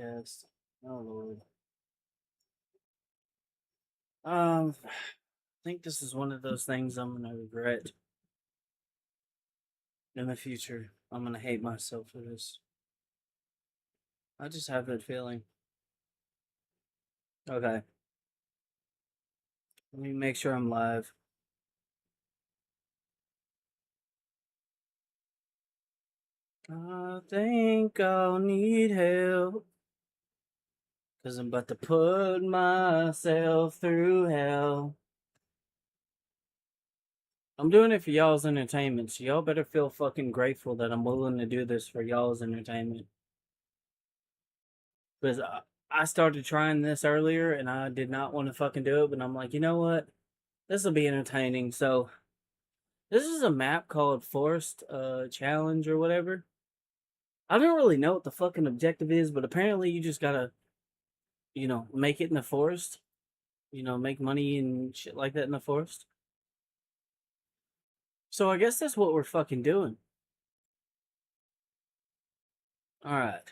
podcast. Oh Lord. I think this is one of those things I'm gonna regret in the future. I'm gonna hate myself for this. I just have that feeling. Okay, let me make sure I'm live. I think I'll need help, 'cause I'm about to put myself through hell. I'm doing it for y'all's entertainment, so y'all better feel fucking grateful that I'm willing to do this for y'all's entertainment. Because I started trying this earlier and I did not want to fucking do it, but I'm like, you know what? This will be entertaining. So this is a map called Forest Challenge or whatever. I don't really know what the fucking objective is, but apparently you just gotta, make it in the forest. Make money and shit like that in the forest. So I guess that's what we're fucking doing. Alright.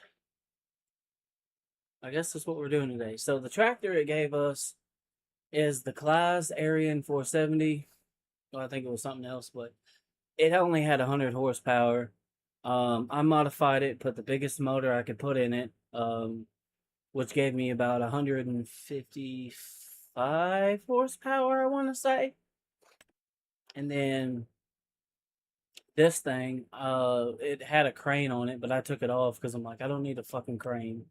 I guess that's what we're doing today. So the tractor it gave us is the Claas Arian 470. Well, I think it was something else, but it only had 100 horsepower. I modified it, put the biggest motor I could put in it, which gave me about 155 horsepower, I want to say. And then this thing, it had a crane on it, but I took it off because I'm like, I don't need a fucking crane.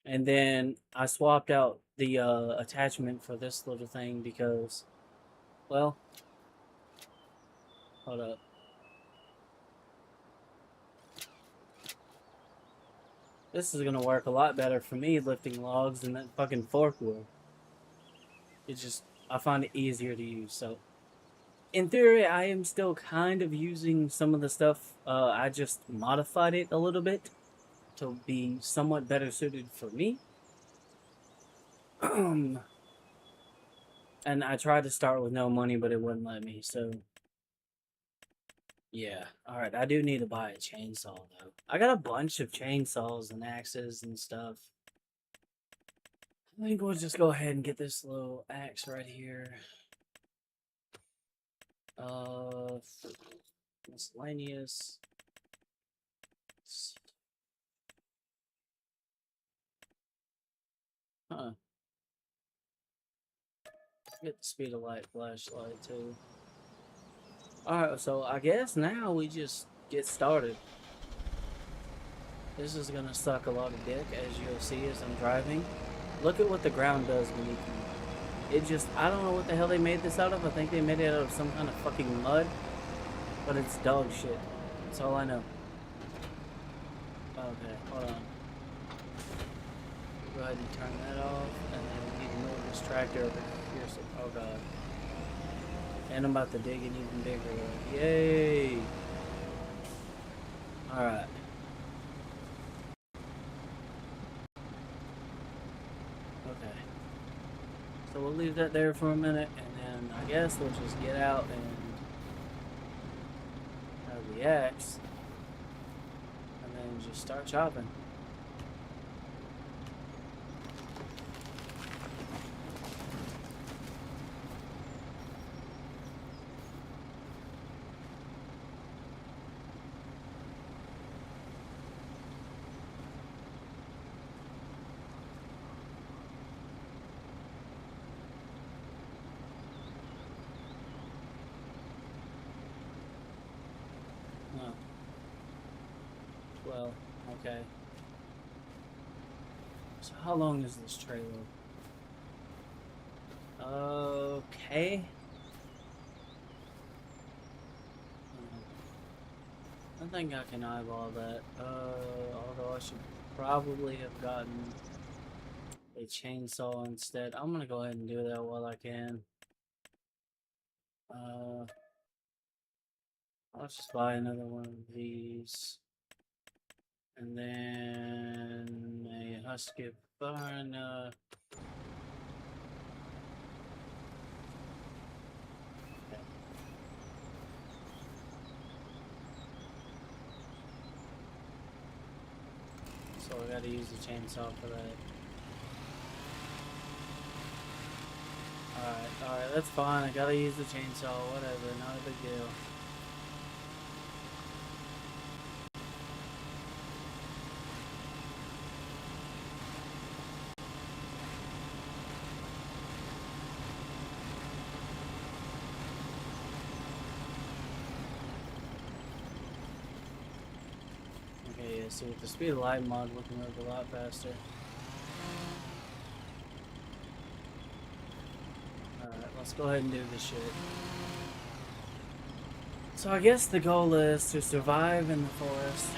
And then I swapped out the attachment for this little thing because, well, hold up. This is gonna work a lot better for me lifting logs than that fucking fork will. It's just, I find it easier to use. So, in theory, I am still kind of using some of the stuff. I just modified it a little bit to be somewhat better suited for me. And I tried to start with no money, but it wouldn't let me. So, yeah. Alright, I do need to buy a chainsaw, though. I got a bunch of chainsaws and axes and stuff. I think we'll just go ahead and get this little axe right here. Miscellaneous. Huh. Get the speed of light flashlight too. Alright, so I guess now we just get started. This is gonna suck a lot of dick, as you'll see as I'm driving. Look at what the ground does beneath me. It just, I don't know what the hell they made this out of. I think they made it out of some kind of fucking mud. But it's dog shit. That's all I know. Okay, hold on. Go ahead and turn that off, and then we need to move this tractor over here. So, oh god. And I'm about to dig an even bigger one. Yay! Alright. Okay. So we'll leave that there for a minute, and then I guess we'll just get out and have the axe, and then just start chopping. Oh. Well, okay. So how long is this trailer? Okay. I think I can eyeball that. Although I should probably have gotten a chainsaw instead. I'm gonna go ahead and do that while I can. I'll just buy another one of these. And then a Husqvarna. So I gotta use the chainsaw for that. Alright, that's fine. I gotta use the chainsaw, whatever, not a big deal. Okay, yeah, so with the speed of light mod, we can move a lot faster. Alright, let's go ahead and do this shit. So I guess the goal is to survive in the forest,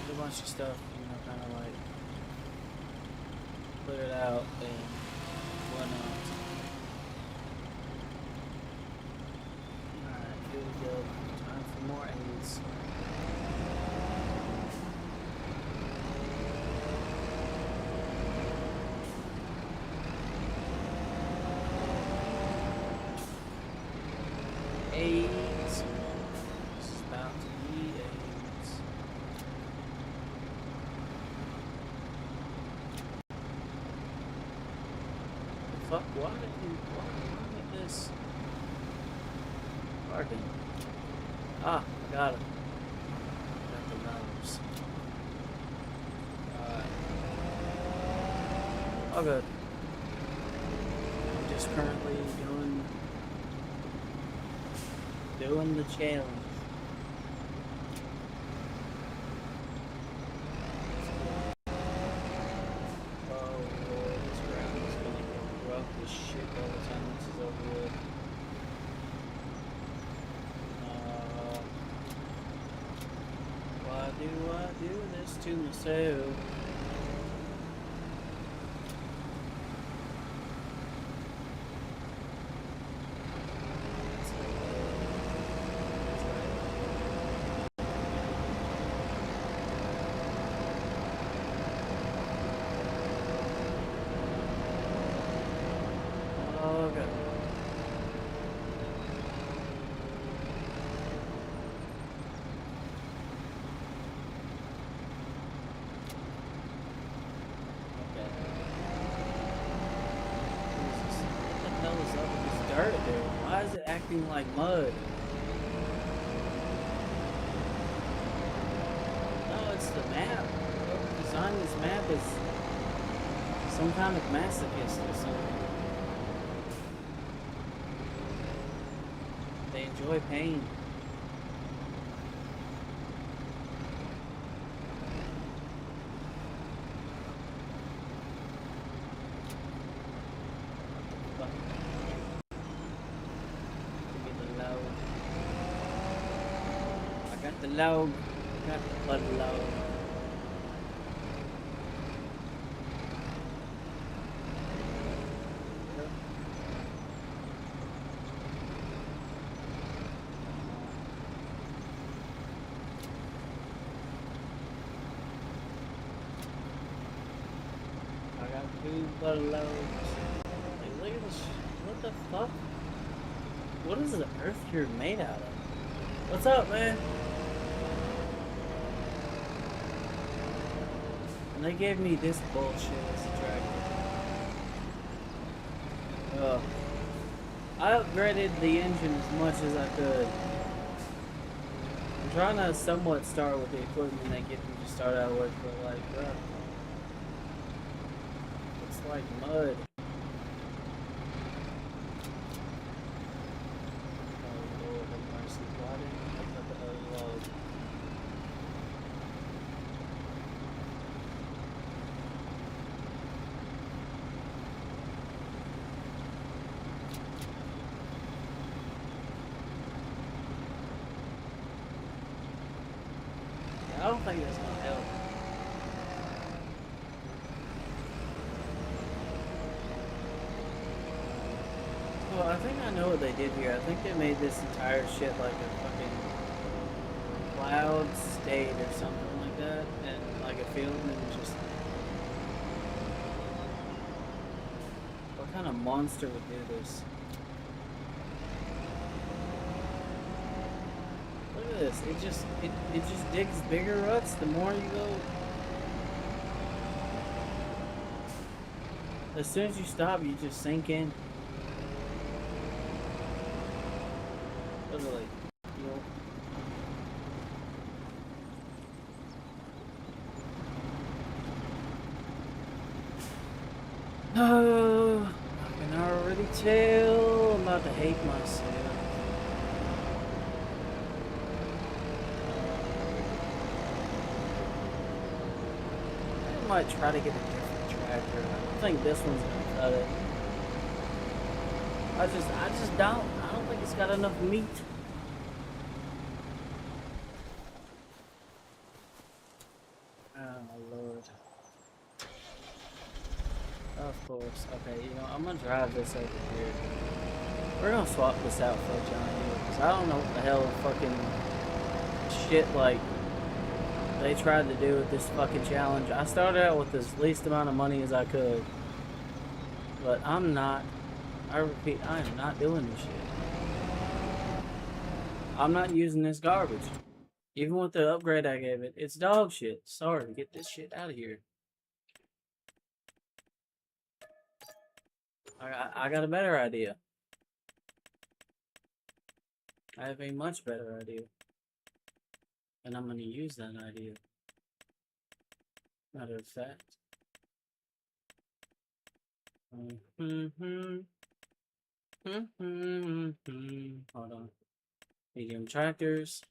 do a bunch of stuff, you know, kind of like clear it out and whatnot. Alright, here we go. Time for more aids. AIDS. This is about to be AIDS. The fuck? Why did this? Pardon. Ah, I got him. Got the numbers. Alright. All good. I'm just currently doing the challenge. Oh Lord, this ground is gonna get rough as shit by the time this is over with. Why do I do this to myself? Why is it acting like mud? No, it's the map. Whoever designed this map is some kind of masochist or something. They enjoy pain. The log, not the blood log. I got 2 blood logs. Like, look at this. What the fuck? What is the earth here made out of? What's up, man? And they gave me this bullshit as a tractor. I upgraded the engine as much as I could. I'm trying to somewhat start with the equipment they give me to start out with, but like, bro, it's like mud. Oh Lord have mercy, why didn't I pick up the other load? I don't think that's gonna help. Well, I think I know what they did here. I think they made this entire shit like a fucking cloud state or something like that, and like a field, and just what kind of monster would do this? Look at this. It just digs bigger ruts the more you go. As soon as you stop, you just sink in. Literally. You Oh, I can already tell. I'm about to hate myself. I might try to get a different tractor. I don't think this one's gonna cut it. I just don't. I don't think it's got enough meat. Oh my lord. Of course. Okay, you know, I'm gonna drive this over here. We're gonna swap this out for a John Deere, because I don't know what the hell fucking shit like they tried to do with this fucking challenge. I started out with as least amount of money as I could. But I'm not, I repeat, I am not doing this shit. I'm not using this garbage. Even with the upgrade I gave it, it's dog shit. Sorry, get this shit out of here. I got a better idea. I have a much better idea. And I'm going to use that idea. Matter of fact. Hold on. Medium tractors.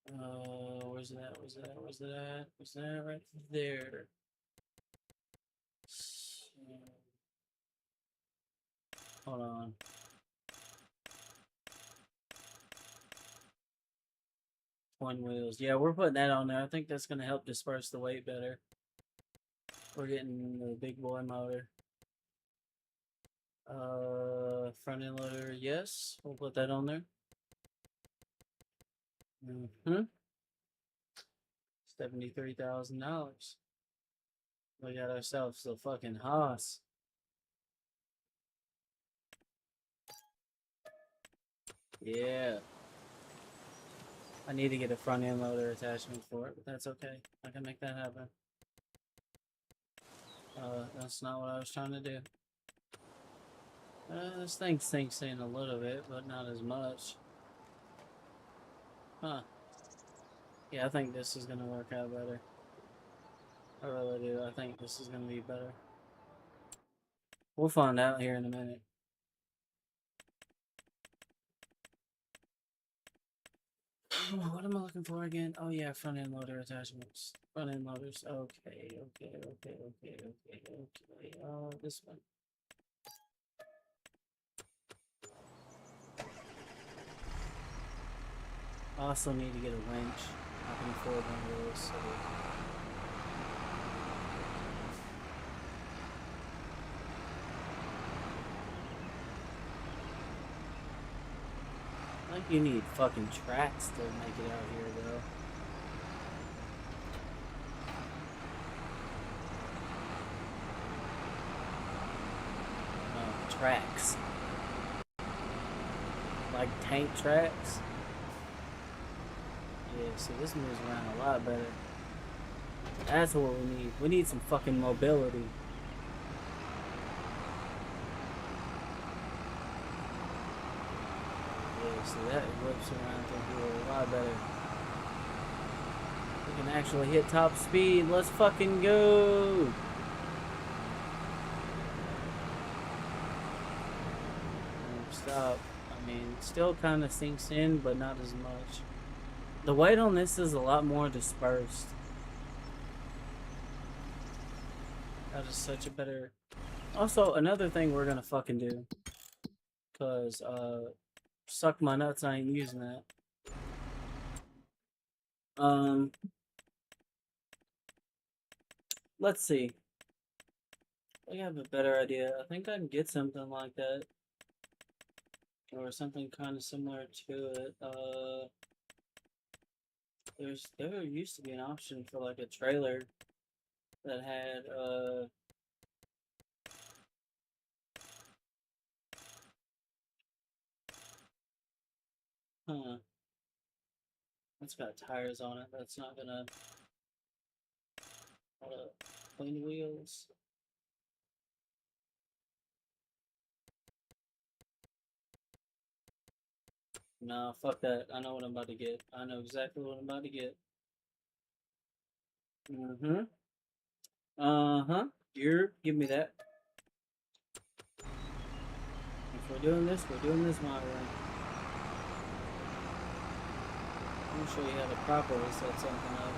Where's it at? Where's it at? Where's it at? Where's that? Right there. Hold on. Twin wheels. Yeah, we're putting that on there. I think that's going to help disperse the weight better. We're getting the big boy motor. Front end loader. Yes, we'll put that on there. $73,000. We got ourselves a fucking hoss. Yeah. I need to get a front end loader attachment for it, but that's okay. I can make that happen. That's not what I was trying to do. This thing sinks in a little bit, but not as much. Huh. Yeah, I think this is gonna work out better. I really do. I think this is gonna be better. We'll find out here in a minute. What am I looking for again? Oh yeah, front end loader attachments. Front end loaders. Okay. This one. I also need to get a winch. I can afford one of those. So. I think you need fucking tracks to make it out here, though. Tracks. Like tank tracks. Yeah, see, this moves around a lot better. That's what we need. We need some fucking mobility. Yeah, see, that whips around through here a lot better. We can actually hit top speed. Let's fucking go! Stop. I mean, still kind of sinks in, but not as much. The weight on this is a lot more dispersed. That is such a better... Also, another thing we're gonna fucking do. Because, suck my nuts, I ain't using that. Let's see. I have a better idea. I think I can get something like that. Or something kind of similar to it. There used to be an option for like a trailer that had, huh. It's got tires on it. That's not gonna, clean wheels. Nah, fuck that. I know what I'm about to get. I know exactly what I'm about to get. Mm-hmm. Uh-huh. You're give me that. If we're doing this my way. I'm gonna show you how to properly set something up.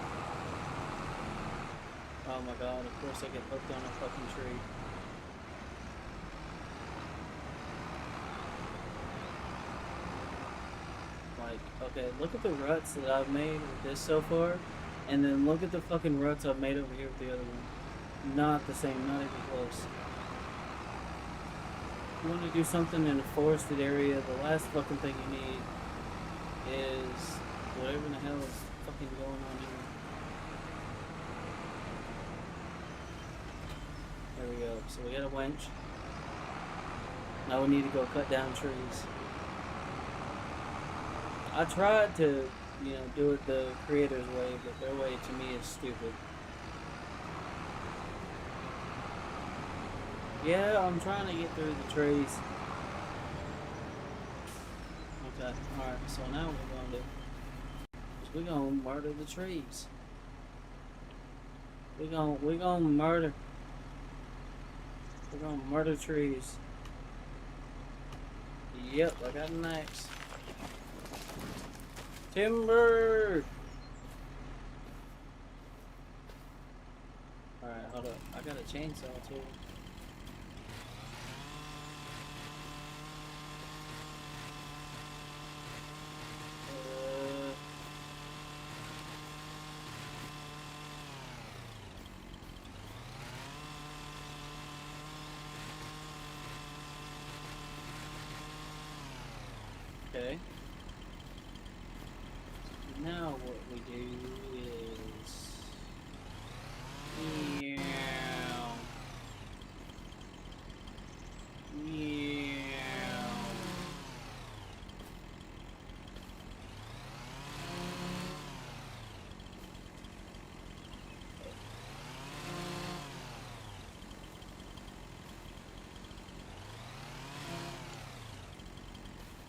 Oh my god, of course I get hooked on a fucking tree. Like, okay, look at the ruts that I've made with this so far, and then look at the fucking ruts I've made over here with the other one. Not the same, not even close. You want to do something in a forested area, the last fucking thing you need is whatever in the hell is fucking going on here. There we go. So we got a winch. Now we need to go cut down trees. I tried to, do it the creator's way, but their way to me is stupid. Yeah, I'm trying to get through the trees. Okay, alright, so now what we're gonna do is we're gonna murder the trees. We're gonna murder. We're gonna murder trees. Yep, I got an axe. Timber! Alright, hold up. I got a chainsaw too. Okay. Now what we do is... Meow. Meow.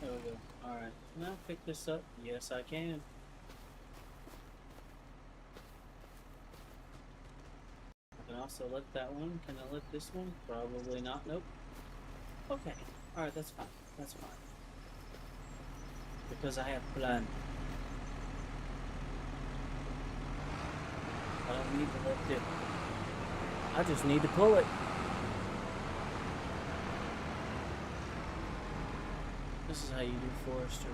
There we go. Alright. Can I pick this up? Yes, I can. I can also let that one. Can I let this one? Probably not. Nope. Okay. Alright, that's fine. That's fine. Because I have plan. I don't need to lift it. I just need to pull it. This is how you do forestry.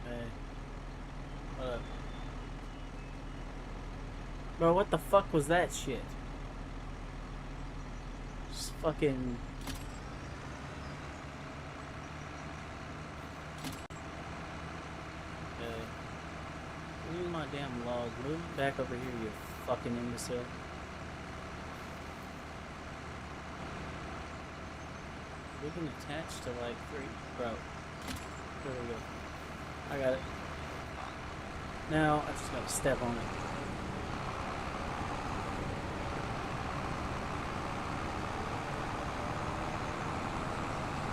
Okay. Bro, what the fuck was that shit? Just fucking... Okay. Move my damn log. Move back over here, you fucking imbecile. We can attach to like 3... Bro. There we go. I got it. Now, I just gotta step on it.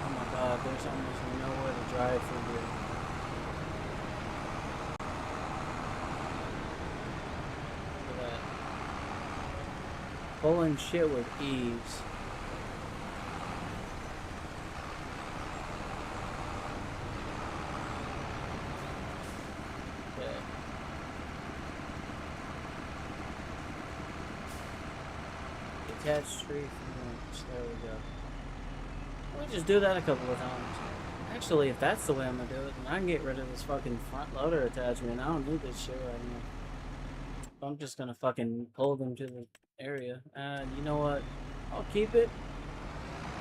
Oh my god, there's almost nowhere to drive through here. Look at that. Pulling shit with ease. Attached tree from winch. There we go. We'll just do that a couple of times. Actually, if that's the way I'm gonna do it, then I can get rid of this fucking front loader attachment. I don't need this shit right now. I'm just gonna fucking pull them to the area. And you know what? I'll keep it.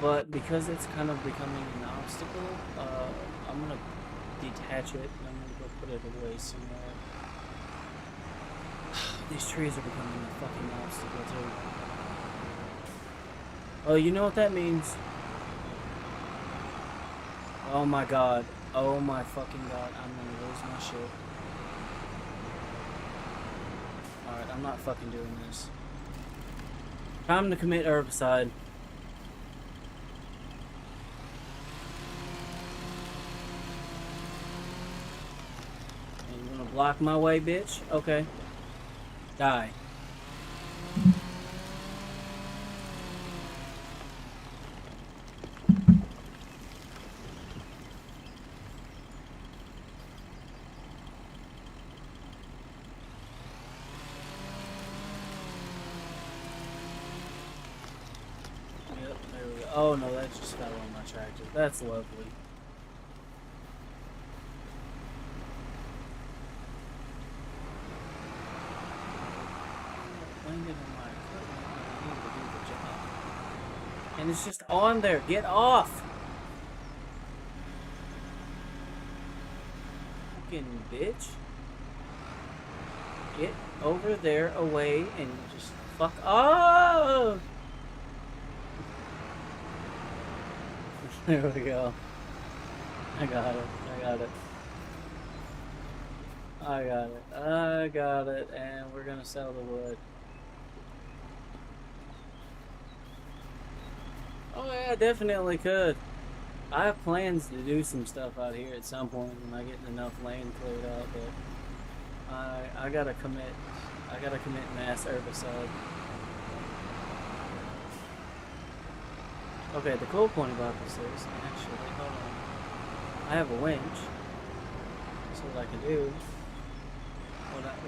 But because it's kind of becoming an obstacle, I'm gonna detach it and I'm gonna go put it away somewhere. These trees are becoming a fucking obstacle too. Oh, you know what that means? Oh my god. Oh my fucking god. I'm gonna lose my shit. Alright, I'm not fucking doing this. Time to commit herbicide. block my way, bitch. Okay. Die. Yep, there we go. Oh no, that just fell on my tractor. That's lovely. Landed on my equipment when I need to do the job. And it's just on there. Get off! Fucking bitch. Get over there, away, and just fuck off! There we go. I got it. I got it. I got it. I got it. And we're gonna sell the wood. Oh yeah, definitely could. I have plans to do some stuff out here at some point when I get enough land cleared out, but I gotta commit. I gotta commit mass herbicide. Okay, the cool point about this is, actually, hold on. I have a winch. So what I can do,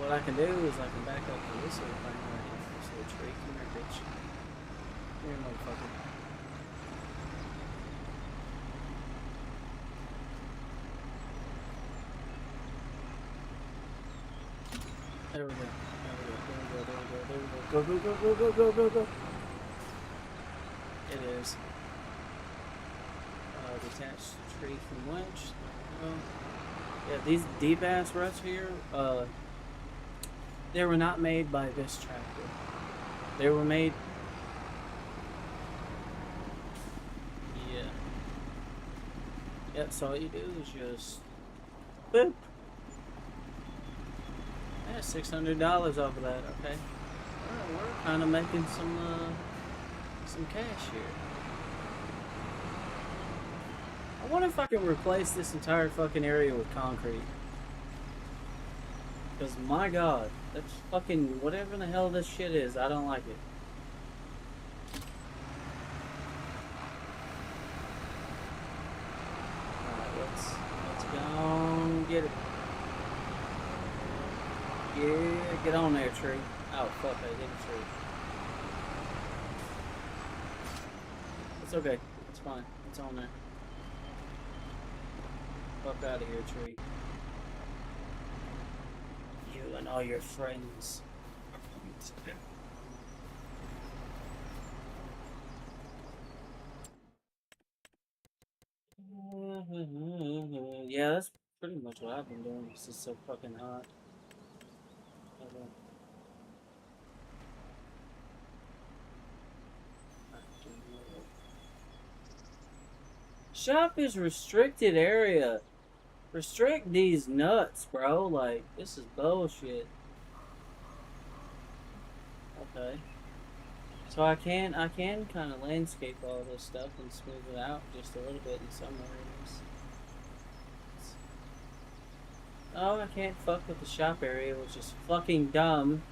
what I can do is I can back up to this little thing right here. This little tree. Come here, bitch. Come here, motherfucker. There we go. There we go. There we go. There we go. There we go. Go, go, go, go, go, go, go, go. It is. Detached tree from winch. Yeah, these deep ass ruts here, they were not made by this tractor. They were made. Yeah. Yep, so all you do is just boop. Yeah, $600 off of that, okay. We're kind of making some cash here. I wonder if I can replace this entire fucking area with concrete. Because, my god, that's fucking whatever the hell this shit is, I don't like it. Alright, let's go and get it. Yeah, get on there, tree. Oh, fuck, I hit a tree. It's okay. It's fine. It's on there. Fuck out of here, tree. You and all your friends. Yeah, that's pretty much what I've been doing. It's just so fucking hot. Shop is restricted area. Restrict these nuts, bro. Like, this is bullshit. Okay. So I can kind of landscape all this stuff and smooth it out just a little bit in some areas. Oh, I can't fuck with the shop area, which is fucking dumb.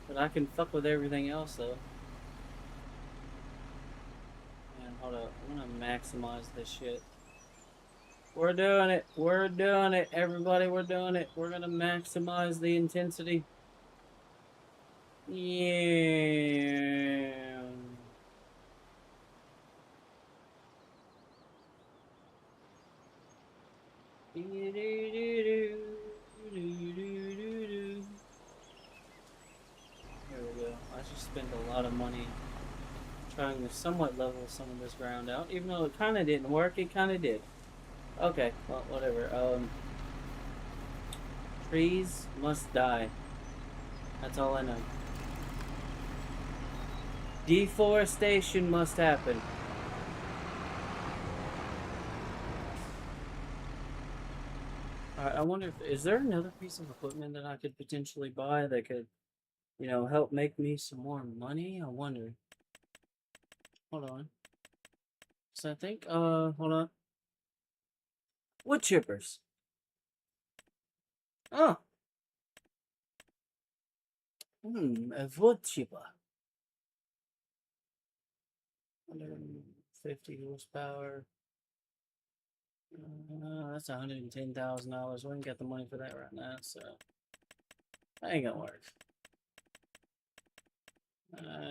But I can fuck with everything else, though. Man, hold up. I'm gonna maximize this shit. We're doing it. We're doing it. Everybody, we're doing it. We're gonna maximize the intensity. Yeah. There we go. I just spent a lot of money trying to somewhat level some of this ground out. Even though it kind of didn't work, it kind of did. Okay, well, whatever. Trees must die. That's all I know. Deforestation must happen. Alright, I wonder if, is there another piece of equipment that I could potentially buy that could, help make me some more money? I wonder. Hold on. So I think, hold on. Wood chippers. Oh. A wood chipper. 150 horsepower. That's $110,000. We ain't got the money for that right now, so that ain't gonna work.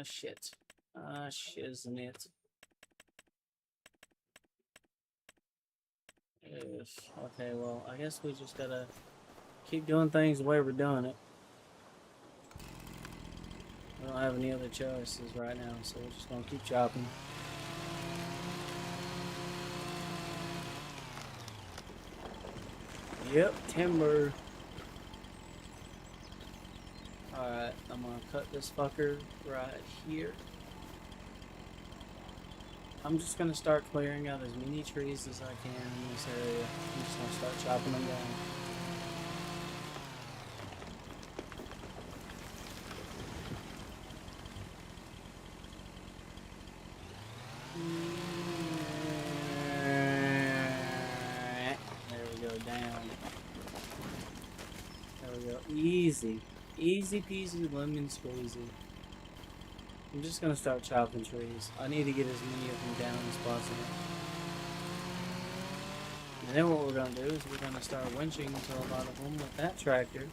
Shit. Shiznit. Okay, well, I guess we just gotta keep doing things the way we're doing it. We don't have any other choices right now, so we're just gonna keep chopping. Yep, timber. Alright, I'm gonna cut this fucker right here. I'm just gonna start clearing out as many trees as I can in this area. I'm just gonna start chopping them down. There we go, down. There we go. Easy. Easy peasy lemon squeezy. I'm just gonna start chopping trees. I need to get as many of them down as possible. And then what we're gonna do is we're gonna start winching to a lot of them with that tractor.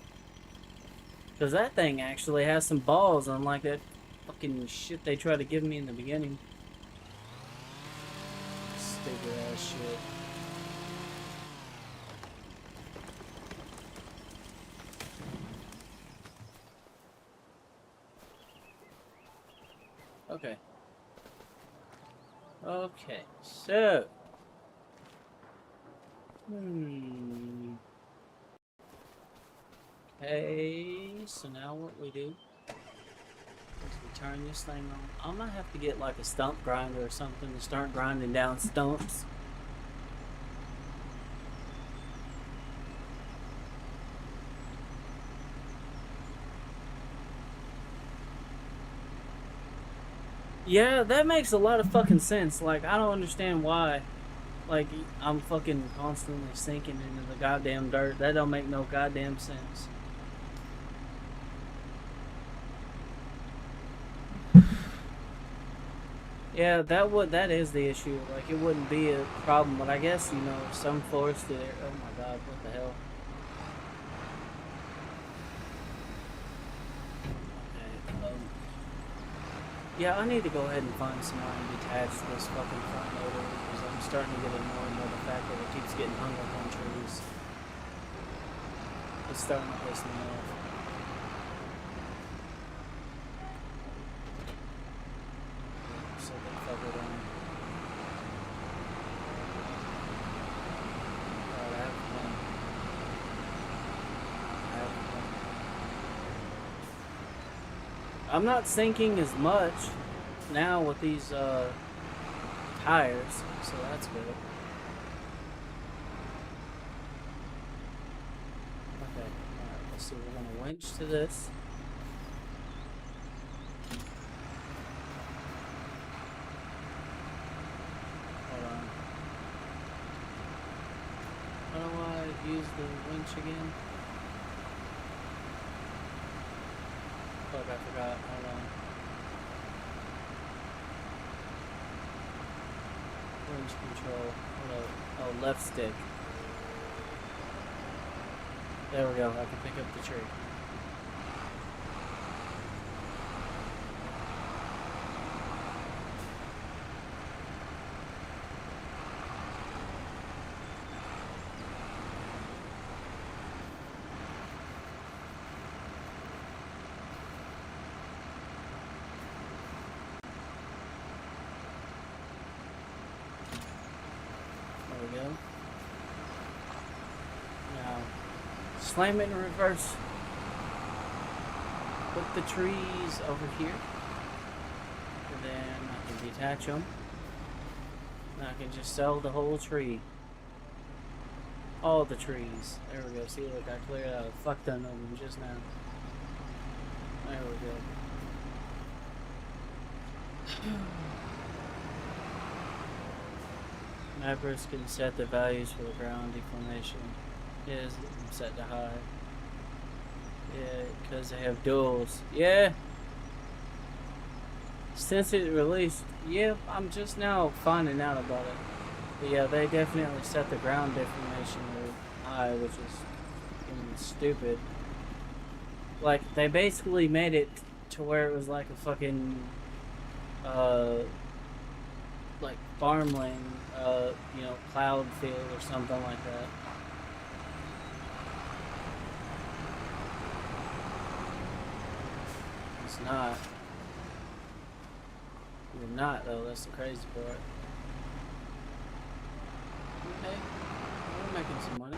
Because that thing actually has some balls, unlike that fucking shit they tried to give me in the beginning. Stupid ass shit. Okay. Okay, so. Okay, so now what we do is we turn this thing on. I'm gonna have to get like a stump grinder or something to start grinding down stumps. Yeah, that makes a lot of fucking sense. Like, I don't understand why. Like, I'm fucking constantly sinking into the goddamn dirt. That don't make no goddamn sense. Yeah, that is the issue. Like, it wouldn't be a problem, but I guess, you know, some forested area. Oh my god, what the hell? Okay, yeah, I need to go ahead and find somewhere and detach this fucking front loader because I'm starting to get annoyed by the fact that it keeps getting hung up on trees. It's starting to piss me off. So they fuck it on. Alright, I have a plan. I'm not sinking as much now with these tires, so that's good. Okay, alright, let's see, we're gonna winch to this. Hold on. How do I use the winch again? Fuck, I forgot. Hold on. Winch control. Hold up. Oh, left stick. There we go. I can pick up the tree. There we go. Now, slam it in reverse. Put the trees over here. And then I can detach them. And I can just sell the whole tree. All the trees. There we go. See, look, I cleared out a fuck ton of them just now. There we go. Mappers can set the values for the ground declination. It is set to high. Yeah, because they have duels. Yeah, since it released. Yeah, I'm just now finding out about it. But yeah, they definitely set the ground deformation high, which is fucking stupid. Like, they basically made it to where it was like a fucking, uh, like farmland, cloud field or something like that. It's not. You're not, though. That's the crazy part. Okay, we're making some money.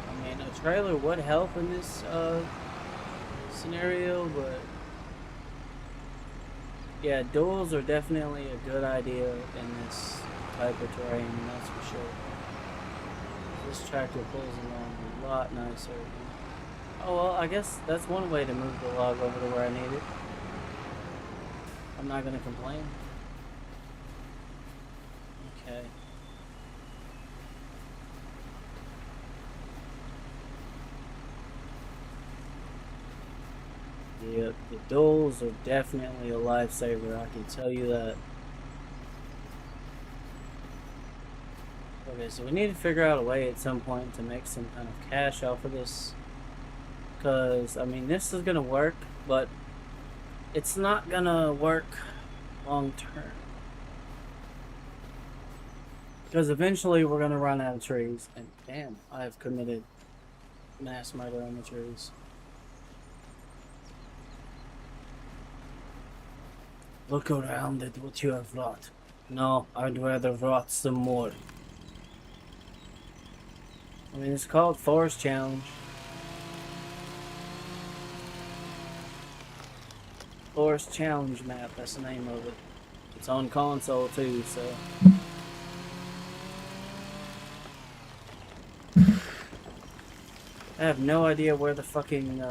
I mean, a trailer would help in this scenario, but yeah, duels are definitely a good idea in this type of terrain, that's for sure. This tractor pulls along a lot nicer. Oh well, I guess that's one way to move the log over to where I need it. I'm not gonna complain. Okay. Yep, the duels are definitely a lifesaver, I can tell you that. Okay, so we need to figure out a way at some point to make some kind of cash off of this. Because, I mean, this is gonna work, but it's not gonna work long term. Because eventually we're gonna run out of trees. And damn, I have committed mass murder on the trees. Look around at what you have wrought. No, I'd rather rot some more. I mean, it's called Forest Challenge. Forest Challenge map, that's the name of it. It's on console too, so. I have no idea where the fucking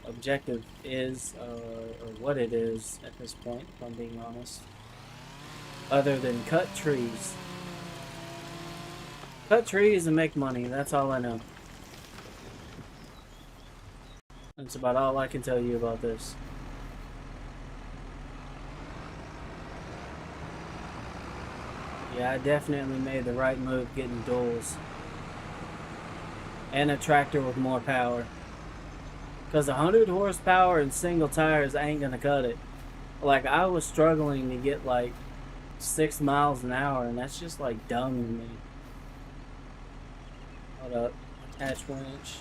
objective is, or what it is at this point, if I'm being honest. Other than cut trees. Cut trees and make money, that's all I know. That's about all I can tell you about this. Yeah, I definitely made the right move getting duels. And a tractor with more power. Because 100 horsepower and single tires ain't gonna cut it. Like, I was struggling to get like 6 miles an hour, and that's just like dumb to me. Hold up. Attach winch.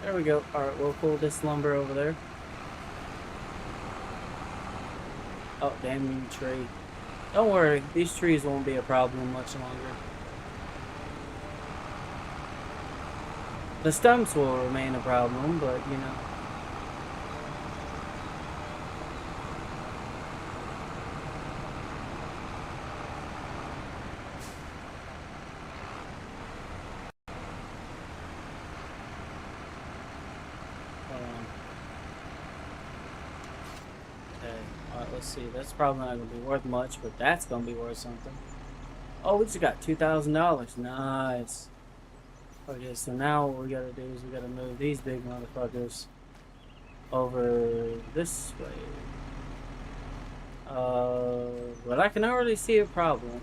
There we go. Alright, we'll pull this lumber over there. Oh, damn tree. Don't worry, these trees won't be a problem much longer. The stumps will remain a problem, but you know. Okay, alright, let's see. That's probably not going to be worth much, but that's going to be worth something. Oh, we just got $2,000. Nice. Okay, so now what we gotta do is we gotta move these big motherfuckers over this way. But I can already see a problem.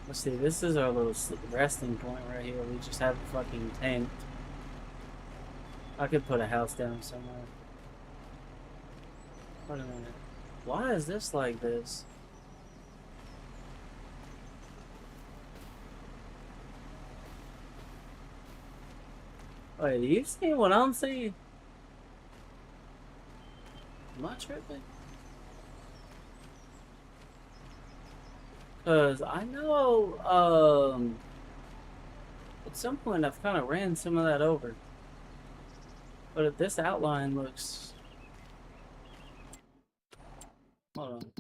Let's see, this is our little resting point right here. We just have a fucking tent. I could put a house down somewhere. Wait a minute. Why is this like this? Wait, do you see what I'm seeing? Am I tripping? Cause I know, at some point I've kind of ran some of that over. But if this outline looks... Hold on.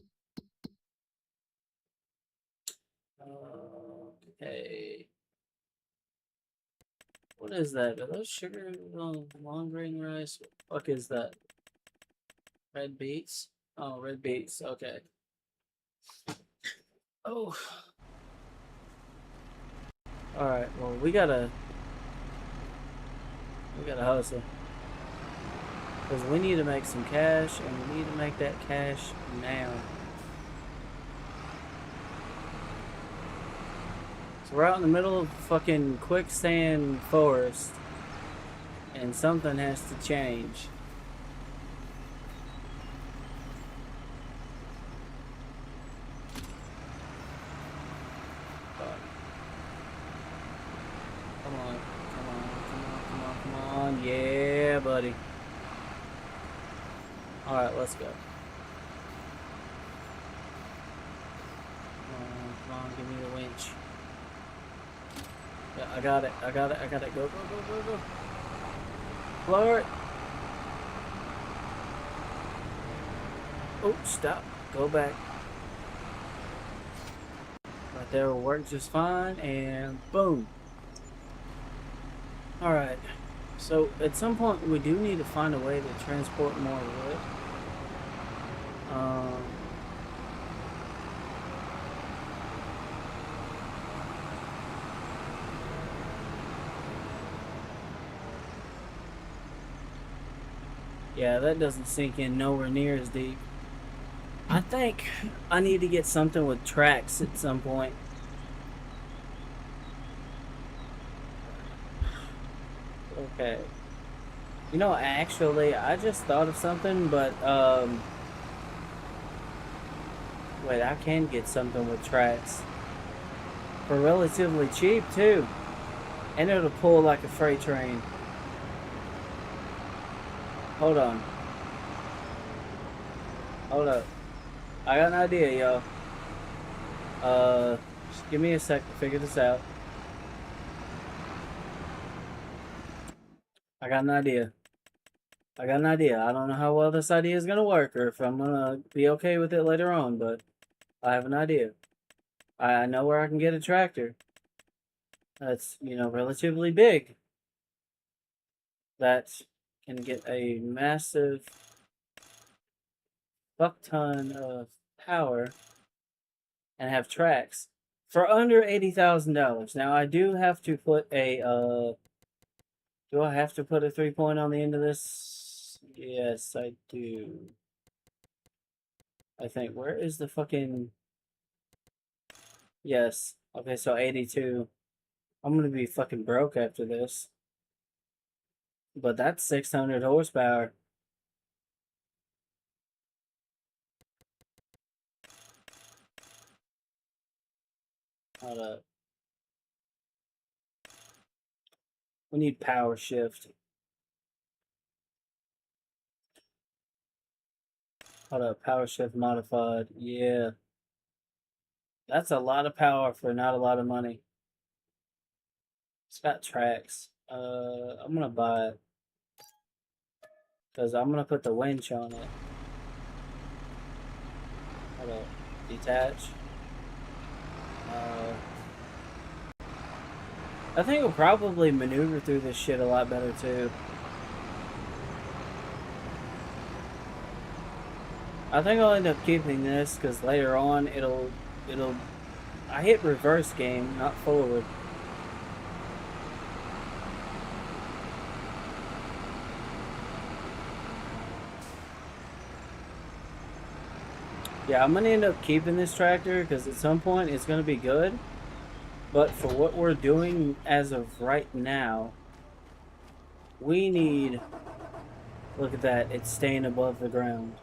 Okay. What is that? Are those sugar long grain rice? What the fuck is that? Red beets? Oh, red beets. Okay. Oh. Alright, well, we gotta hustle. Because we need to make some cash, and we need to make that cash now. So we're out in the middle of fucking quicksand forest, and something has to change. Come on, come on, come on, come on, come on. Yeah, buddy. Alright, let's go. Come on, give me the winch. Yeah, I got it, I got it, I got it. Go, go, go, go, go. Lower it. Oh, stop. Go back. Right there will work just fine, and boom. Alright. So, at some point, we do need to find a way to transport more wood. Yeah, that doesn't sink in nowhere near as deep. I think I need to get something with tracks at some point. Okay. You know, actually, I just thought of something, but, wait, I can get something with tracks. For relatively cheap, too. And it'll pull like a freight train. Hold on. Hold up. I got an idea, y'all. Just give me a sec to figure this out. I got an idea. I got an idea. I don't know how well this idea is going to work or if I'm going to be okay with it later on, but I have an idea. I know where I can get a tractor that's, you know, relatively big. That can get a massive fuck ton of power and have tracks for under $80,000. Now I do have to put a do I have to put a 3-point on the end of this? Yes, I do. I think where is the fucking yes. Okay, so 82. I'm gonna be fucking broke after this. But that's 600 horsepower. Hold up. We need power shift. Hold up, power shift modified. Yeah. That's a lot of power for not a lot of money. It's got tracks. I'm gonna buy it. Because I'm gonna put the winch on it. Hold up. Detach. I think we'll probably maneuver through this shit a lot better too. I think I'll end up keeping this because later on it'll I hit reverse game, not forward. Yeah, I'm gonna end up keeping this tractor because at some point it's gonna be good. But for what we're doing as of right now, we need, look at that, it's staying above the ground.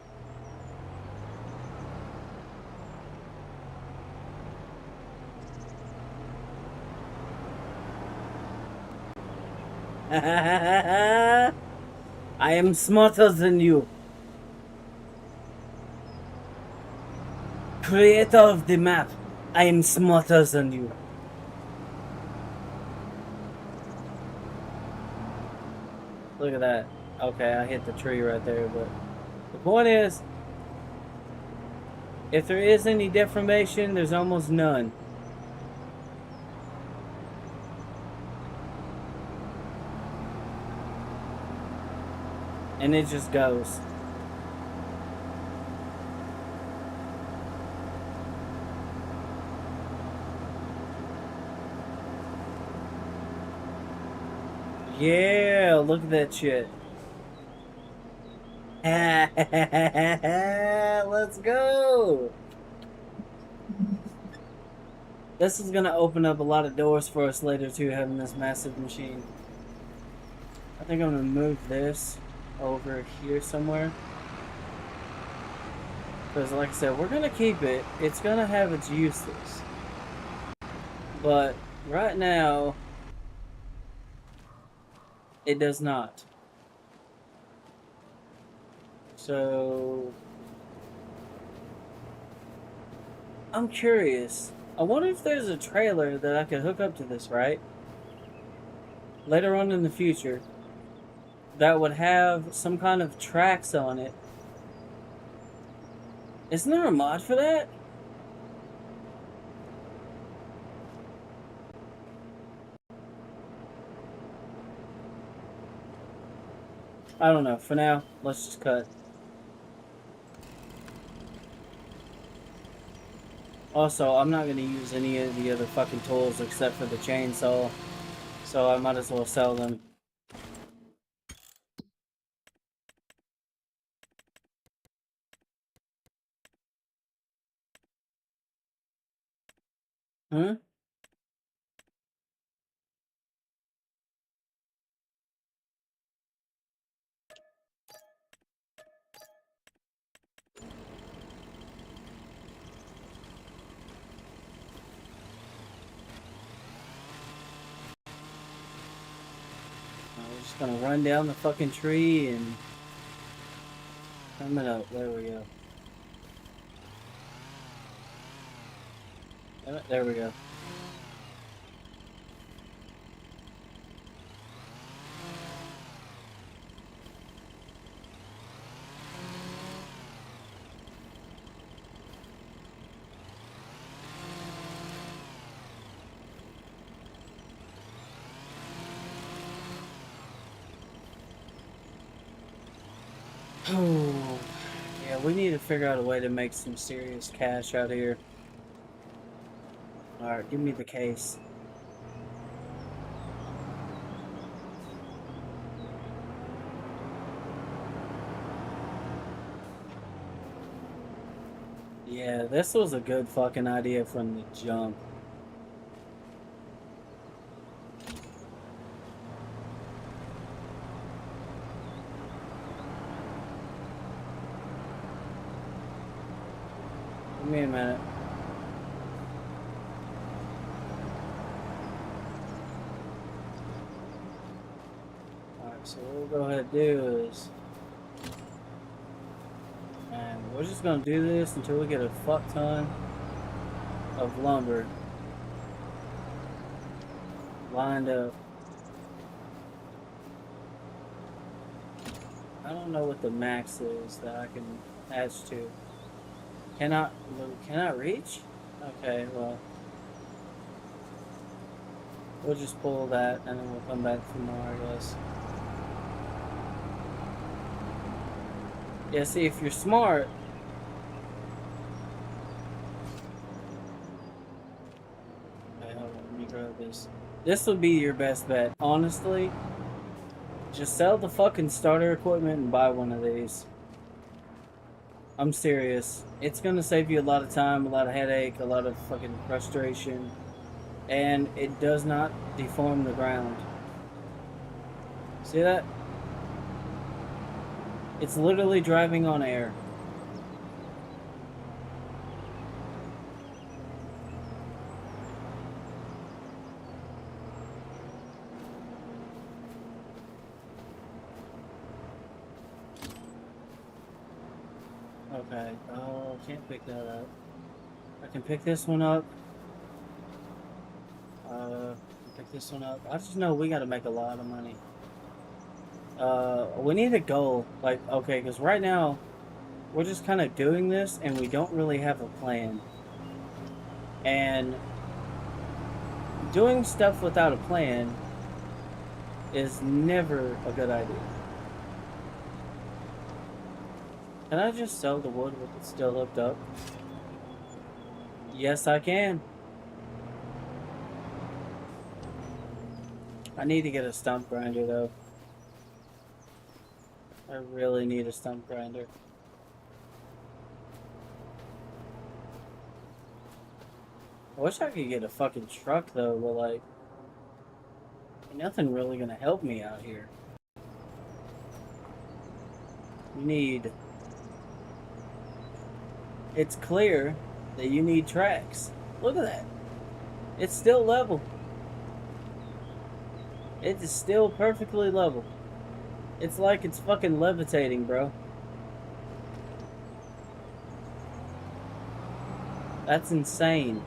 I am smarter than you. Creator of the map, I am smarter than you. Look at that. Okay, I hit the tree right there, but the point is, if there is any deformation, there's almost none. And it just goes. Yeah, look at that shit. Let's go. This is gonna open up a lot of doors for us later too, having this massive machine. I think I'm gonna move this over here somewhere. Because like I said, we're gonna keep it. It's gonna have its uses. But right now, it does not. So I'm curious. I wonder if there's a trailer that I could hook up to this, right? Later on in the future, that would have some kind of tracks on it. Isn't there a mod for that? I don't know. For now, let's just cut. Also, I'm not going to use any of the other fucking tools except for the chainsaw, so I might as well sell them. Huh? We're just going to run down the fucking tree and come it up. There we go. There we go. Oh, yeah, we need to figure out a way to make some serious cash out here. Alright, give me the case. Yeah, this was a good fucking idea from the jump. Give me a minute. Alright, so what we'll go ahead and do is... And we're just gonna do this until we get a fuck ton of lumber lined up. I don't know what the max is that I can attach to. Cannot reach? Okay, well. We'll just pull that and then we'll come back for more, I guess. Yeah, see, if you're smart... Okay, hold on, let me grab this. This would be your best bet. Honestly, just sell the fucking starter equipment and buy one of these. I'm serious. It's gonna save you a lot of time, a lot of headache, a lot of fucking frustration. And it does not deform the ground. See that? It's literally driving on air. Okay, oh, can't pick that up. I can pick this one up. Pick this one up. I just know we gotta make a lot of money. We need a goal. Like, okay, because right now, we're just kind of doing this and we don't really have a plan. And doing stuff without a plan is never a good idea. Can I just sell the wood with it still hooked up? Yes, I can. I need to get a stump grinder though. I really need a stump grinder. I wish I could get a fucking truck though, but like, ain't nothing really gonna help me out here. You need. It's clear that you need tracks. Look at that. It's still level. It is still perfectly level. It's like it's fucking levitating, bro. That's insane.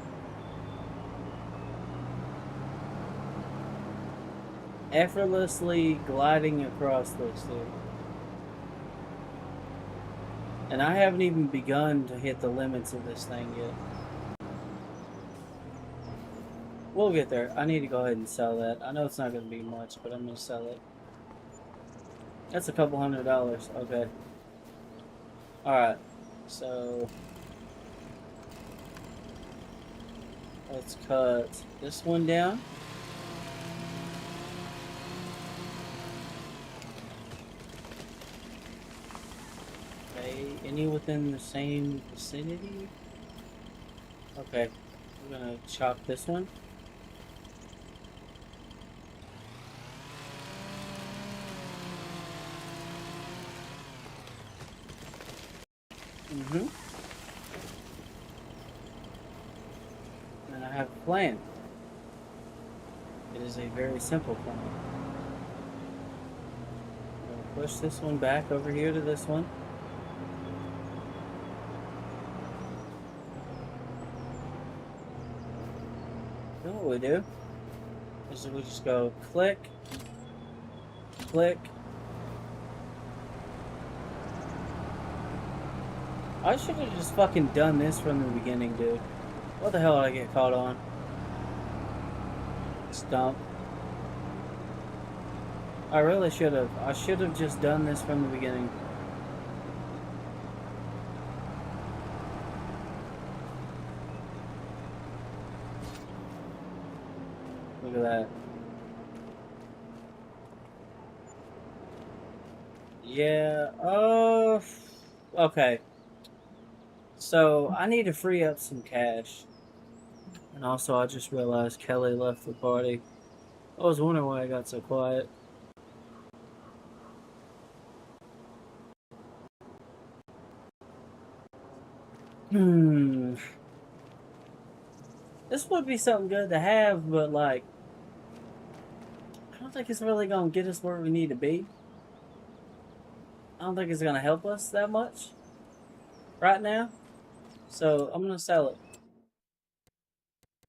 Effortlessly gliding across this, dude. And I haven't even begun to hit the limits of this thing yet. We'll get there. I need to go ahead and sell that. I know it's not going to be much, but I'm going to sell it. That's a couple $100. Okay. Alright. So, let's cut this one down. Okay. Any within the same vicinity? Okay. I'm going to chop this one. Mm-hmm. And I have a plan. It is a very simple plan. I'm going to push this one back over here to this one. You know what we do? Is we just go click, click. I should have just fucking done this from the beginning, dude. What the hell did I get caught on? Stump. I really should have. I should have just done this from the beginning. Look at that. Yeah, okay. So, I need to free up some cash. And also, I just realized Kelly left the party. I was wondering why I got so quiet. Hmm. This would be something good to have, but like, I don't think it's really gonna get us where we need to be. I don't think it's gonna help us that much right now. So I'm gonna sell it.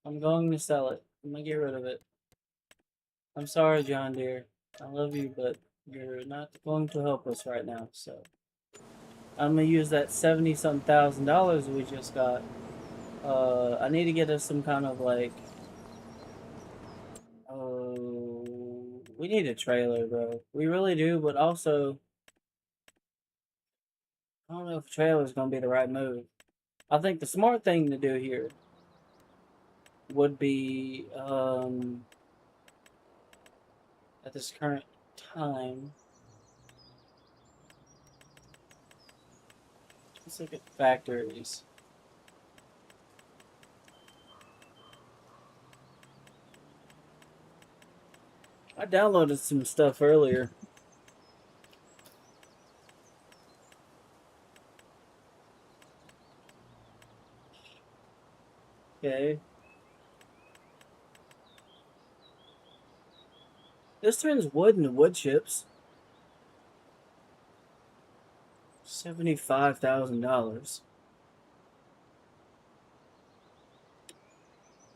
I'm going to sell it. I'm gonna get rid of it. I'm sorry, John dear. I love you, but you're not going to help us right now. So I'm gonna use that 70-something thousand dollars we just got. I need to get us some kind of like. We need a trailer, bro. We really do, but also I don't know if a trailer is gonna be the right move. I think the smart thing to do here would be at this current time. Let's look at factories. I downloaded some stuff earlier. Okay. This turns wood into wood chips. $75,000.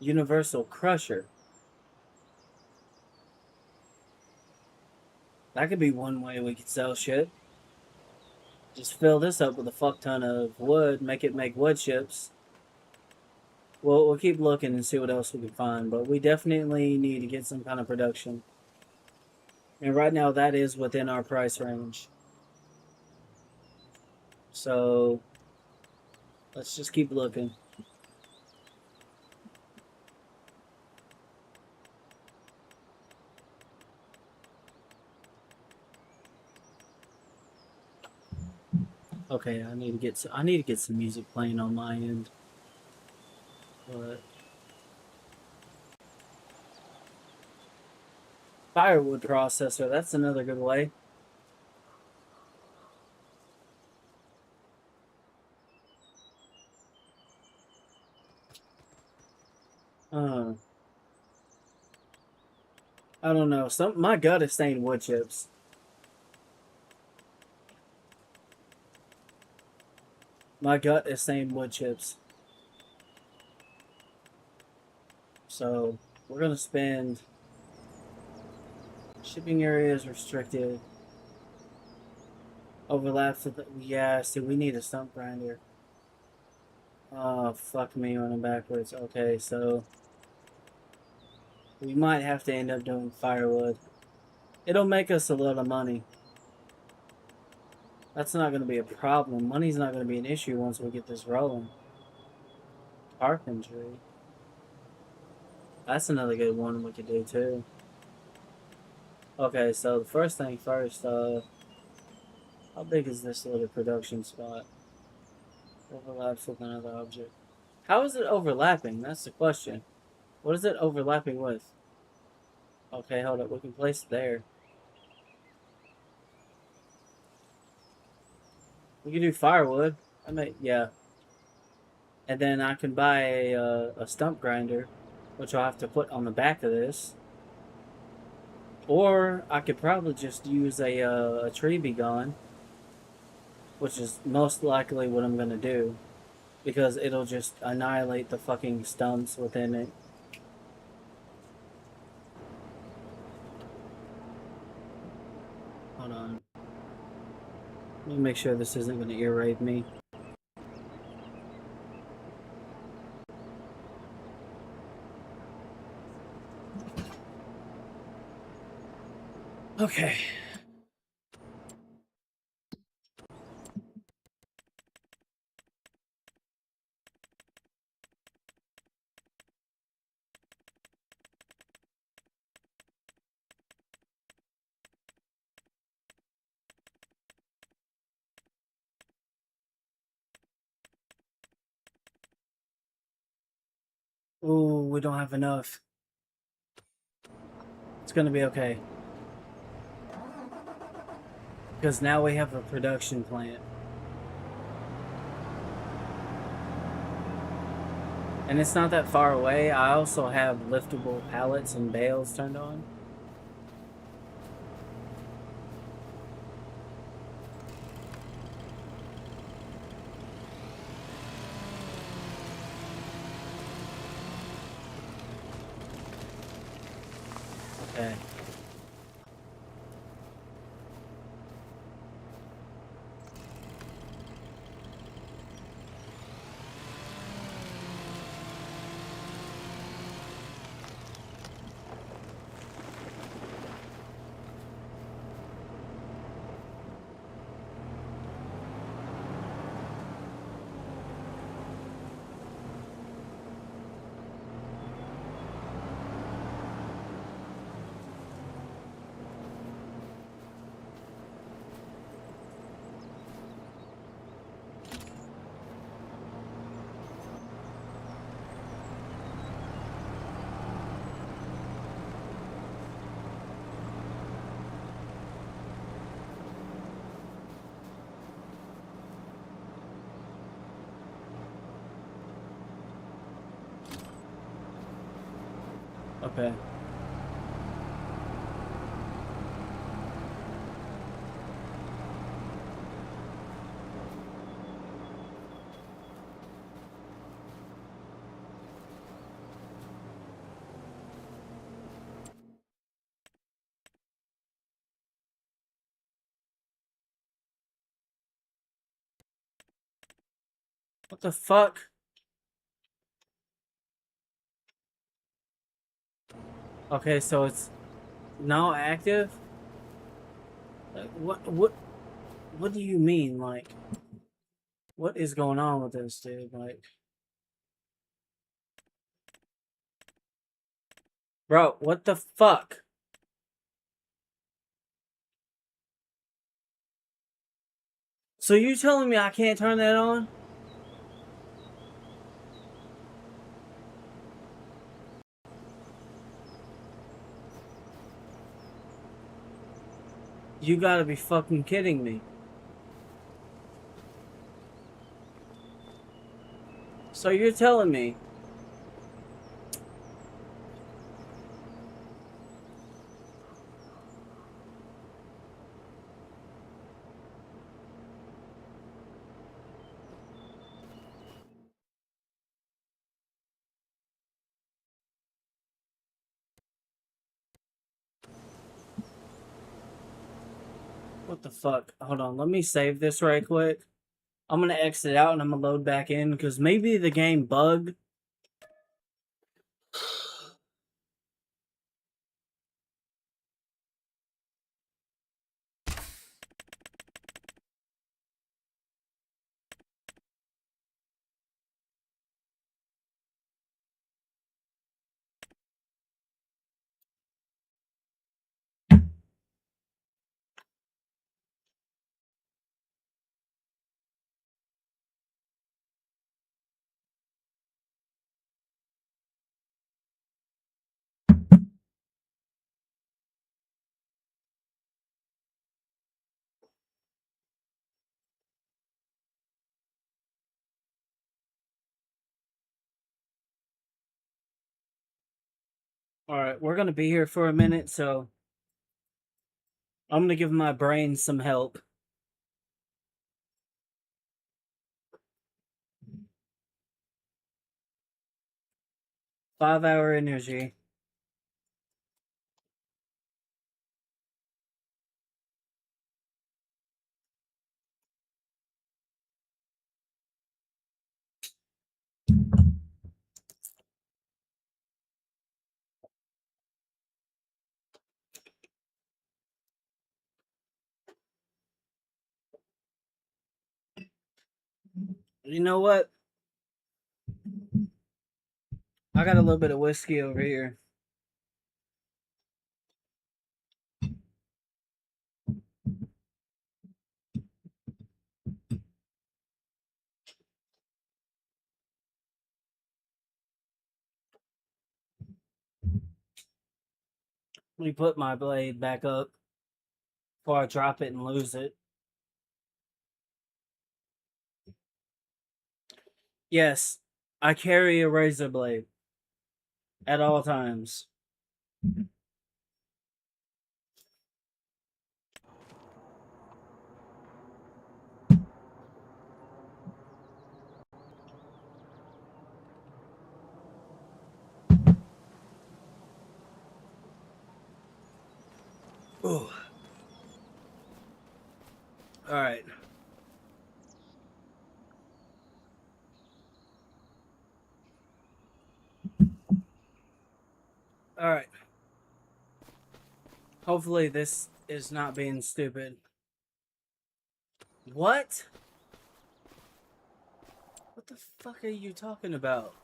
Universal Crusher. That could be one way we could sell shit. Just fill this up with a fuck ton of wood, make it make wood chips. We'll keep looking and see what else we can find, but we definitely need to get some kind of production. And right now, that is within our price range. So let's just keep looking. Okay, I need to get some music playing on my end. But firewood processor, that's another good way. Uh, I don't know. My gut is saying wood chips. My gut is saying wood chips. So we're gonna spend shipping areas restricted. Overlaps with yeah, see we need a stump grinder. Oh fuck me running backwards. Okay, so we might have to end up doing firewood. It'll make us a lot of money. That's not gonna be a problem. Money's not gonna be an issue once we get this rolling. Carpentry. That's another good one we could do too. Okay, so the first thing first, how big is this little production spot? Overlaps with another object. How is it overlapping? That's the question. What is it overlapping with? Okay, hold up. We can place it there. We can do firewood. I may, yeah. And then I can buy a stump grinder, which I'll have to put on the back of this. Or I could probably just use a tree be gone, which is most likely what I'm gonna do, because it'll just annihilate the fucking stumps within it. Hold on. Let me make sure this isn't gonna ear rape me. Okay. Ooh, we don't have enough. It's gonna be okay. Because now we have a production plant. And it's not that far away. I also have liftable pallets and bales turned on. Okay. Okay. What the fuck? Okay, so it's now active? Like, what do you mean? Like, what is going on with this, dude? Like, bro, what the fuck? So you telling me I can't turn that on? You gotta be fucking kidding me. So you're telling me. What the fuck? Hold on, let me save this right quick. I'm gonna exit out and I'm gonna load back in because maybe the game bugged. Alright, we're gonna be here for a minute, so I'm gonna give my brain some help. 5 hour energy. You know what? I got a little bit of whiskey over here. Let me put my blade back up before I drop it and lose it. Yes, I carry a razor blade at all times. Ooh. Alright. Alright. Hopefully this is not being stupid. What? What the fuck are you talking about?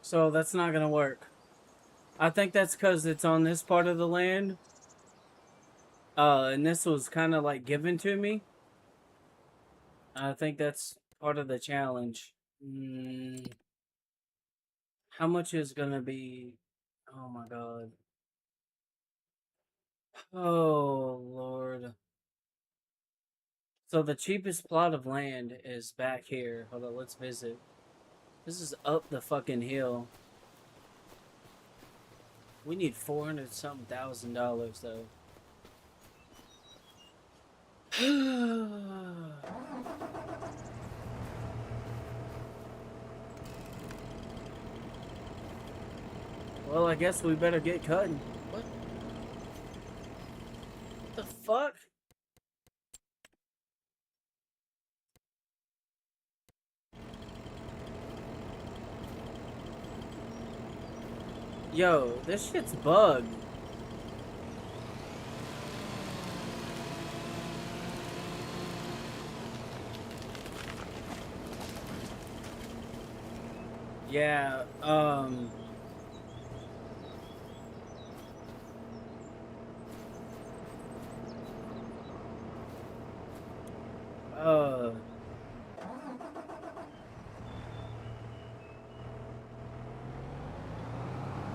So that's not gonna work. I think that's because it's on this part of the land. And this was kind of like given to me. I think that's part of the challenge. How much is gonna be? Oh my god. Oh lord. So the cheapest plot of land is back here. Hold on, let's visit. This is up the fucking hill. We need 400 something $1,000 though. Well, I guess we better get cutting. What the fuck? Yo, this shit's bugged. Yeah, uh,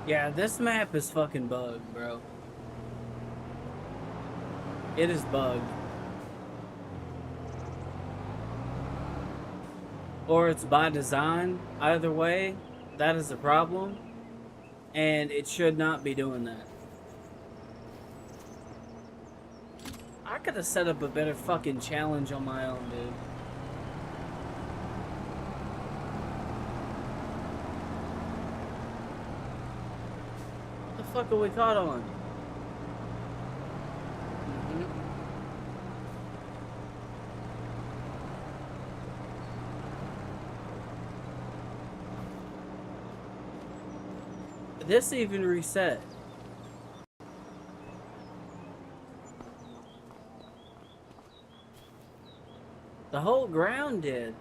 yeah, this map is fucking bugged, bro. It is bugged. Or it's by design. Either way, that is a problem, and it should not be doing that. I could have set up a better fucking challenge on my own, dude. What the fuck are we caught on? Mhm. This even reset. The whole ground did.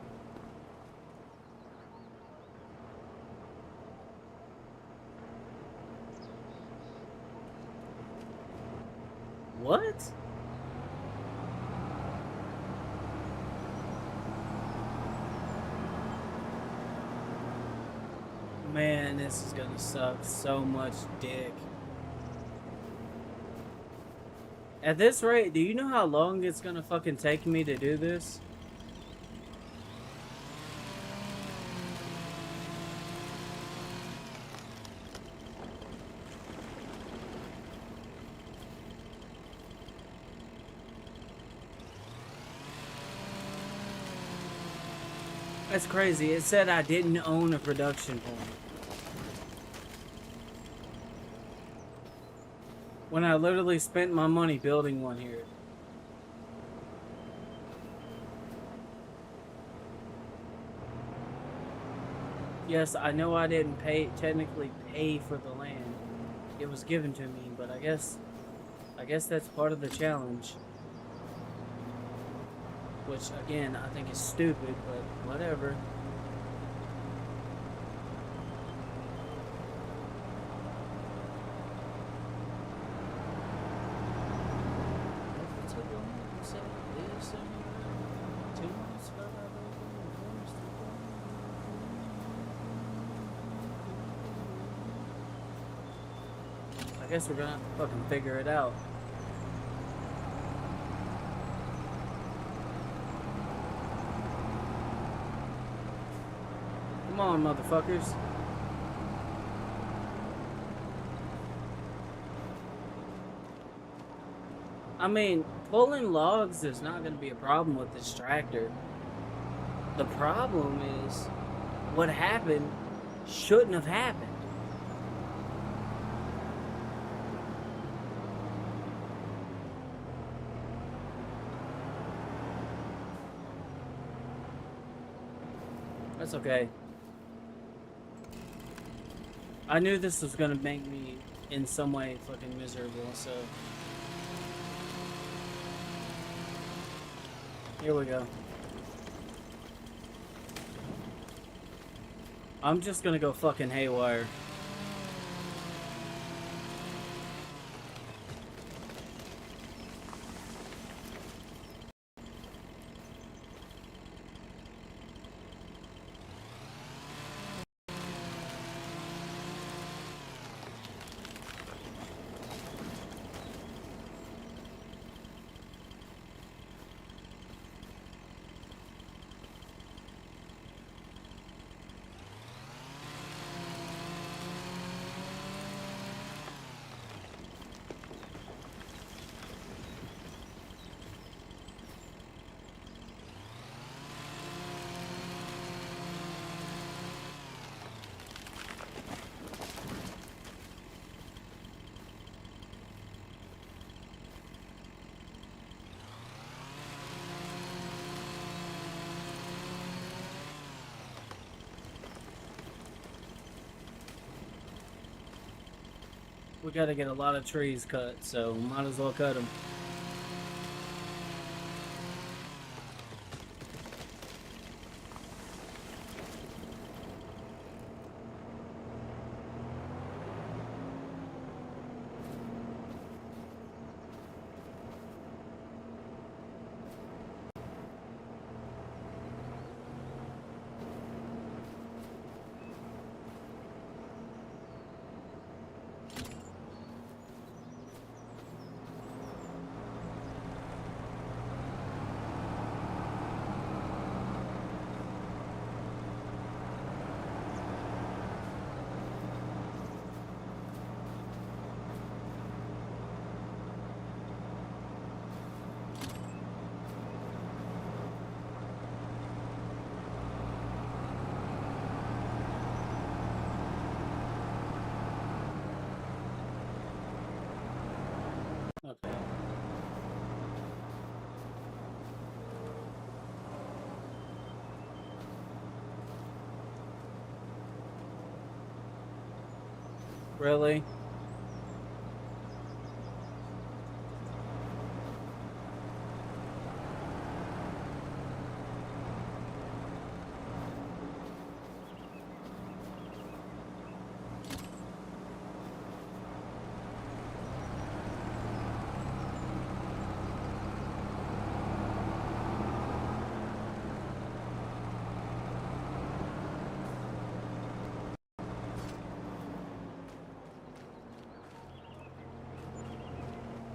What? Man, this is gonna suck so much dick. At this rate, do you know how long it's gonna fucking take me to do this? That's crazy. It said I didn't own a production point. When I literally spent my money building one here. Yes, I know I didn't technically pay for the land. It was given to me, but I guess that's part of the challenge. Which again, I think is stupid, but whatever. I guess we're gonna fucking figure it out. Come on, motherfuckers. I mean, pulling logs is not going to be a problem with this tractor. The problem is what happened shouldn't have happened. That's okay. I knew this was going to make me in some way fucking miserable, so here we go. I'm just gonna go fucking haywire. We gotta get a lot of trees cut, so might as well cut them. Really?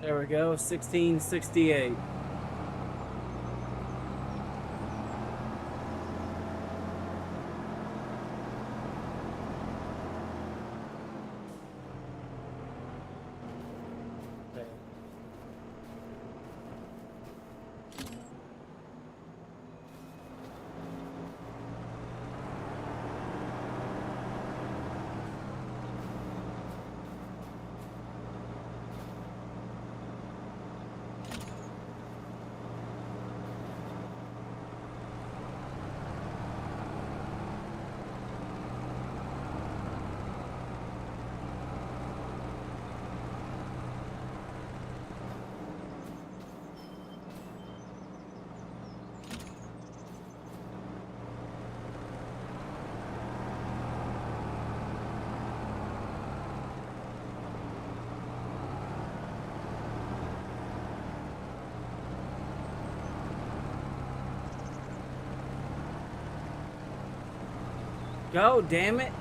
There we go. 1668. Okay. Go, damn it.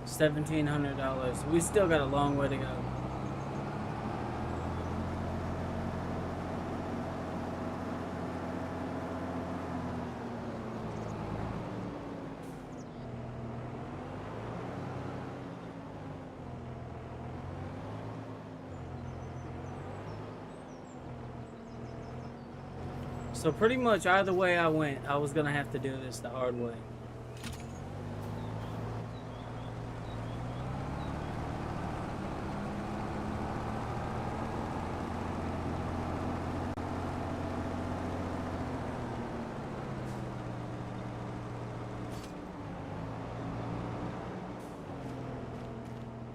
$1,700. We still got a long way to go. So pretty much either way I went, I was gonna have to do this the hard way.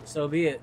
So be it.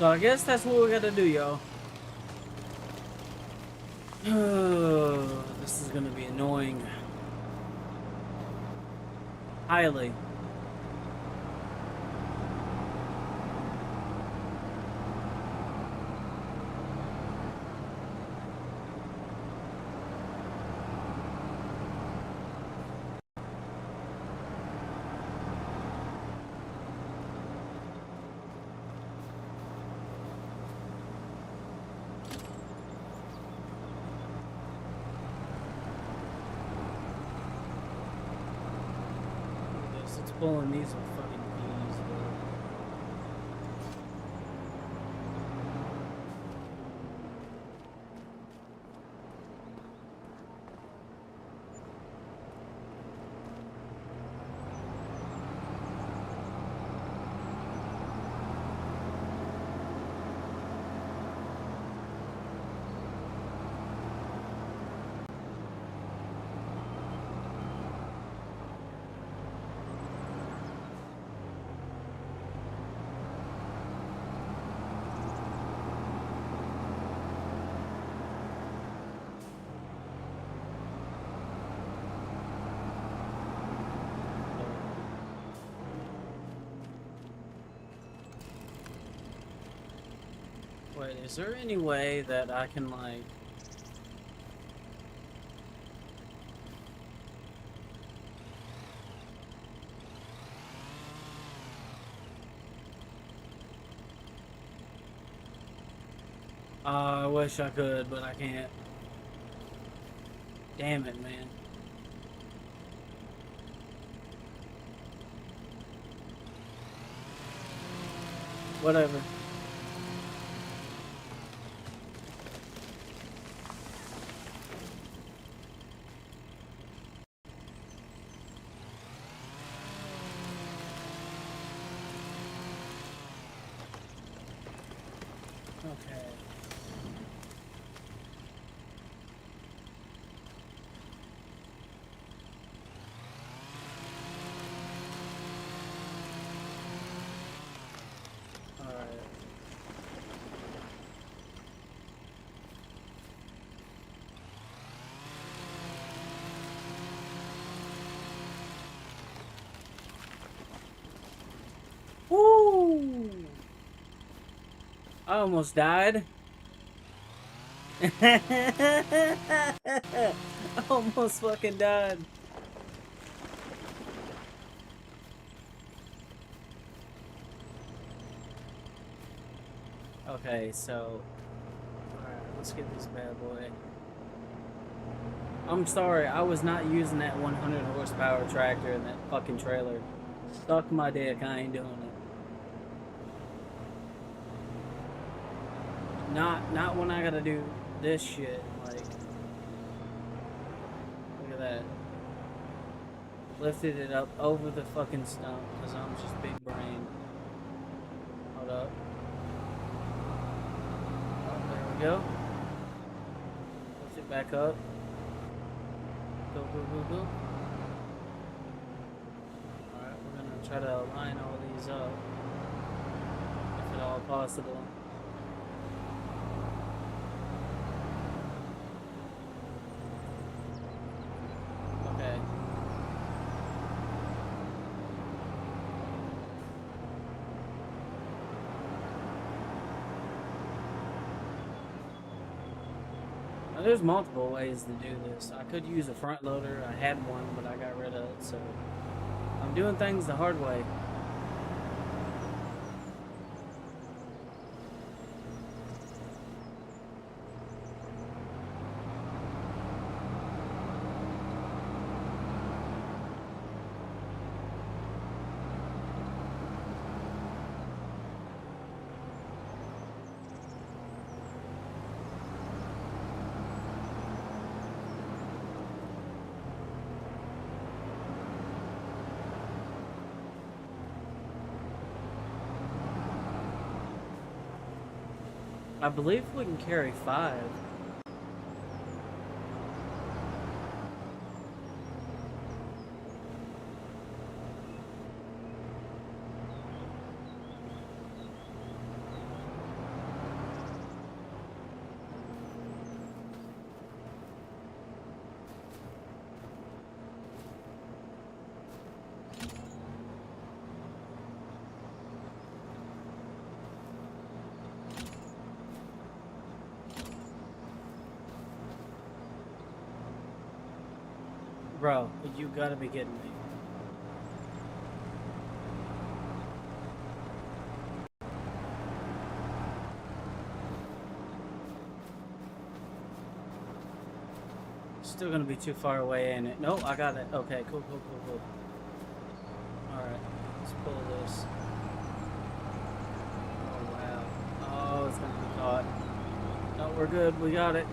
So I guess that's what we gotta do, y'all. This is gonna be annoying. Highly. It's pulling these fucking keys, bro. Wait, is there any way that I can, like... I wish I could, but I can't. Damn it, man. Whatever. Okay. Alright. Woo! I almost died. I almost fucking died. Okay, so... Alright, let's get this bad boy. I'm sorry, I was not using that 100 horsepower tractor in that fucking trailer. Suck my dick, I ain't doing it. Not when I gotta do this shit, like... Look at that. Lifted it up over the fucking stump, because I'm just big brain. Hold up. Oh, there we go. Lift it back up. Go, go, go, go. Alright, we're gonna try to align all these up. If at all possible. Okay. Now, there's multiple ways to do this. I could use a front loader. I had one, but I got rid of it, so I'm doing things the hard way. I believe we can carry 5. Bro, you gotta be kidding me. Still gonna be too far away, ain't it? No, I got it. Okay, cool. Alright, let's pull this. Oh, wow. Oh, it's gonna be caught. No, we're good. We got it.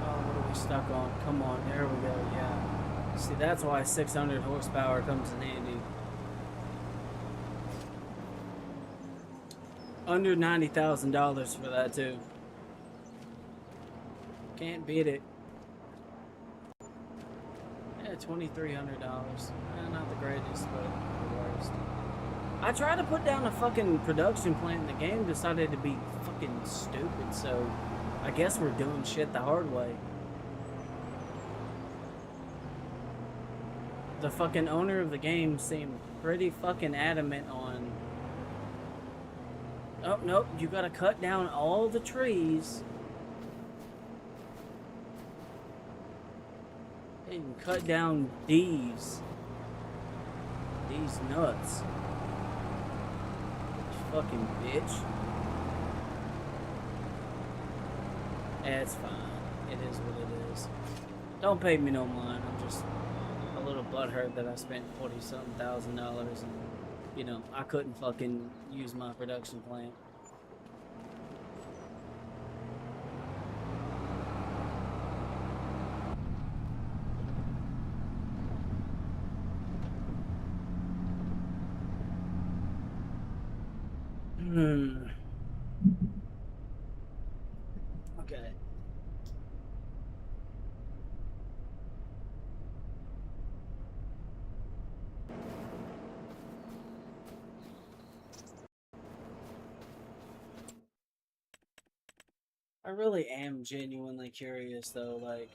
Oh, what are we stuck on? Come on, there we go. Yeah. See, that's why 600 horsepower comes in handy. Under $90,000 for that, too. Can't beat it. Yeah, $2,300. Not the greatest, but the worst. I tried to put down a fucking production plant, and the game decided to be fucking stupid, so I guess we're doing shit the hard way. The fucking owner of the game seemed pretty fucking adamant on... Oh, nope, you gotta cut down all the trees. And cut down these nuts. Fucking bitch. It's fine. It is what it is. Don't pay me no mind. I'm just a little butthurt that I spent $40-something thousand and, you know, I couldn't fucking use my production plant. Okay. I really am genuinely curious though, like,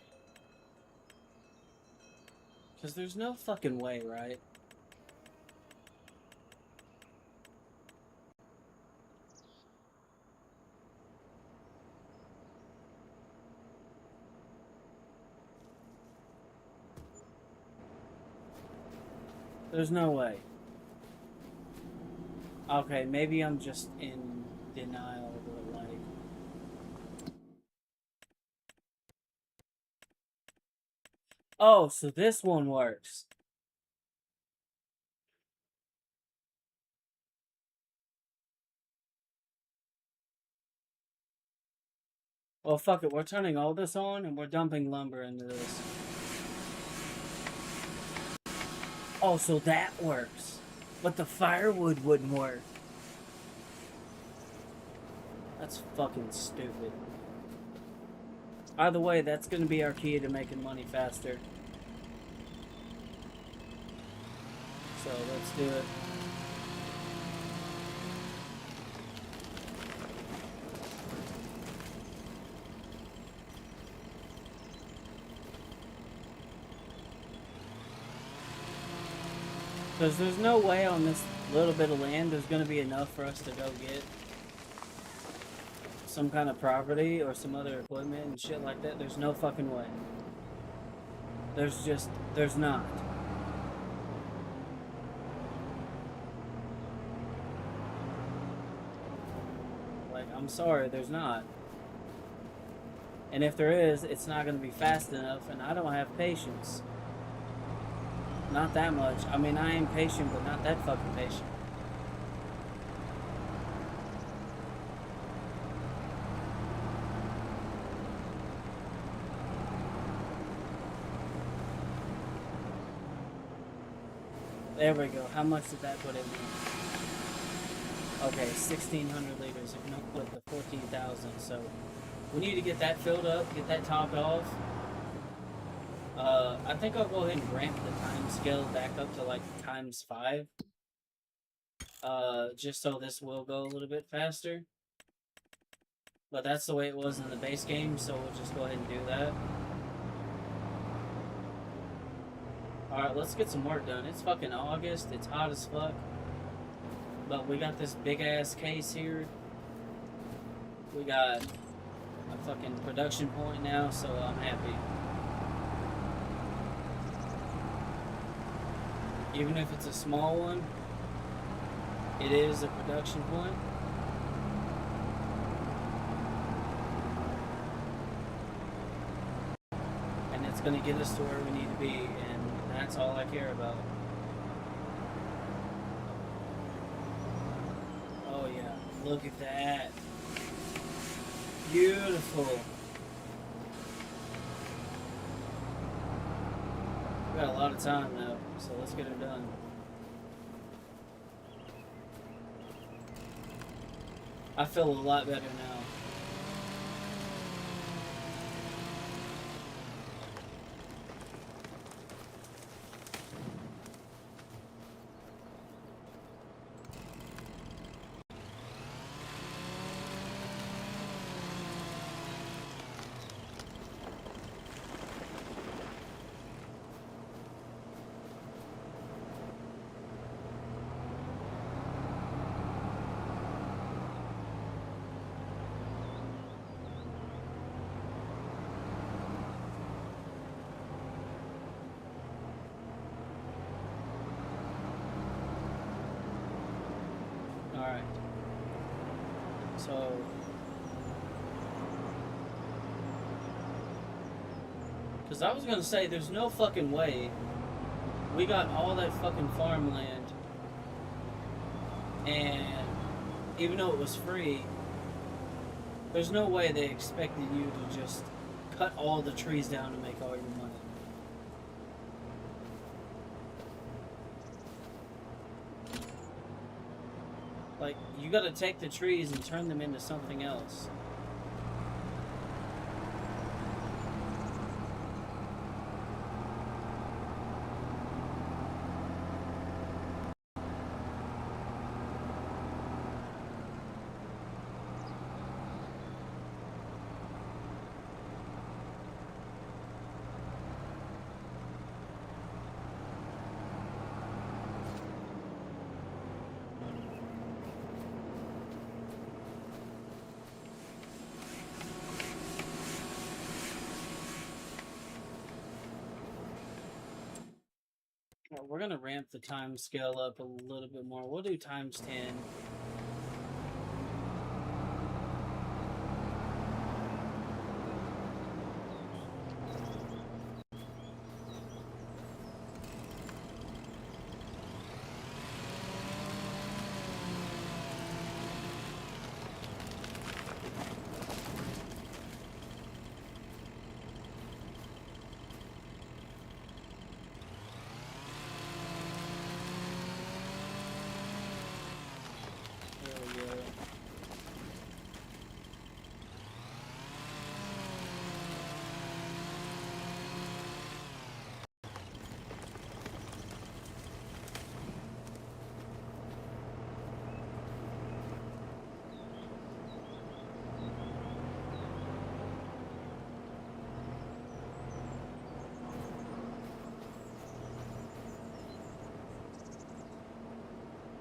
because there's no fucking way, right? There's no way. Okay, maybe I'm just in denial, but like... Oh, so this one works. Well, fuck it, we're turning all this on and we're dumping lumber into this. Oh, so that works. But the firewood wouldn't work. That's fucking stupid. Either way, that's gonna be our key to making money faster. So, let's do it. Because there's no way on this little bit of land there's going to be enough for us to go get some kind of property or some other equipment and shit like that. There's no fucking way. There's not. Like, I'm sorry, there's not. And if there is, it's not going to be fast enough, and I don't have patience. Not that much. I mean, I am patient, but not that fucking patient. There we go. How much did that put in? Okay, 1,600 liters. If not put the 14,000. So we need to get that filled up, get that topped off. I think I'll go ahead and ramp the time scale back up to like ×5. Just so this will go a little bit faster. But that's the way it was in the base game, so we'll just go ahead and do that. Alright, let's get some work done. It's fucking August, it's hot as fuck. But we got this big ass case here. We got a fucking production point now, so I'm happy. Even if it's a small one, it is a production point. And it's going to get us to where we need to be, and that's all I care about. Oh yeah, look at that. Beautiful. We got a lot of time though, so let's get it done. I feel a lot better now. Alright. So... Because I was going to say, there's no fucking way we got all that fucking farmland, and even though it was free, there's no way they expected you to just cut all the trees down to make all your money. Like, you gotta take the trees and turn them into something else. We're gonna ramp the time scale up a little bit more. We'll do times 10.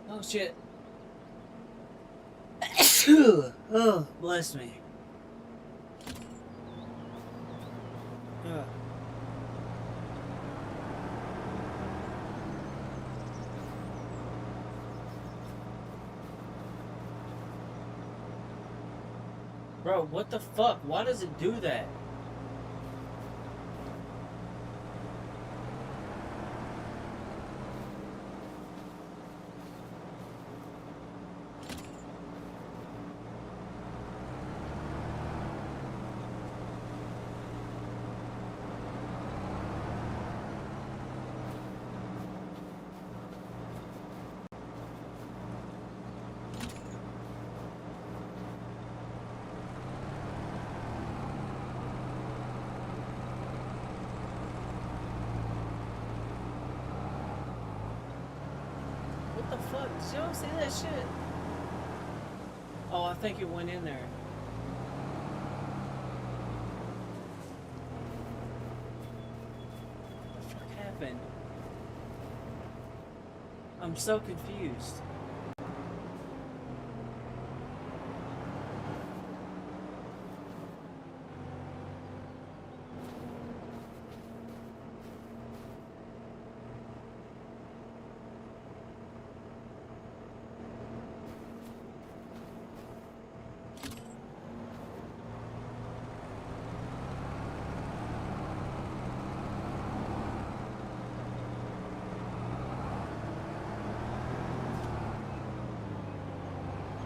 Oh shit. Oh, bless me. Bro, what the fuck? Why does it do that? What the fuck? Did y'all see that shit? Oh, I think it went in there. What the fuck happened? I'm so confused.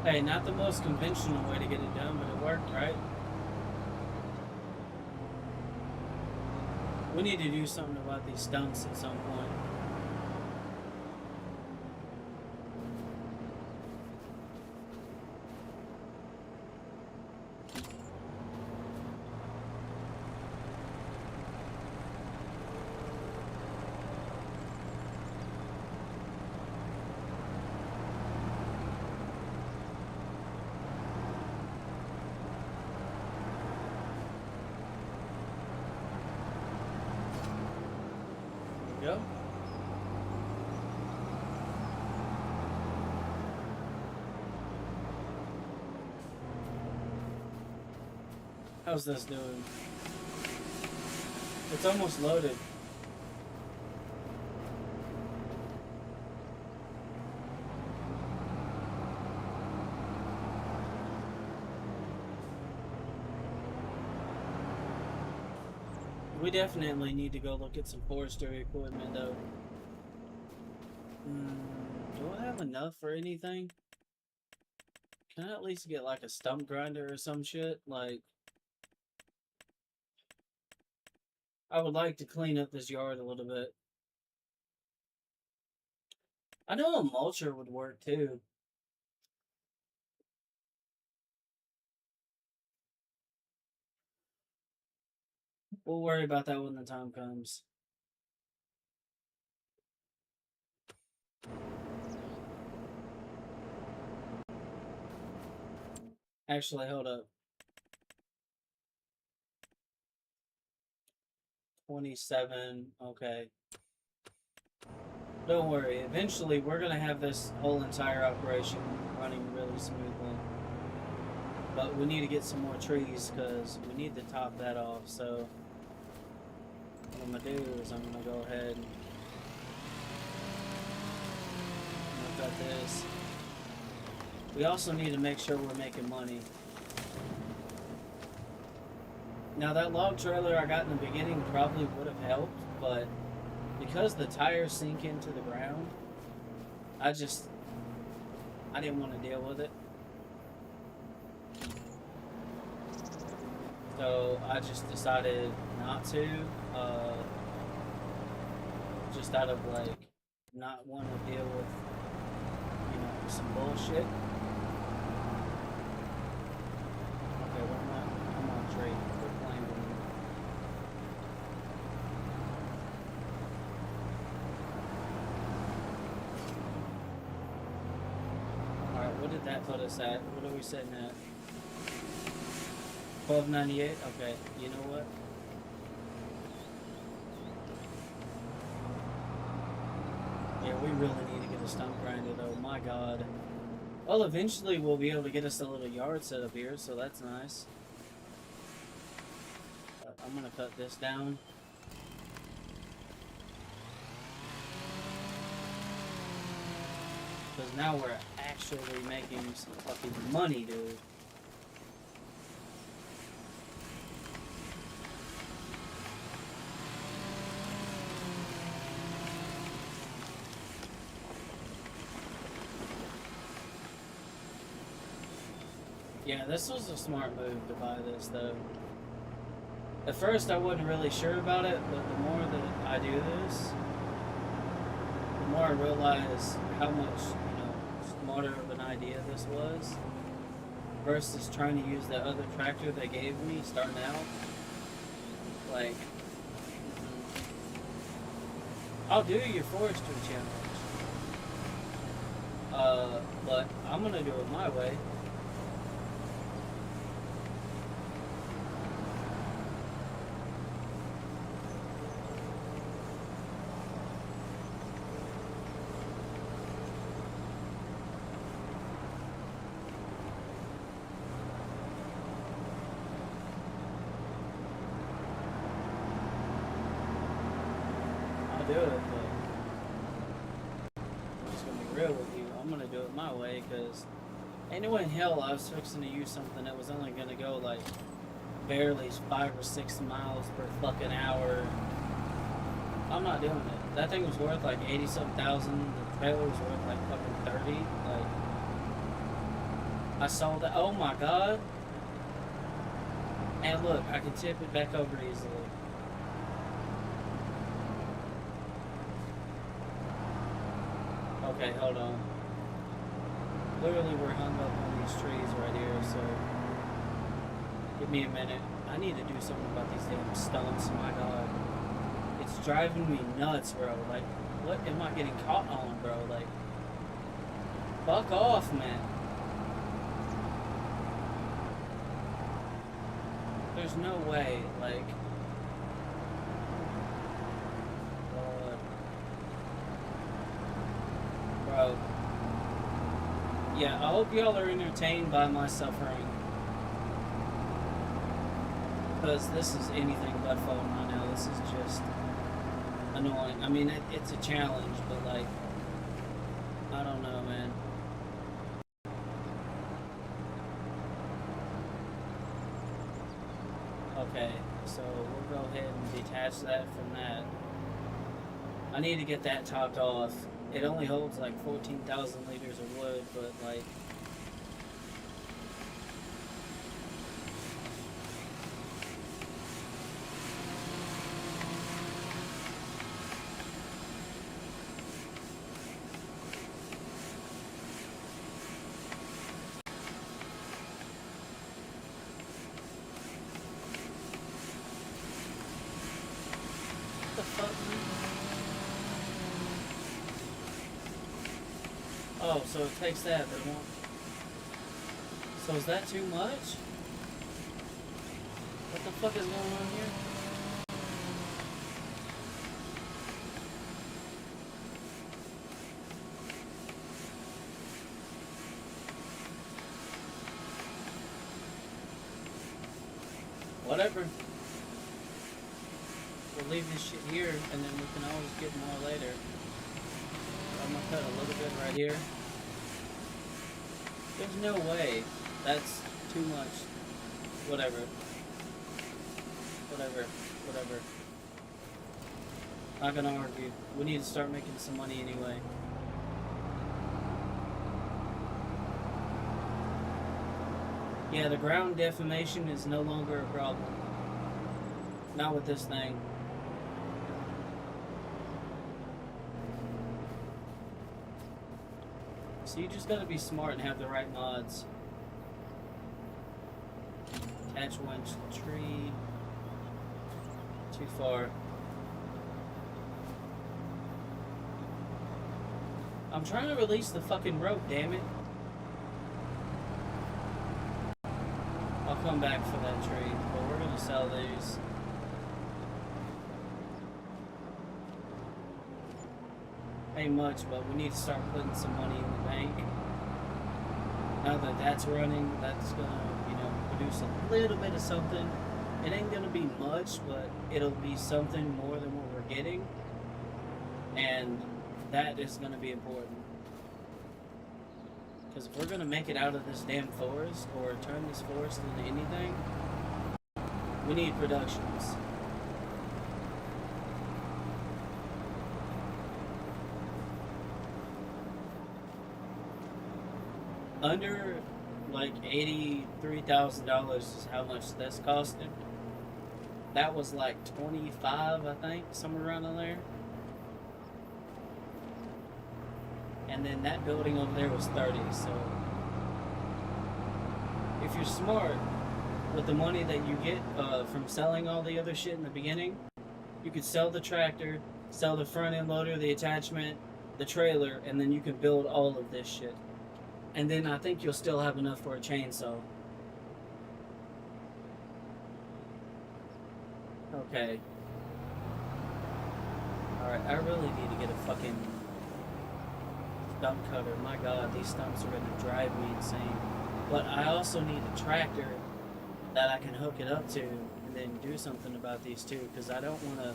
Hey, not the most conventional way to get it done, but it worked, right? We need to do something about these stunts at some point. There we go. How's this doing? It's almost loaded. We definitely need to go look at some forestry equipment, though. Do I have enough for anything? Can I at least get like a stump grinder or some shit? Like, I would like to clean up this yard a little bit. I know a mulcher would work too. We'll worry about that when the time comes. Actually, hold up. 27. Okay. Don't worry. Eventually, we're going to have this whole entire operation running really smoothly. But we need to get some more trees because we need to top that off. So, what I'm going to do is I'm going to go ahead and cut this. We also need to make sure we're making money. Now, that log trailer I got in the beginning probably would have helped, but because the tires sink into the ground, I didn't want to deal with it. So I just decided not to, just out of like not wanting to deal with, some bullshit. Okay, I'm on trade. We're playing with me. Alright, what did that put us at? What are we sitting at? 1298? Okay, you know what? Yeah, we really need to get a stump grinder though, my god. Well, eventually we'll be able to get us a little yard set up here, so that's nice. I'm gonna cut this down. Because now we're actually making some fucking money, dude. Yeah, this was a smart move to buy this, though. At first, I wasn't really sure about it, but the more that I do this, the more I realize how much, smarter of an idea this was versus trying to use that other tractor they gave me starting out. Like, I'll do your forestry challenge, but I'm gonna do it my way. Do it, but I'm just gonna be real with you. I'm gonna do it my way because ain't no way in hell I was fixing to use something that was only gonna go like barely 5 or 6 miles per fucking hour. I'm not doing it. That thing was worth like 80 something thousand. The trailer was worth like fucking 30. Like, I saw that. Oh my god. And look, I can tip it back over easily. Okay, hold on. Literally, we're hung up on these trees right here, so give me a minute. I need to do something about these damn stumps. My god. It's driving me nuts, bro. Like, what am I getting caught on, bro? Like, fuck off, man. There's no way, like... Bro. Yeah, I hope y'all are entertained by my suffering. Because this is anything but fun right now. This is just annoying. I mean, it's a challenge, but like... I don't know, man. Okay, so we'll go ahead and detach that from that. I need to get that topped off. It only holds like 14,000 liters of wood, but like... What the fuck? Oh, so it takes that, but it won't... So is that too much? What the fuck is going on here? Whatever. We'll leave this shit here, and then we can always get more later. I'm gonna cut a little bit right here. There's no way. That's too much. Whatever. Whatever. Whatever. Not gonna argue. We need to start making some money anyway. Yeah, the ground defamation is no longer a problem. Not with this thing. So you just gotta be smart and have the right mods. Attach winch to tree. Too far. I'm trying to release the fucking rope, damn it. I'll come back for that tree, but we're gonna sell these. Ain't much, but we need to start putting some money in the bank. Now that that's running, that's gonna, you know, produce a little bit of something. It ain't gonna be much, but it'll be something more than what we're getting. And that is gonna be important. Because if we're gonna make it out of this damn forest, or turn this forest into anything, we need productions. Under like $83,000 is how much this costed. That was like 25, I think, somewhere around in there. And then that building over there was 30. So if you're smart with the money that you get from selling all the other shit in the beginning, you could sell the tractor, sell the front end loader, the attachment, the trailer, and then you can build all of this shit. And then I think you'll still have enough for a chainsaw. Okay. Alright, I really need to get a fucking stump cutter. My god, these stumps are gonna drive me insane. But I also need a tractor that I can hook it up to and then do something about these too, because I don't wanna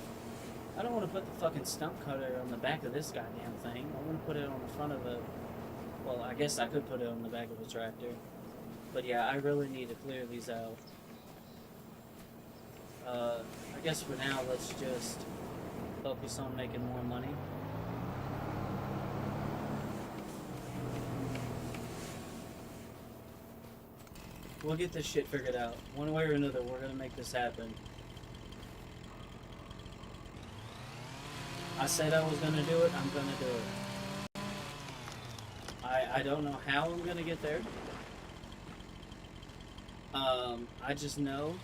put the fucking stump cutter on the back of this goddamn thing. I wanna put it on the front of the... Well, I guess I could put it on the back of a tractor. But yeah, I really need to clear these out. I guess for now, let's just focus on making more money. We'll get this shit figured out. One way or another, we're gonna make this happen. I said I was gonna do it, I'm gonna do it. I don't know how I'm gonna get there. I just know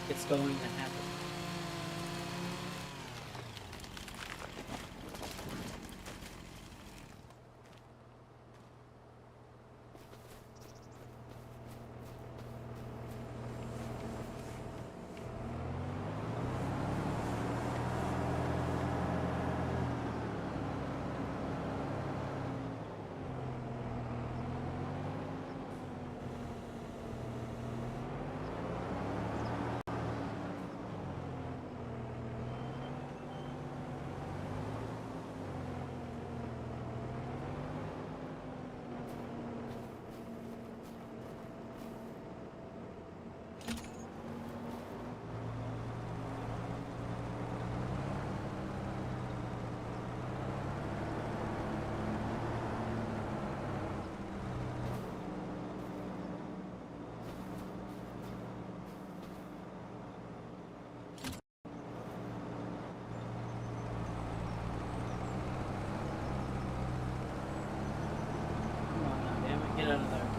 it's going to happen. Come on now, damn it, get out of there.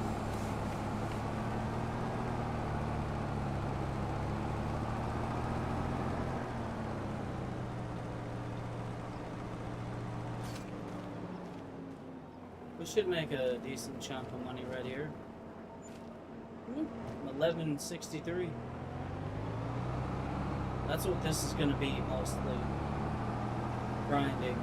We should make a decent chunk of money right here. 1163. That's what this is gonna be mostly. Grinding.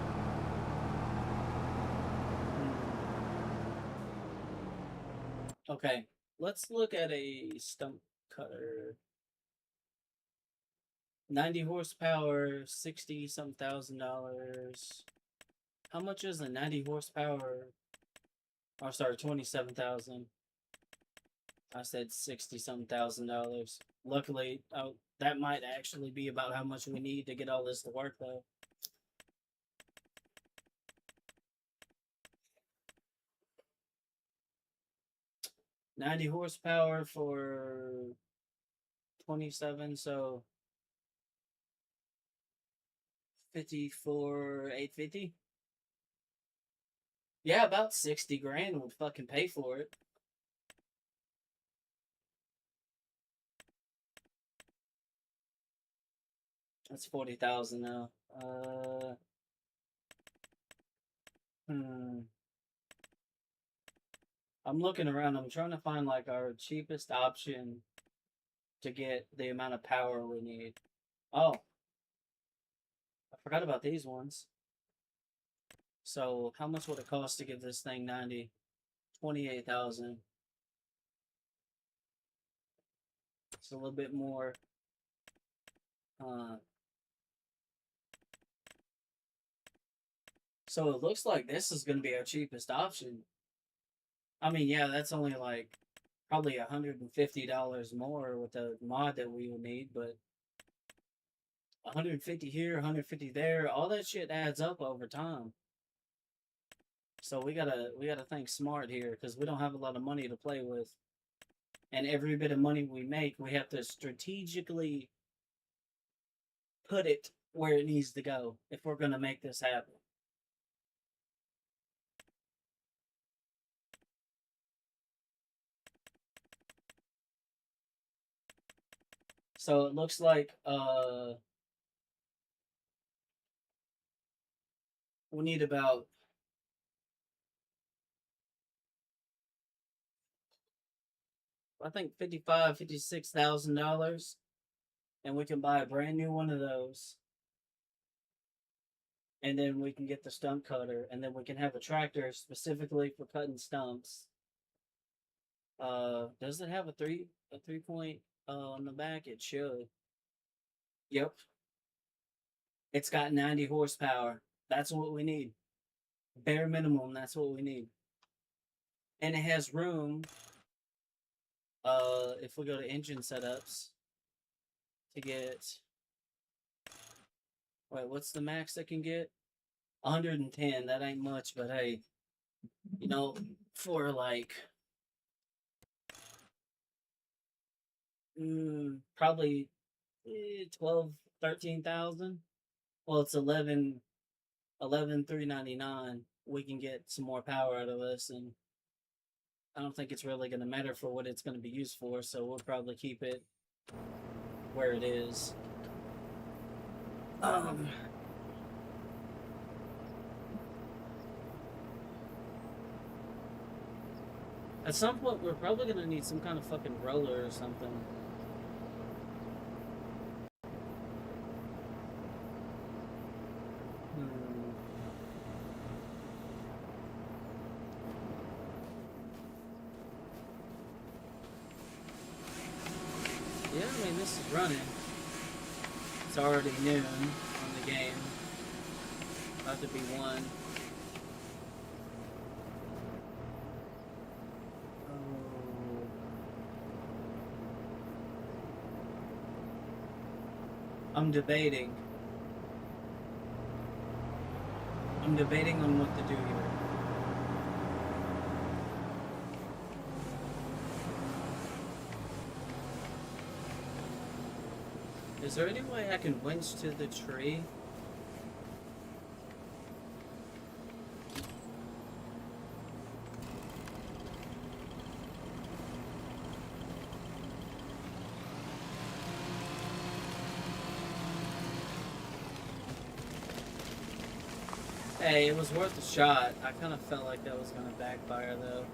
Okay, let's look at a stump cutter. 90 horsepower, 60 some $1,000. How much is a 90 horsepower? Oh, sorry, 27,000. I said 60 some $1,000. Luckily, that might actually be about how much we need to get all this to work, though. $90 horsepower for 27, so 54,850. Yeah, about 60 grand would fucking pay for it. That's 40,000 now. Hmm. I'm looking around. I'm trying to find like our cheapest option to get the amount of power we need. Oh, I forgot about these ones. So, how much would it cost to give this thing 90? 28,000. It's a little bit more. So it looks like this is going to be our cheapest option. I mean, yeah, that's only like probably $150 more with the mod that we would need, but 150 here, 150 there, all that shit adds up over time. So we gotta think smart here because we don't have a lot of money to play with, and every bit of money we make, we have to strategically put it where it needs to go if we're gonna make this happen. So it looks like we need about I think $56,000, and we can buy a brand new one of those, and then we can get the stump cutter, and then we can have a tractor specifically for cutting stumps. Does it have a 3 point on the back? It should. Yep, it's got 90 horsepower. That's what we need. Bare minimum. That's what we need, and it has room. If we go to engine setups to get, wait, what's the max that can get? 110. That ain't much, but hey, you know, for like Probably 12, 13,000. Well, it's 11,399. We can get some more power out of this, and I don't think it's really going to matter for what it's going to be used for, so we'll probably keep it where it is. At some point, we're probably going to need some kind of fucking roller or something. Yeah, I mean, this is running. It's already noon on the game. About to be 1. I'm debating. I'm debating on what to do here. Is there any way I can winch to the tree? Hey, it was worth a shot. I kind of felt like that was going to backfire, though.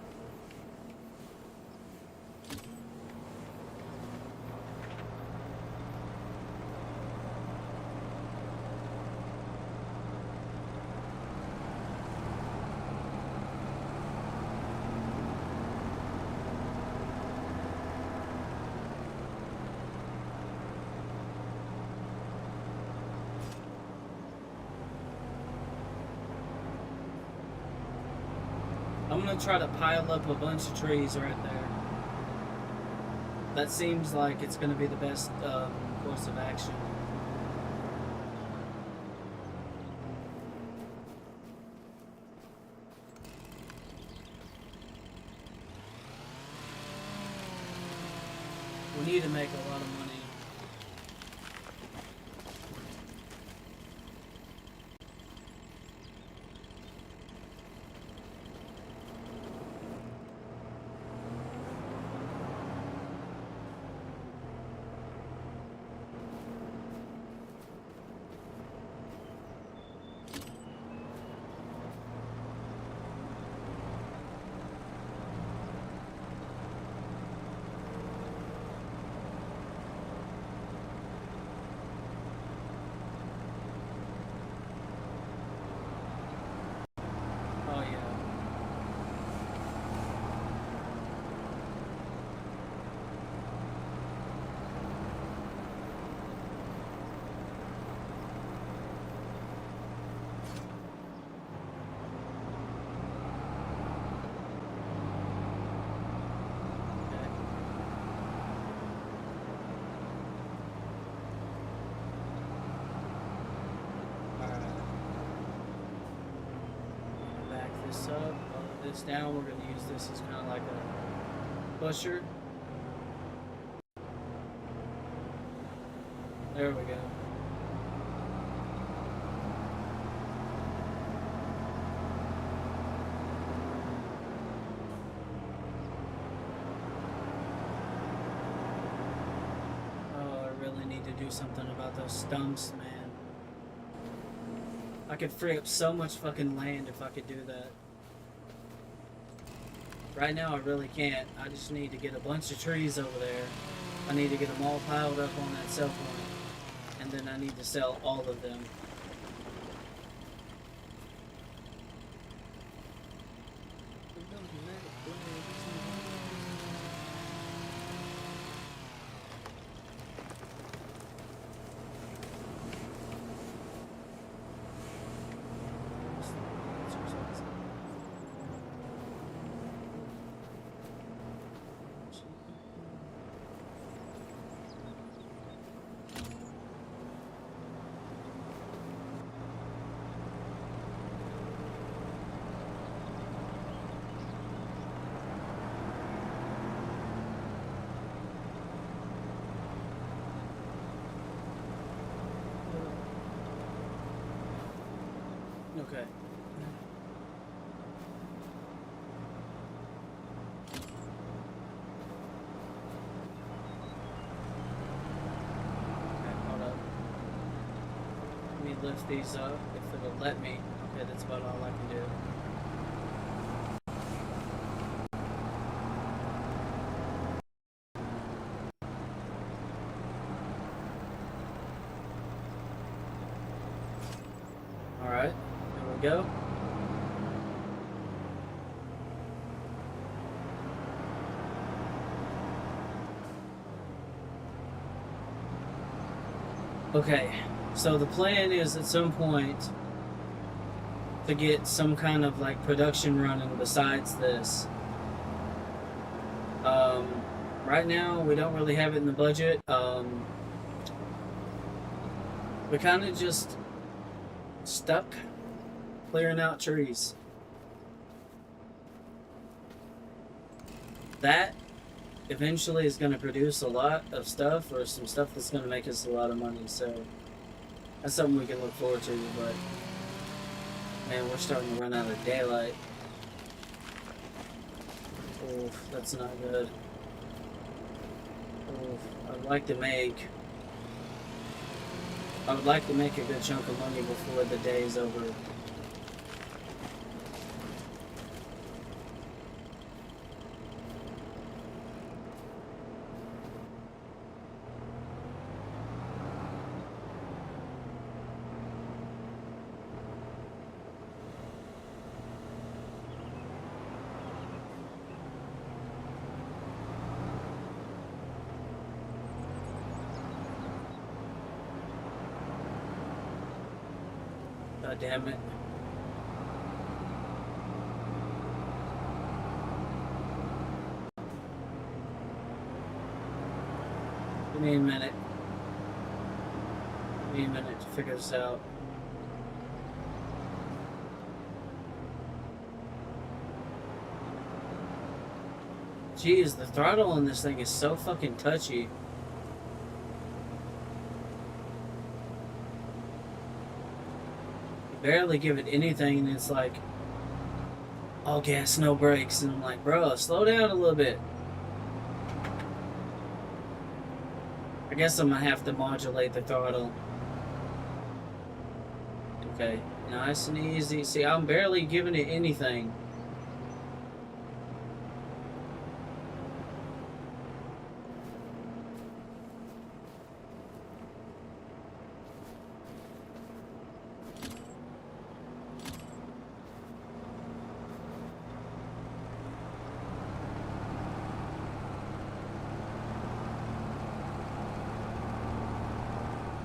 I'm gonna try to pile up a bunch of trees right there. That seems like it's gonna be the best course of action. We need to make a lot of money. Oh yeah. This up, lower this down. We're going to use this as kind of like a pusher. There we go. Oh, I really need to do something about those stumps, man. I could free up so much fucking land if I could do that. Right now, I really can't. I just need to get a bunch of trees over there. I need to get them all piled up on that sell point. And then I need to sell all of them. Okay. Okay, hold up. Let me lift these up if it'll let me. Okay, that's about all I can do. Alright, there we go. Okay, so the plan is at some point to get some kind of like production running besides this. Um, right now, we don't really have it in the budget. We kind of just stuck clearing out trees. That eventually is going to produce a lot of stuff or some stuff that's going to make us a lot of money. So that's something we can look forward to. But man, we're starting to run out of daylight. Oof, that's not good. Oof, I'd like to make. I would like to make a good chunk of money before the day is over. God damn it. Give me a minute. Give me a minute to figure this out. Jeez, the throttle on this thing is so fucking touchy. You barely give it anything and it's like all gas, no brakes. And I'm like, bro, slow down a little bit. I guess I'm gonna have to modulate the throttle. Okay, nice and easy. See, I'm barely giving it anything.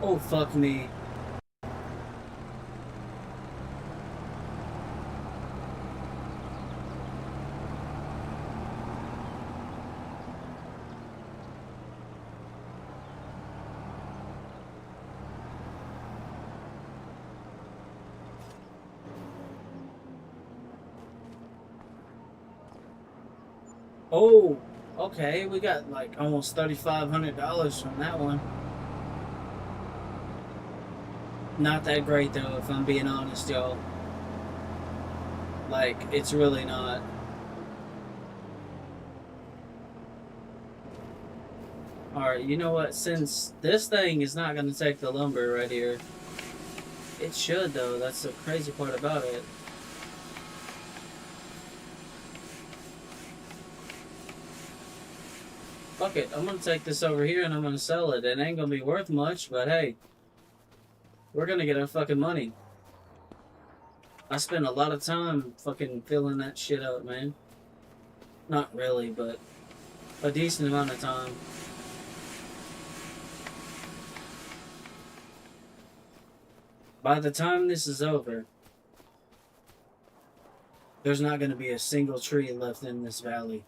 Oh, fuck me. Oh, okay. We got like almost $3,500 from that one. Not that great though, if I'm being honest, y'all. Like, it's really not. Alright, you know what? Since this thing is not going to take the lumber right here, it should though. That's the crazy part about it. Fuck it. I'm going to take this over here and I'm going to sell it. It ain't going to be worth much, but hey, we're going to get our fucking money. I spent a lot of time fucking filling that shit up, man. Not really, but a decent amount of time. By the time this is over, there's not going to be a single tree left in this valley.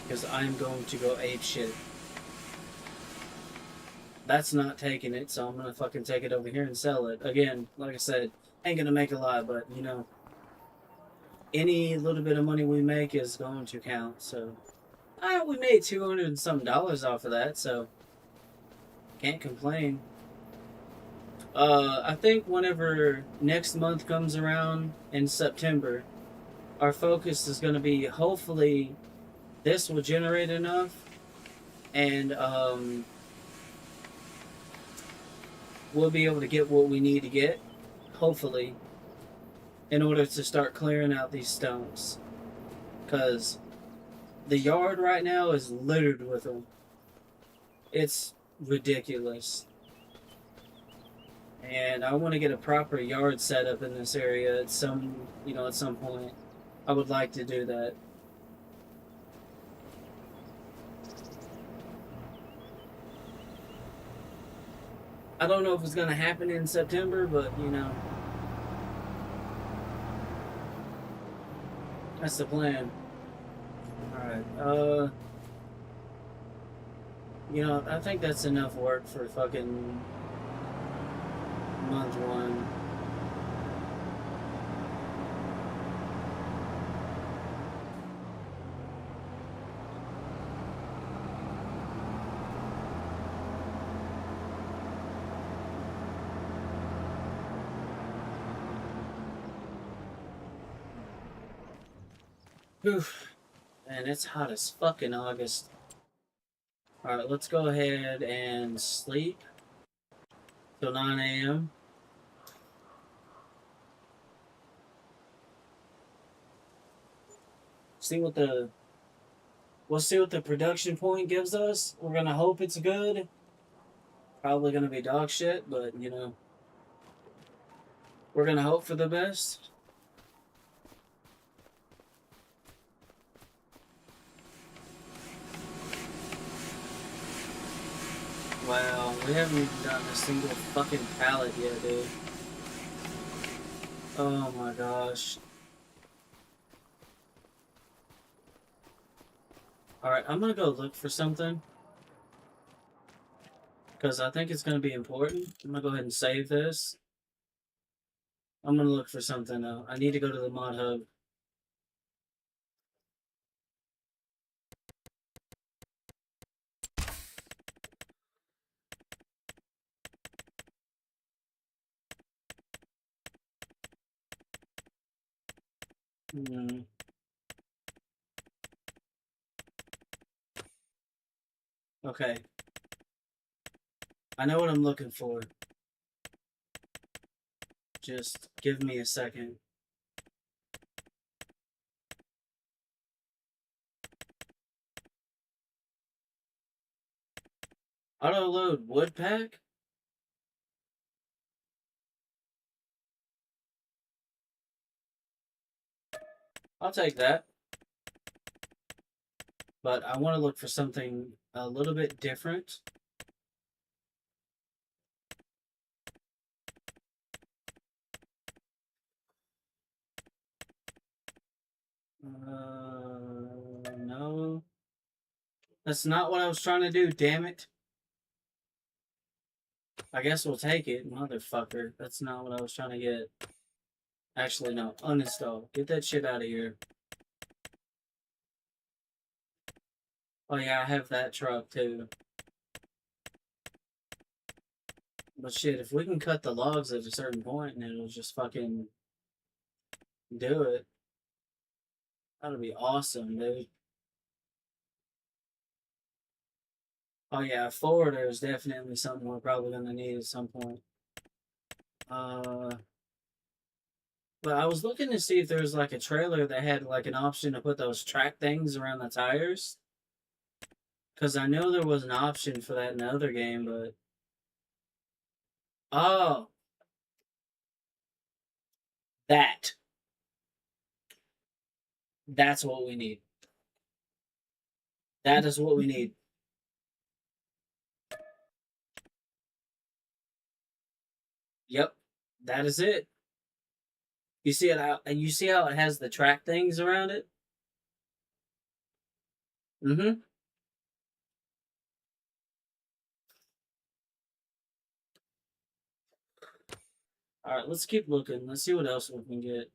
Because I'm going to go ape shit. That's not taking it, so I'm going to fucking take it over here and sell it. Again, like I said, ain't going to make a lot, but, you know, any little bit of money we make is going to count, so... we made $200 and some off of that, so... Can't complain. I think whenever next month comes around in September, our focus is going to be hopefully this will generate enough, and we'll be able to get what we need to get, hopefully, in order to start clearing out these stones. Because the yard right now is littered with them. It's ridiculous. And I want to get a proper yard set up in this area at some point. I would like to do that. I don't know if it's going to happen in September, but that's the plan. All right. I think that's enough work for fucking month one. Oof. And it's hot as fucking August. Alright, let's go ahead and sleep till 9 a.m. See what the We'll see what the production point gives us. We're gonna hope it's good. Probably gonna be dog shit, but we're gonna hope for the best. Wow, we haven't even gotten a single fucking pallet yet, dude. Oh my gosh. Alright, I'm gonna go look for something. Because I think it's gonna be important. I'm gonna go ahead and save this. I'm gonna look for something though. I need to go to the mod hub. Hmm. Okay. I know what I'm looking for. Just give me a second. Auto load wood pack? I'll take that. But I want to look for something a little bit different. No. That's not what I was trying to do, damn it. I guess we'll take it, motherfucker. That's not what I was trying to get. Actually, no. Uninstall. Get that shit out of here. Oh, yeah, I have that truck, too. But shit, if we can cut the logs at a certain point and it'll just fucking do it, that'll be awesome, dude. Oh, yeah, forwarder is definitely something we're probably going to need at some point. Uh, but I was looking to see if there was like a trailer that had like an option to put those track things around the tires. Because I know there was an option for that in the other game, but. Oh, that. That's what we need. That is what we need. Yep. That is it. You see it out, and you see how it has the track things around it? Mm-hmm. Alright, let's keep looking. Let's see what else we can get.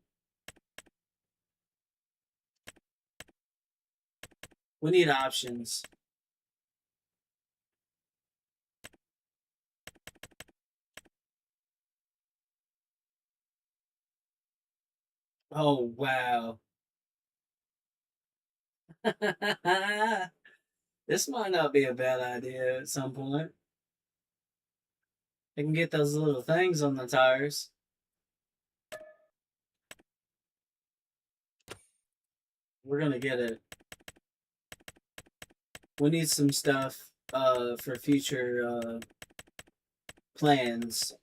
We need options. Oh wow. This might not be a bad idea at some point. I can get those little things on the tires. We're gonna get it. We need some stuff for future plans.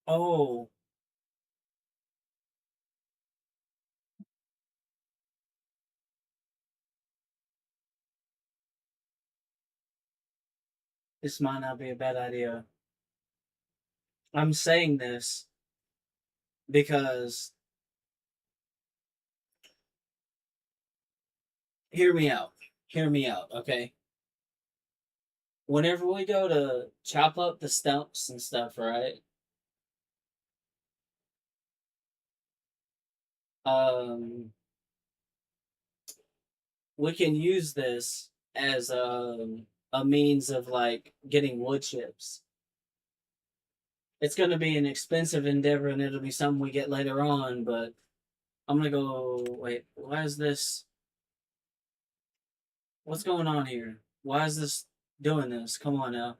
Oh, this might not be a bad idea. I'm saying this because hear me out. Hear me out, okay? Whenever we go to chop up the stumps and stuff, right? Um, we can use this as a means of like getting wood chips. It's going to be an expensive endeavor and it'll be something we get later on, but I'm going to go. Wait, why is this? What's going on here? Why is this doing this? Come on now.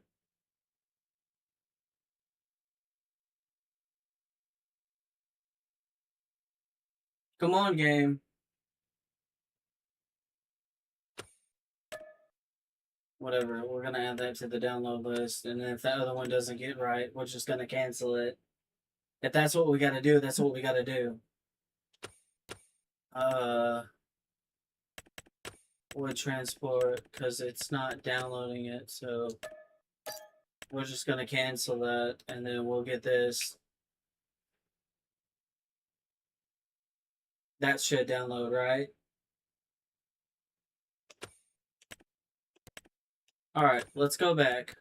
Come on, game. Whatever. We're going to add that to the download list. And if that other one doesn't get right, we're just going to cancel it. If that's what we got to do, that's what we got to do. Uh, would transport because it's not downloading it. So we're just gonna cancel that, and then we'll get this. That should download, right? All right, let's go back.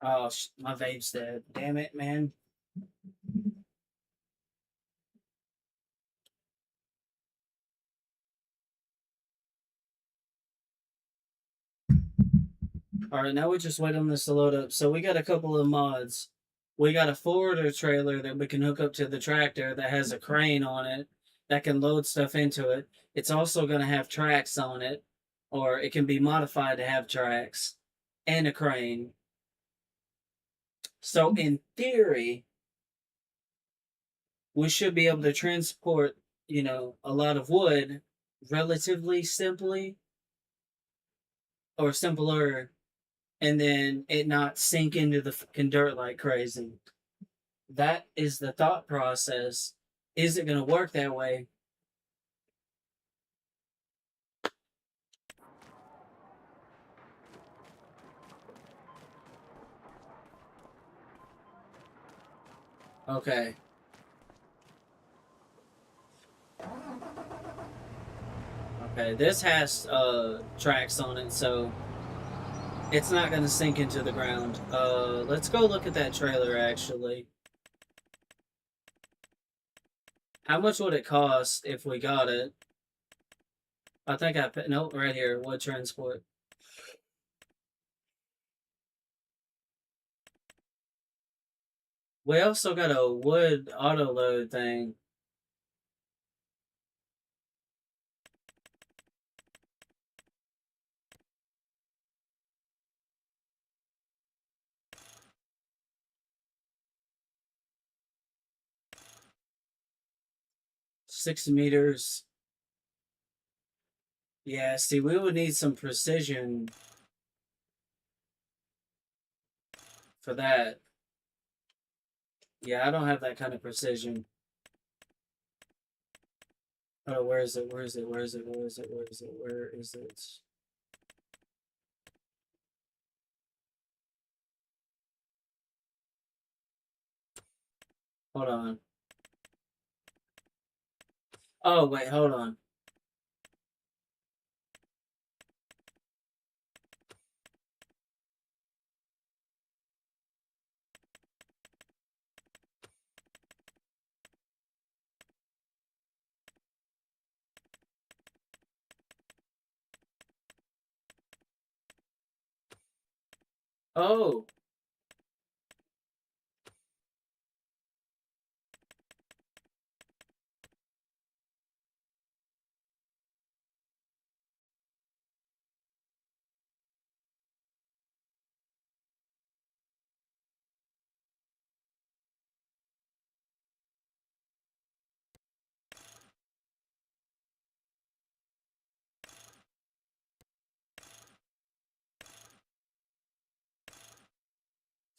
Oh, my vape's dead. Damn it, man. All right, now we just wait on this to load up. So we got a couple of mods. We got a forwarder trailer that we can hook up to the tractor that has a crane on it that can load stuff into it. It's also going to have tracks on it, or it can be modified to have tracks and a crane. So in theory, we should be able to transport, a lot of wood relatively simply or simpler, and then it not sink into the fucking dirt like crazy. That is the thought process. Is it going to work that way? Okay. Okay. This has tracks on it, so it's not going to sink into the ground. Let's go look at that trailer actually. How much would it cost if we got it? I think I put nope right here. Wood transport. We also got a wood auto load thing. 6 meters. Yeah, see, we would need some precision for that. Yeah, I don't have that kind of precision. Oh, where is it? Where is it? Where is it? Where is it? Where is it? Where is it? Hold on. Oh, wait, hold on. Oh,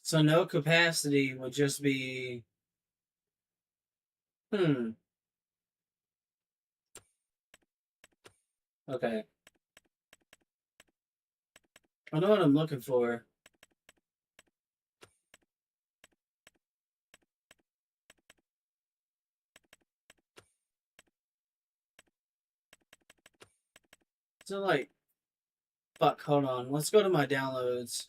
so no capacity would just be. Hmm. Okay. I know what I'm looking for. So, like, fuck, hold on. Let's go to my downloads.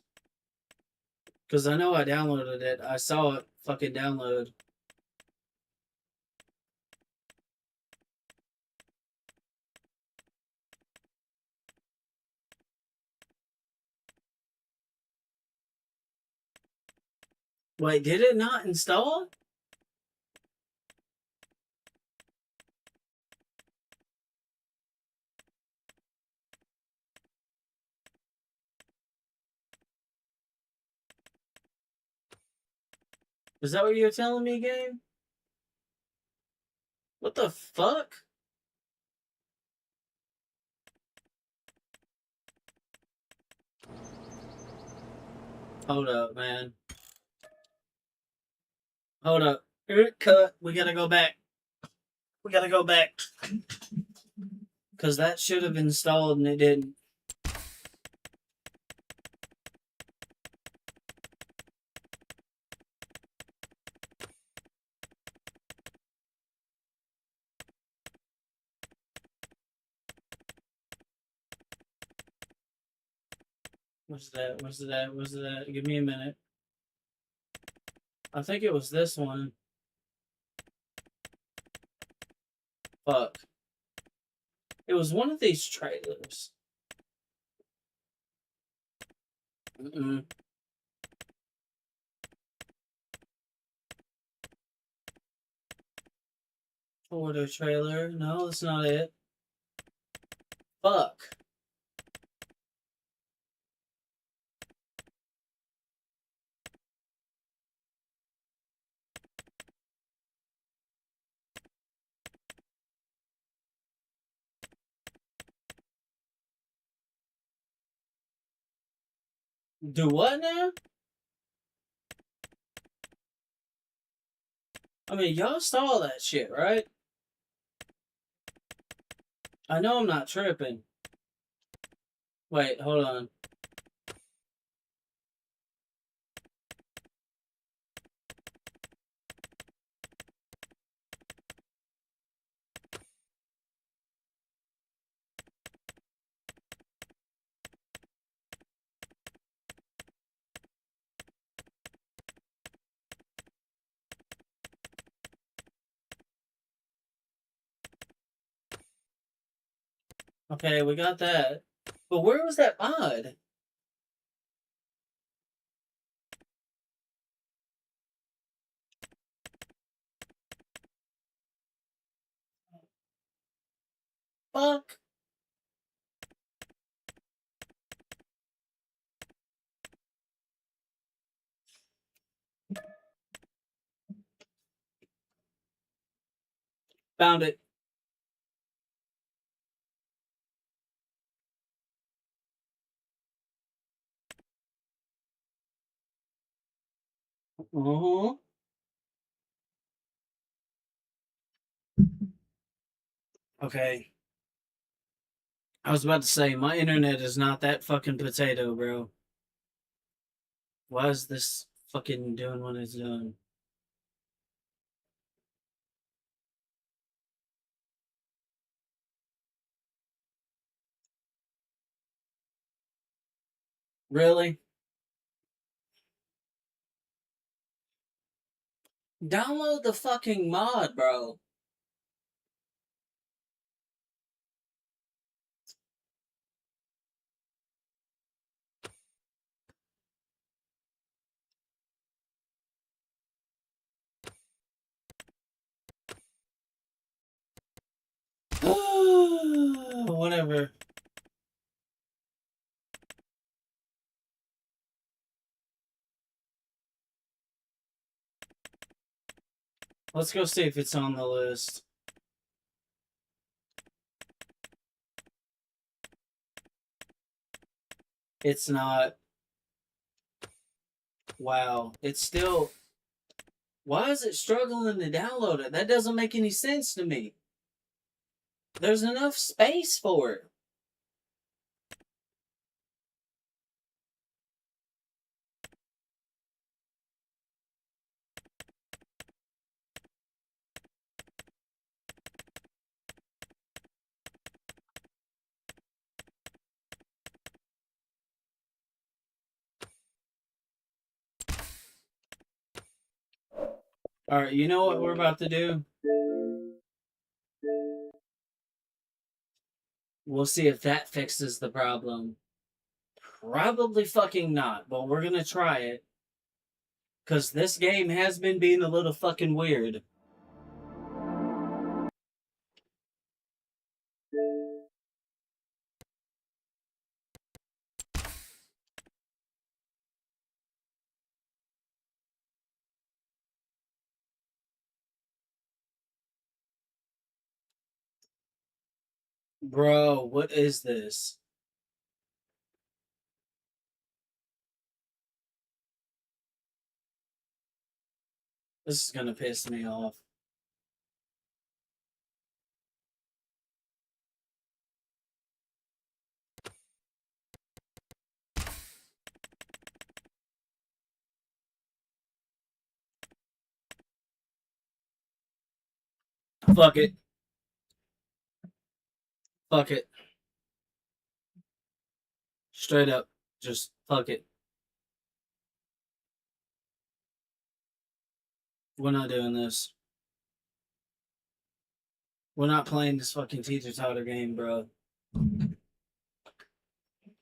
Because I know I downloaded it. I saw it fucking download. Wait, did it not install? Is that what you're telling me, game? What the fuck? Hold up, man. Hold up. Cut. We gotta go back. We gotta go back. Because that should have installed and it didn't. What's that? What's that? What's that? Give me a minute. I think it was this one. Fuck. It was one of these trailers. Mm-mm. Order trailer. No, that's not it. Fuck. Do what now? I mean, y'all saw that shit, right? I know I'm not tripping. Wait, hold on. Okay, we got that. But where was that mod? Fuck. Found it. Uh-huh. Okay. I was about to say, my internet is not that fucking potato, bro. Why is this fucking doing what it's doing? Really? Download the fucking mod, bro. Whatever. Let's go see if it's on the list. It's not. Wow. It's still. Why is it struggling to download it? That doesn't make any sense to me. There's enough space for it. Alright, you know what we're about to do? We'll see if that fixes the problem. Probably fucking not, but we're gonna try it. Because this game has been being a little fucking weird. Bro, what is this? This is gonna piss me off. Fuck it. Fuck it. Straight up. Just fuck it. We're not doing this. We're not playing this fucking teeter totter game, bro. I'm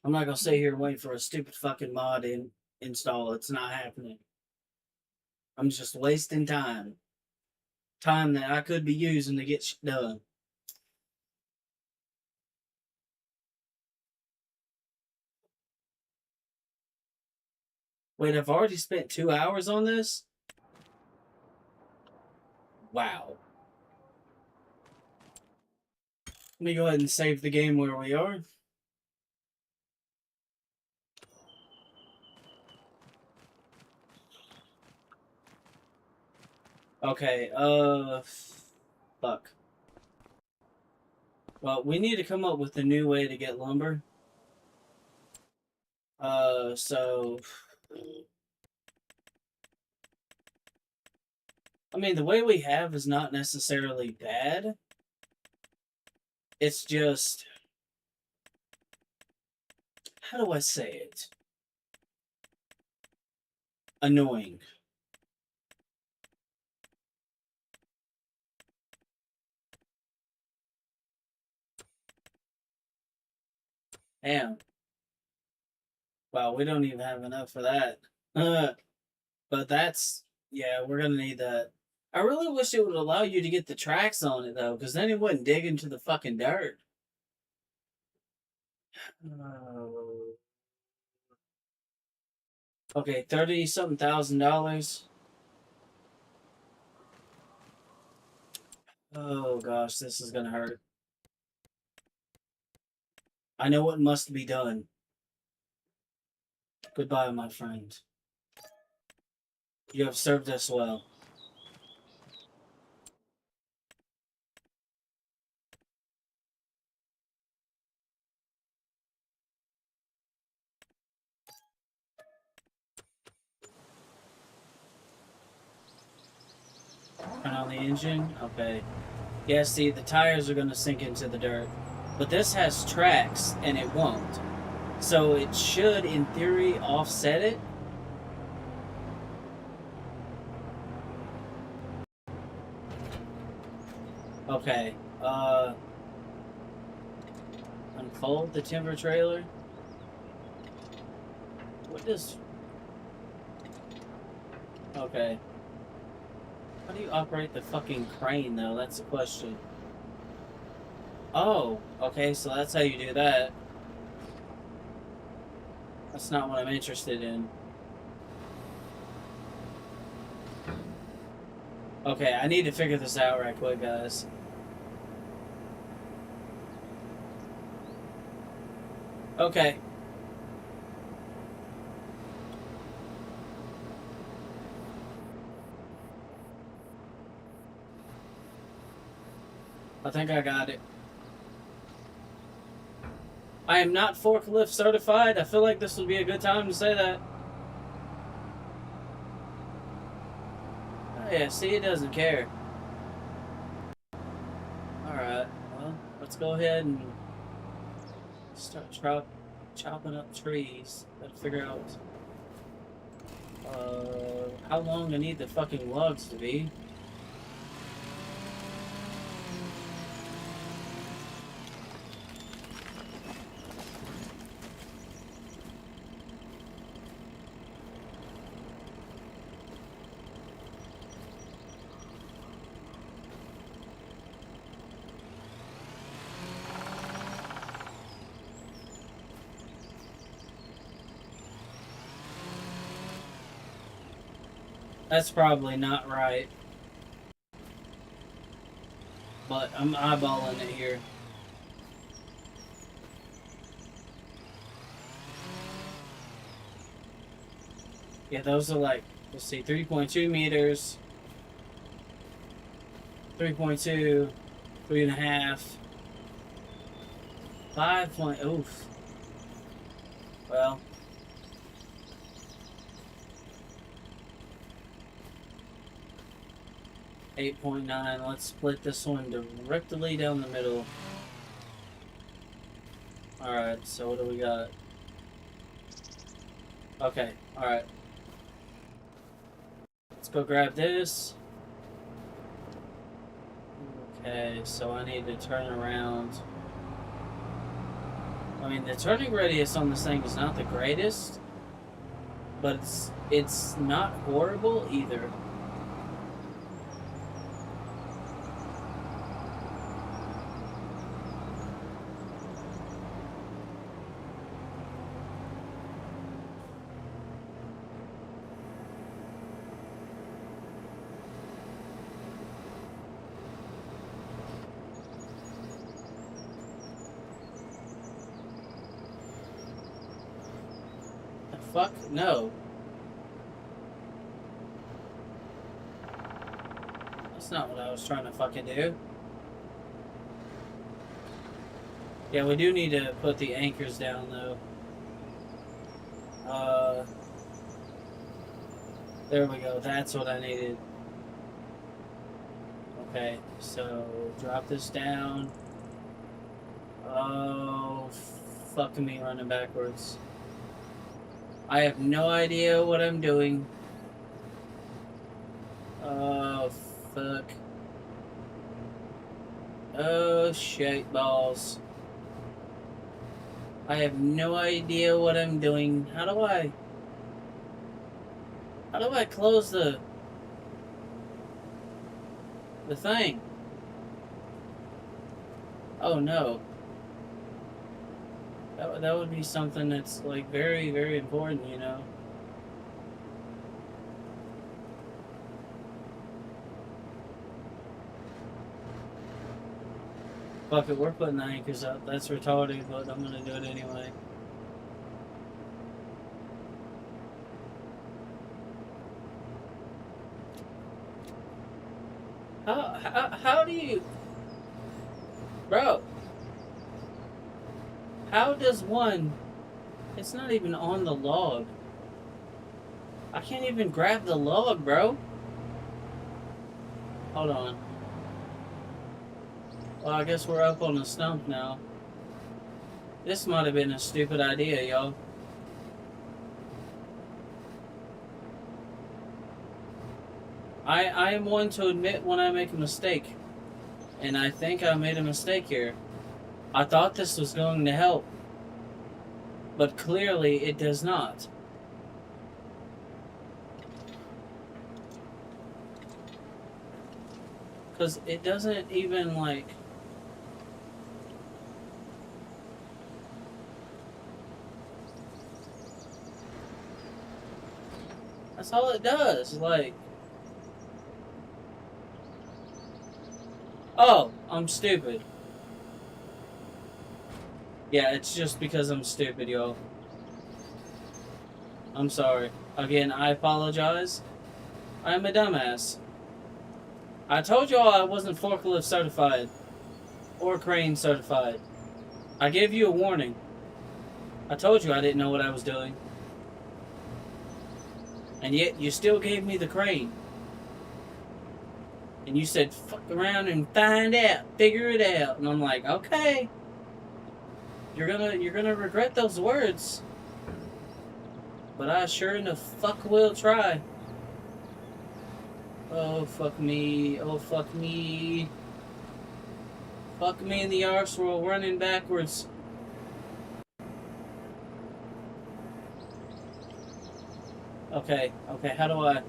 not gonna sit here and wait for a stupid fucking mod in install. It's not happening. I'm just wasting time. Time that I could be using to get shit done. Wait, I've already spent 2 hours on this? Wow. Let me go ahead and save the game where we are. Okay, fuck. Well, we need to come up with a new way to get lumber. So I mean, the way we have is not necessarily bad. It's just, how do I say it? Annoying. Damn. Wow, we don't even have enough for that. But that's, yeah, we're gonna need that. I really wish it would allow you to get the tracks on it though, because then it wouldn't dig into the fucking dirt. Oh. Okay, 30 something $1,000. Oh gosh, this is gonna hurt. I know what must be done. Goodbye, my friend. You have served us well. the engine? Okay. Yeah, see, the tires are going to sink into the dirt. But this has tracks, and it won't. So it should, in theory, offset it. Okay. Unfold the timber trailer. What does... Okay. How do you operate the fucking crane, though? That's the question. Oh, okay, so that's how you do that. That's not what I'm interested in. Okay, I need to figure this out right quick, guys. Okay. I think I got it. I am not forklift certified. I feel like this would be a good time to say that. Oh yeah, see, it doesn't care. Alright, well, let's go ahead and start chopping up trees. Gotta figure out how long I need the fucking logs to be. That's probably not right, but I'm eyeballing it here. Yeah, those are like, let's see, 3.2 meters, 3.2, 3.5, 5 point, oof. Well, 8.9. Let's split this one directly down the middle. Alright, so what do we got? Okay, alright. Let's go grab this. Okay, so I need to turn around. I mean, the turning radius on this thing is not the greatest, but it's not horrible either. Fuck no. That's not what I was trying to fucking do. Yeah, we do need to put the anchors down though. There we go. That's what I needed. Okay, so drop this down. Oh, fuck me running backwards. I have no idea what I'm doing. Oh, fuck. Oh, shit balls. I have no idea what I'm doing. How do I close the thing? Oh no. That would be something that's like very, very important, you know. Fuck it, we're putting the anchors up. That's retarded, but I'm gonna do it anyway. How do you... Bro. How does one... It's not even on the log. I can't even grab the log, bro. Hold on. Well, I guess we're up on the stump now. This might have been a stupid idea, y'all. I am one to admit when I make a mistake. And I think I made a mistake here. I thought this was going to help. But clearly it does not. Because it doesn't even, like... That's all it does, like... Oh, I'm stupid. Yeah, it's just because I'm stupid, y'all. I'm sorry. Again, I apologize. I'm a dumbass. I told y'all I wasn't forklift certified. Or crane certified. I gave you a warning. I told you I didn't know what I was doing. And yet, you still gave me the crane. And you said, fuck around and find out. Figure it out. And I'm like, okay. You're gonna regret those words. But I sure enough fuck will try. Oh, fuck me. Oh, fuck me. Fuck me in the arsehole running backwards. Okay, how do I...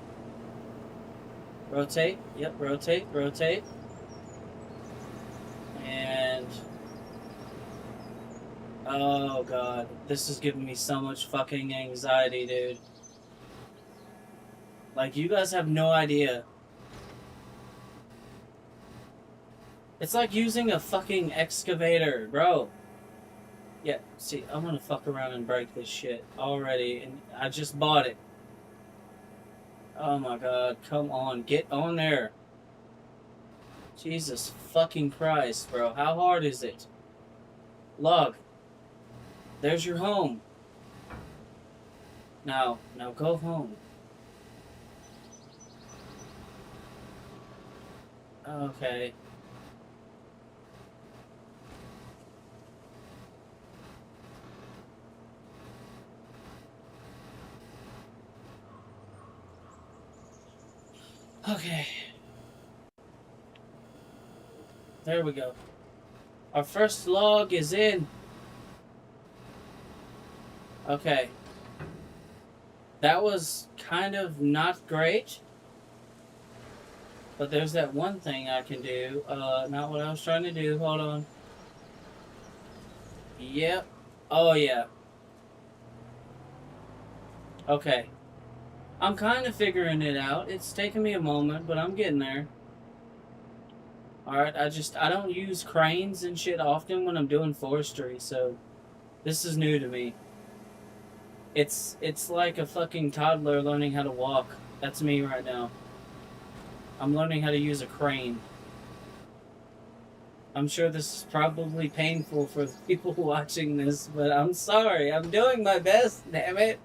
Rotate? Yep, rotate. And... Oh, God. This is giving me so much fucking anxiety, dude. Like, you guys have no idea. It's like using a fucking excavator, bro. Yeah, see, I'm gonna fuck around and break this shit already, and I just bought it. Oh my God, come on, get on there. Jesus fucking Christ, bro. How hard is it? Log. There's your home. Now go home. Okay. Okay. There we go. Our first log is in. Okay. That was kind of not great. But there's that one thing I can do. Not what I was trying to do. Hold on. Yep. Oh, yeah. Okay. I'm kind of figuring it out. It's taking me a moment, but I'm getting there. Alright, I don't use cranes and shit often when I'm doing forestry, so this is new to me. It's like a fucking toddler learning how to walk. That's me right now. I'm learning how to use a crane. I'm sure this is probably painful for the people watching this, but I'm sorry. I'm doing my best, damn it.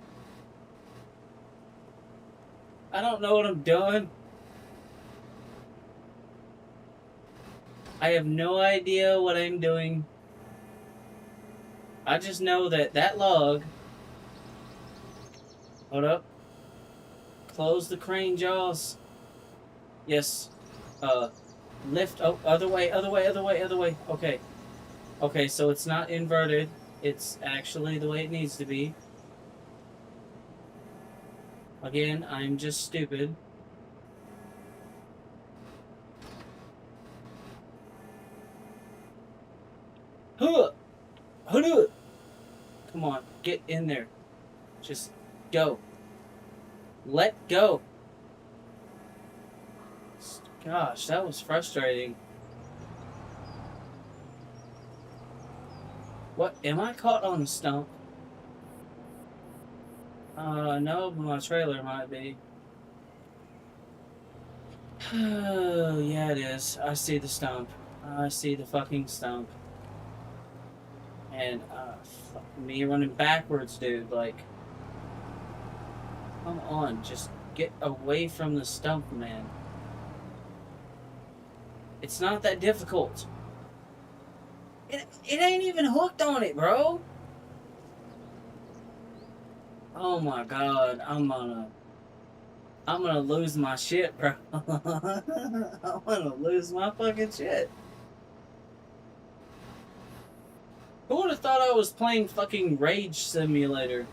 I don't know what I'm doing. I have no idea what I'm doing. I just know that log... Hold up. Close the crane jaws. Yes. Lift. Oh, other way. Okay. Okay, so it's not inverted. It's actually the way it needs to be. Again, I'm just stupid. Huh! Come on, get in there. Just go. Let go. Gosh, that was frustrating. What? Am I caught on a stump? No, but my trailer might be. Oh, yeah, it is. I see the stump. I see the fucking stump. And, fuck me running backwards, dude. Like, come on, just get away from the stump, man. It's not that difficult. It ain't even hooked on it, bro. Oh my god, I'm gonna lose my shit, bro. I'm gonna lose my fucking shit. Who would have thought I was playing fucking Rage Simulator?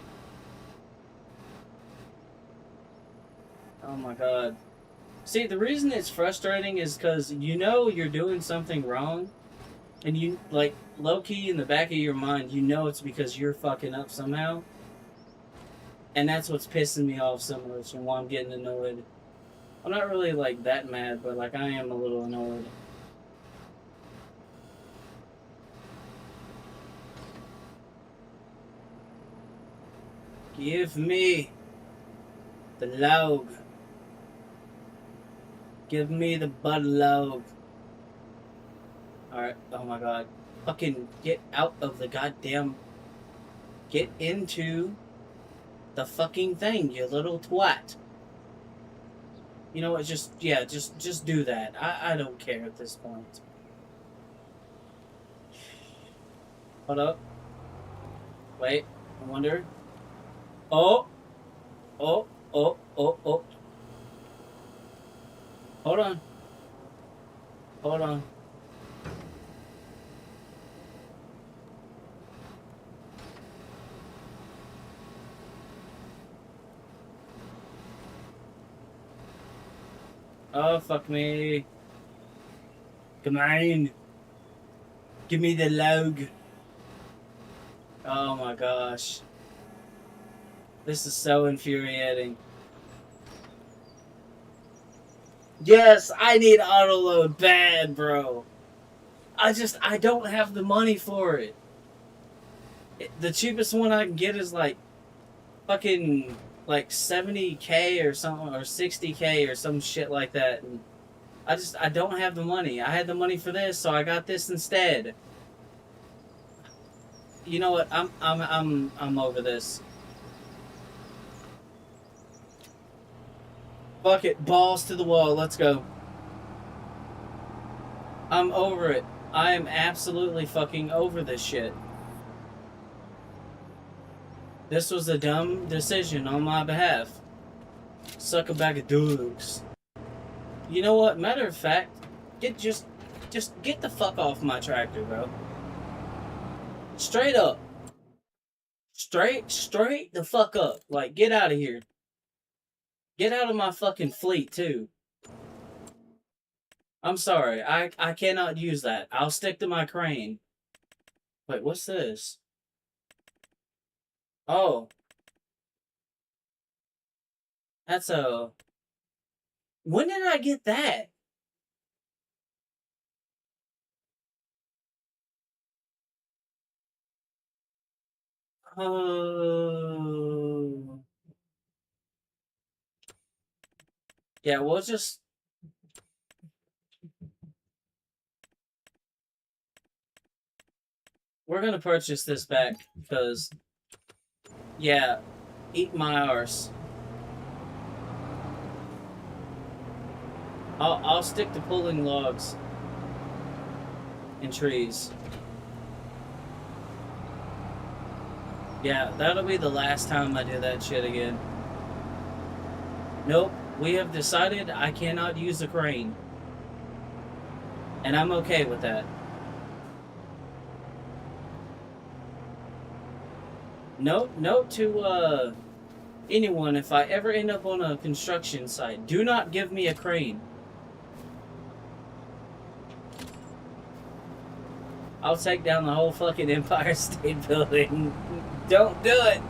Oh my god. See, the reason it's frustrating is because you know you're doing something wrong, and you, like, low key in the back of your mind, you know it's because you're fucking up somehow, and that's what's pissing me off so much and why I'm getting annoyed. I'm not really, like, that mad, but, like, I am a little annoyed. Give me the log. Give me the bud log. Alright, oh my god. Fucking get out of the goddamn... Get into the fucking thing, you little twat. You know what, just do that. I don't care at this point. Hold up. Wait, I wonder. Oh! Oh, oh, oh, oh. Hold on. Hold on. Oh, fuck me. Come on. Give me the log. Oh my gosh. This is so infuriating. Yes, I need autoload bad, bro. I don't have the money for it. The cheapest one I can get is like fucking like 70K or something, or 60K or some shit like that. And I don't have the money. I had the money for this, so I got this instead. You know what? I'm over this. Fuck it, balls to the wall. Let's go. I'm over it. I am absolutely fucking over this shit. This was a dumb decision on my behalf. Suck a bag of dogs. You know what? Matter of fact, just get the fuck off my tractor, bro. Straight up. Straight the fuck up. Like, get out of here. Get out of my fucking fleet, too. I'm sorry. I cannot use that. I'll stick to my crane. Wait, what's this? Oh. That's a... When did I get that? Oh. Yeah, we'll just... We're gonna purchase this back, because... Yeah, eat my arse. I'll stick to pulling logs and trees. Yeah, that'll be the last time I do that shit again. Nope, we have decided I cannot use a crane. And I'm okay with that. Note to anyone, if I ever end up on a construction site, do not give me a crane. I'll take down the whole fucking Empire State Building. Don't do it.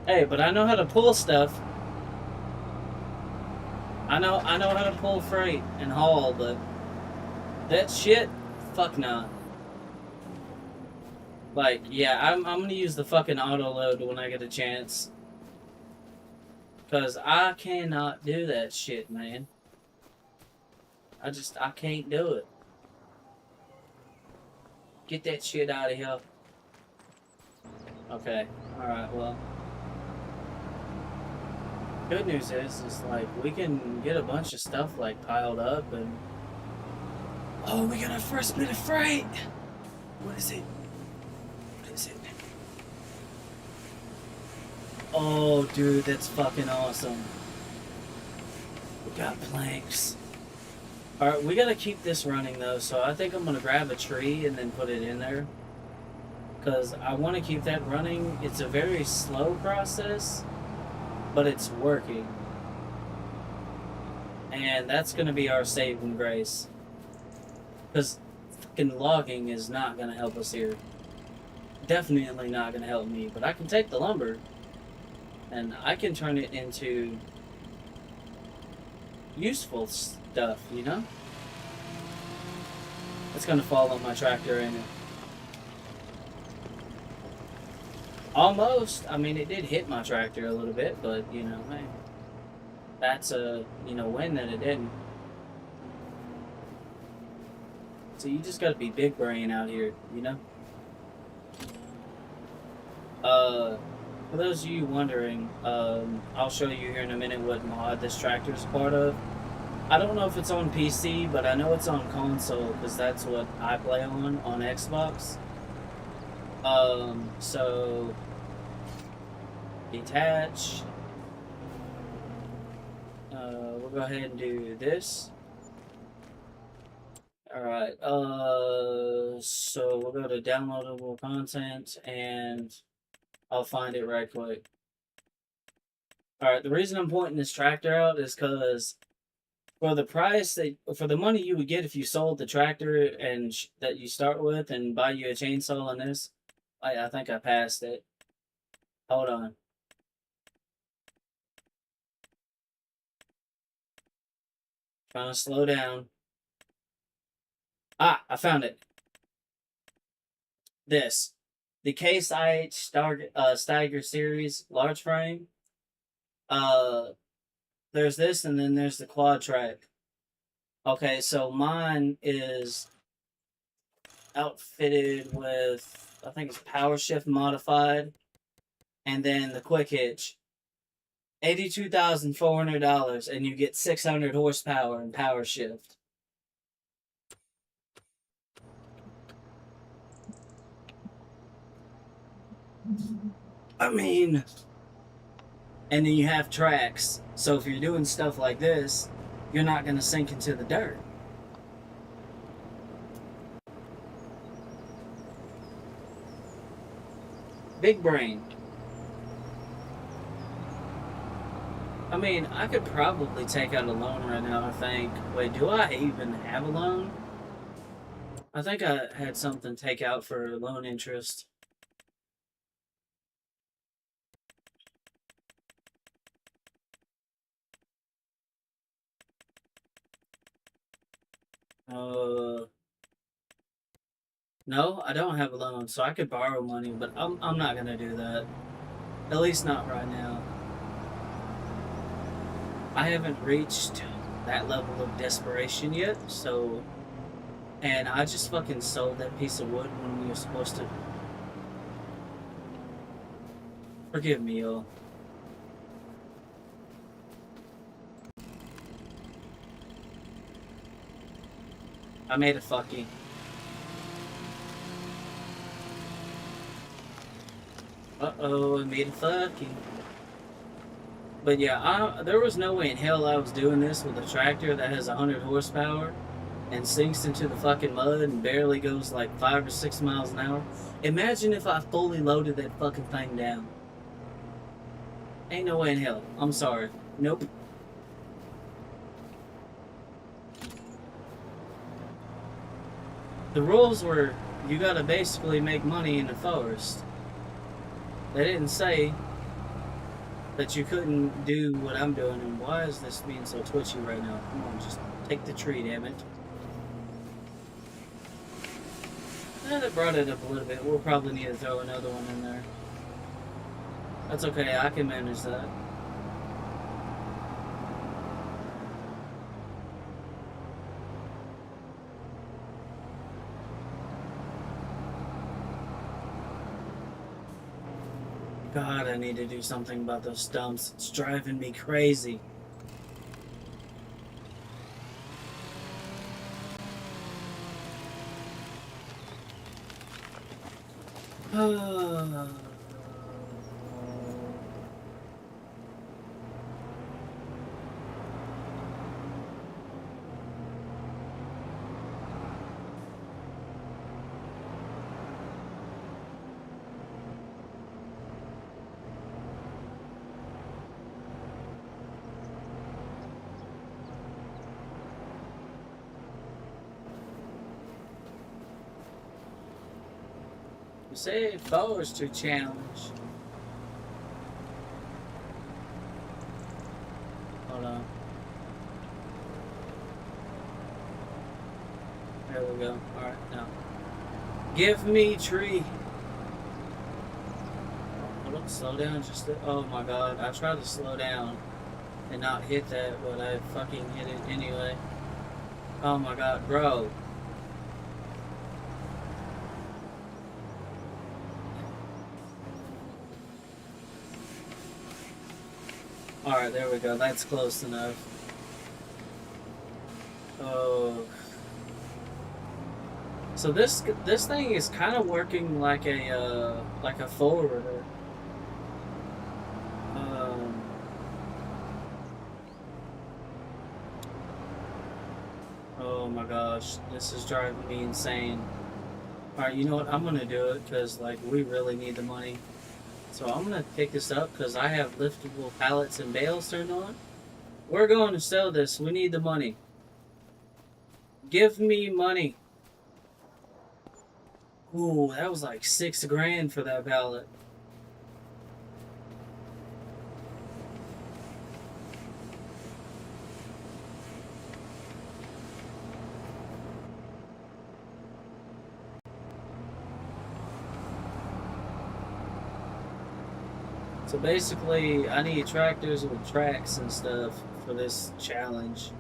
Hey, but I know how to pull stuff. I know how to pull freight and haul, but that shit, fuck nah. Like, yeah, I'm gonna use the fucking auto load when I get a chance. Cause I cannot do that shit, man. I can't do it. Get that shit out of here. Okay. Alright, well. Good news is like we can get a bunch of stuff like piled up and oh, we got our first bit of freight. What is it? What is it? Oh, dude, that's fucking awesome. We got planks. Alright, we gotta keep this running though, so I think I'm gonna grab a tree and then put it in there. Because I want to keep that running. It's a very slow process, but it's working. And that's gonna be our saving grace. Because fucking logging is not gonna help us here. Definitely not gonna help me, but I can take the lumber and I can turn it into useful stuff, you know? It's gonna fall on my tractor, ain't it? Almost. I mean, it did hit my tractor a little bit, but, you know, hey, that's a, you know, win that it didn't. So you just gotta be big brain out here, you know? For those of you wondering, I'll show you here in a minute what mod this tractor is part of. I don't know if it's on PC, but I know it's on console, because that's what I play on Xbox. So detach. We'll go ahead and do this. Alright, so we'll go to downloadable content and I'll find it right quick. Alright, the reason I'm pointing this tractor out is because for the price for the money you would get if you sold the tractor and that you start with and buy you a chainsaw on this, I think I passed it. Hold on. Trying to slow down. Ah, I found it. This. The Case IH Steiger Series large frame. There's this and then there's the quad track. Okay, so mine is outfitted with, I think it's power shift modified, and then the quick hitch. $82,400 and you get 600 horsepower and power shift. I mean, and then you have tracks. So if you're doing stuff like this, you're not going to sink into the dirt. Big brain. I mean, I could probably take out a loan right now, I think. Wait, do I even have a loan? I think I had something take out for loan interest. No, I don't have a loan, so I could borrow money, but I'm not gonna do that. At least not right now. I haven't reached that level of desperation yet, so... And I just fucking sold that piece of wood when we were supposed to... Forgive me, y'all. I made a fucking... Uh-oh, I made a fucking... But yeah, there was no way in hell I was doing this with a tractor that has 100 horsepower and sinks into the fucking mud and barely goes like 5 or 6 miles an hour. Imagine if I fully loaded that fucking thing down. Ain't no way in hell. I'm sorry. Nope. The rules were you gotta basically make money in the forest. They didn't say that you couldn't do what I'm doing, and why is this being so twitchy right now? Come on, just take the tree, damn it. That brought it up a little bit. We'll probably need to throw another one in there. That's okay, I can manage that. God, I need to do something about those stumps. It's driving me crazy. You say Forestry challenge. Hold on. There we go. Alright, now. Give me tree. Hold on, slow down just a, oh my god. I tried to slow down and not hit that, but I fucking hit it anyway. Oh my god, bro. Alright, there we go. That's close enough. Oh. So this thing is kind of working like a forwarder. Um, oh my gosh, this is driving me insane. All right, you know what? I'm gonna do it because like we really need the money. So I'm gonna pick this up because I have liftable pallets and bales turned on. We're going to sell this. We need the money. Give me money. Ooh, that was like $6 grand for that pallet. So basically, I need tractors with tracks and stuff for this challenge.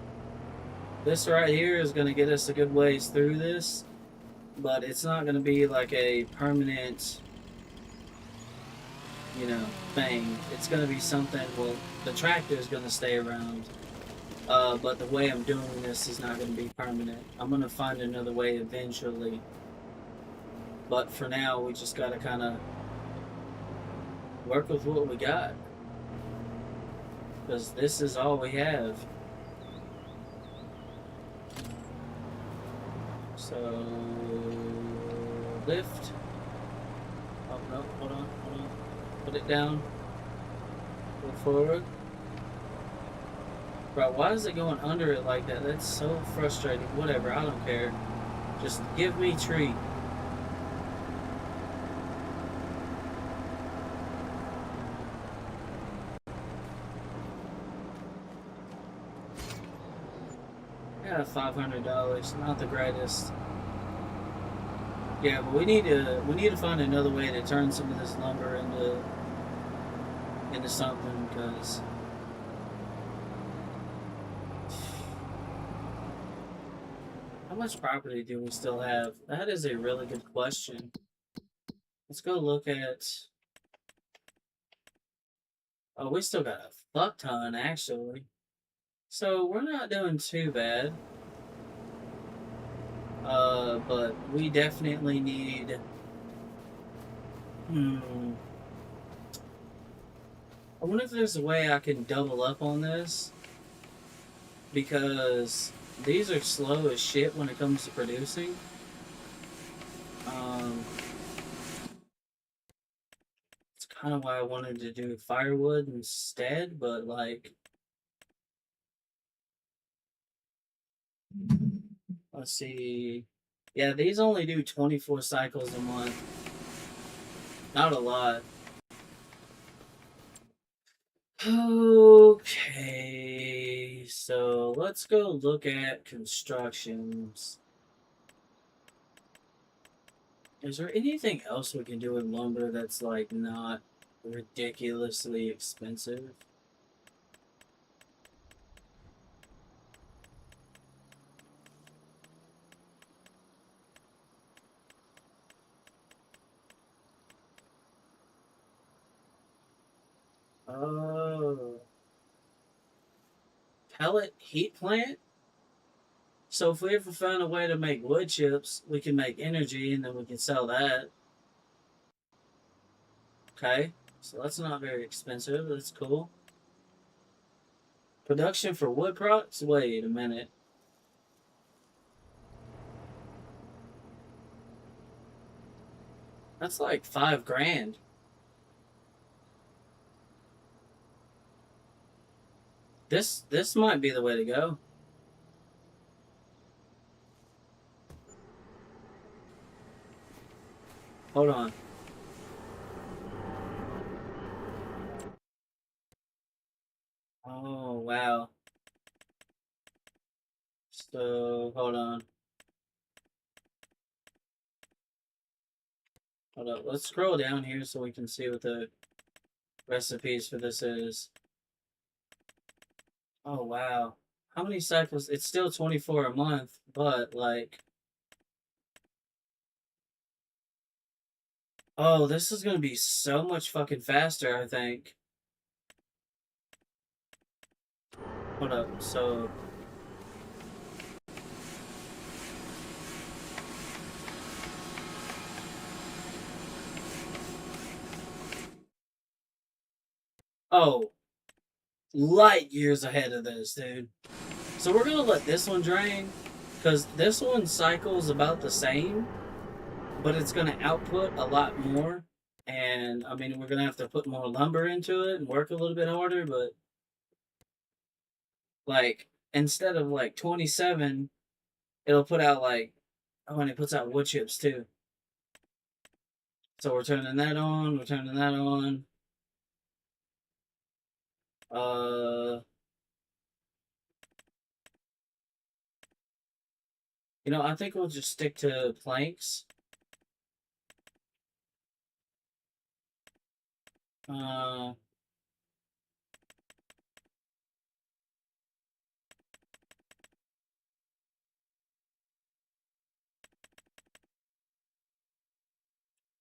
This right here is going to get us a good ways through this, but it's not going to be like a permanent, you know, thing. It's going to be something, well, the tractor is going to stay around, but the way I'm doing this is not going to be permanent. I'm going to find another way eventually, but for now, we just got to kind of work with what we got, because this is all we have. So, lift. Oh no, hold on. Put it down. Go forward. Bro, why is it going under it like that? That's so frustrating. Whatever, I don't care. Just give me tree. Yeah, $500. Not the greatest. Yeah, but we need to find another way to turn some of this lumber into something, because how much property do we still have? That is a really good question. Let's go look at. Oh, we still got a fuck ton actually. So we're not doing too bad. But we definitely need. Hmm. I wonder if there's a way I can double up on this, because these are slow as shit when it comes to producing. Um, it's kind of why I wanted to do firewood instead, but like, let's see. Yeah, these only do 24 cycles a month. Not a lot. Okay, so let's go look at constructions. Is there anything else we can do with lumber that's like not ridiculously expensive? Oh, pellet heat plant. So if we ever found a way to make wood chips, we can make energy and then we can sell that. Okay, so that's not very expensive. That's cool. Production for wood products? Wait a minute. That's like 5 grand. This might be the way to go. Hold on. Oh wow. So hold on. Hold up. Let's scroll down here so we can see what the recipes for this is. Oh wow. How many cycles? It's still 24 a month, but like, oh, this is gonna be so much fucking faster, I think. Hold up. So, oh, light years ahead of this, dude. So we're gonna let this one drain, because this one cycles about the same, but it's gonna output a lot more. And I mean, we're gonna have to put more lumber into it and work a little bit harder, but like instead of like 27, it'll put out like, oh, and it puts out wood chips too. So we're turning that on, we're turning that on. Uh, I think we'll just stick to planks. Uh,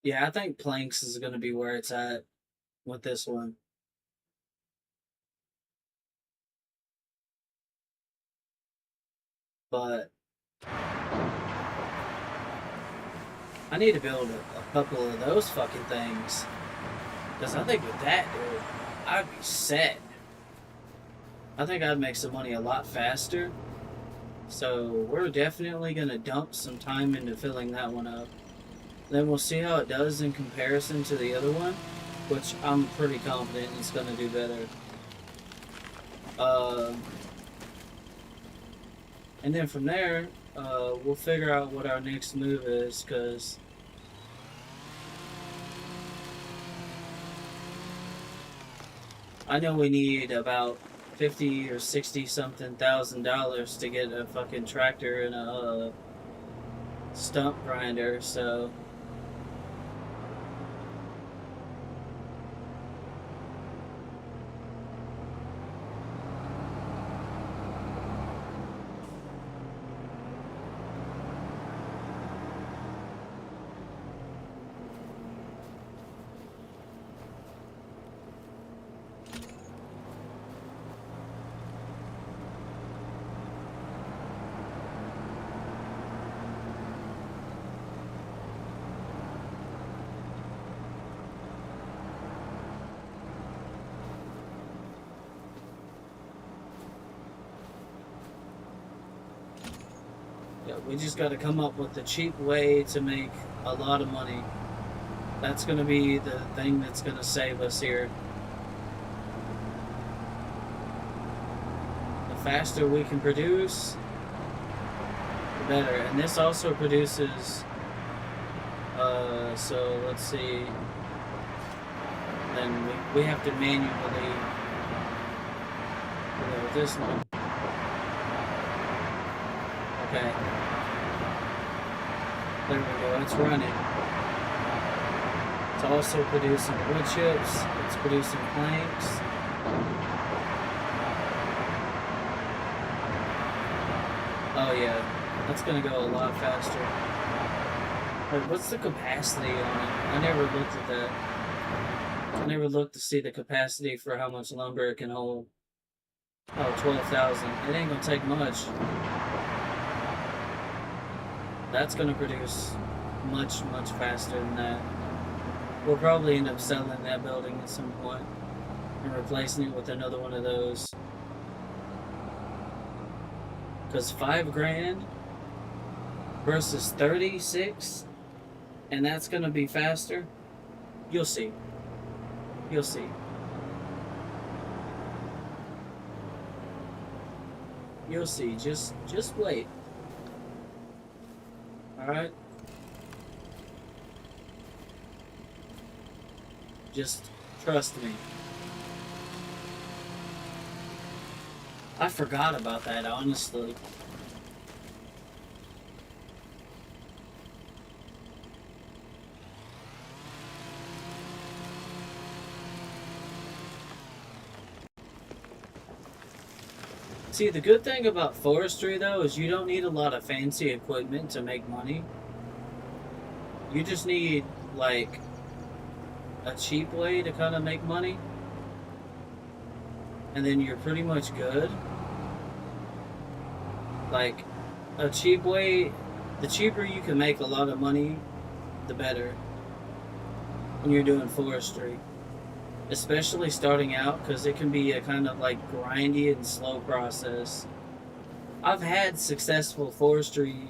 yeah, I think planks is gonna be where it's at with this one. But I need to build a couple of those fucking things. Because I think with that, dude, I'd be set. I think I'd make some money a lot faster. So we're definitely going to dump some time into filling that one up. Then we'll see how it does in comparison to the other one, which I'm pretty confident it's going to do better. Uh, and then from there, we'll figure out what our next move is, because I know we need about 50 or 60 something $1,000 to get a fucking tractor and a stump grinder, so yeah, we just got to come up with a cheap way to make a lot of money. That's going to be the thing that's going to save us here. The faster we can produce, the better. And this also produces, so let's see, then we have to manually with this one. Okay. There we go, it's running. It's also producing wood chips, it's producing planks. Oh yeah, that's gonna go a lot faster. Wait, what's the capacity on it? I never looked at that. I never looked to see the capacity for how much lumber it can hold. Oh, 12,000. It ain't gonna take much. That's gonna produce much, much faster than that. We'll probably end up selling that building at some point and replacing it with another one of those. Because 5 grand versus 36, and that's gonna be faster. You'll see. You'll see. You'll see. Just wait. Alright? Just trust me. I forgot about that, honestly. See, the good thing about forestry, though, is you don't need a lot of fancy equipment to make money. You just need, like, a cheap way to kind of make money. And then you're pretty much good. Like, a cheap way, the cheaper you can make a lot of money, the better when you're doing forestry. Especially starting out, because it can be a kind of like grindy and slow process. I've had successful forestry,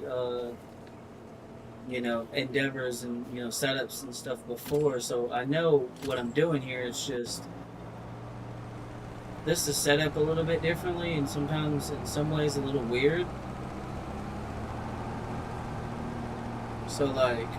endeavors and, setups and stuff before, so I know what I'm doing here. It's just, this is set up a little bit differently and sometimes in some ways a little weird. So like,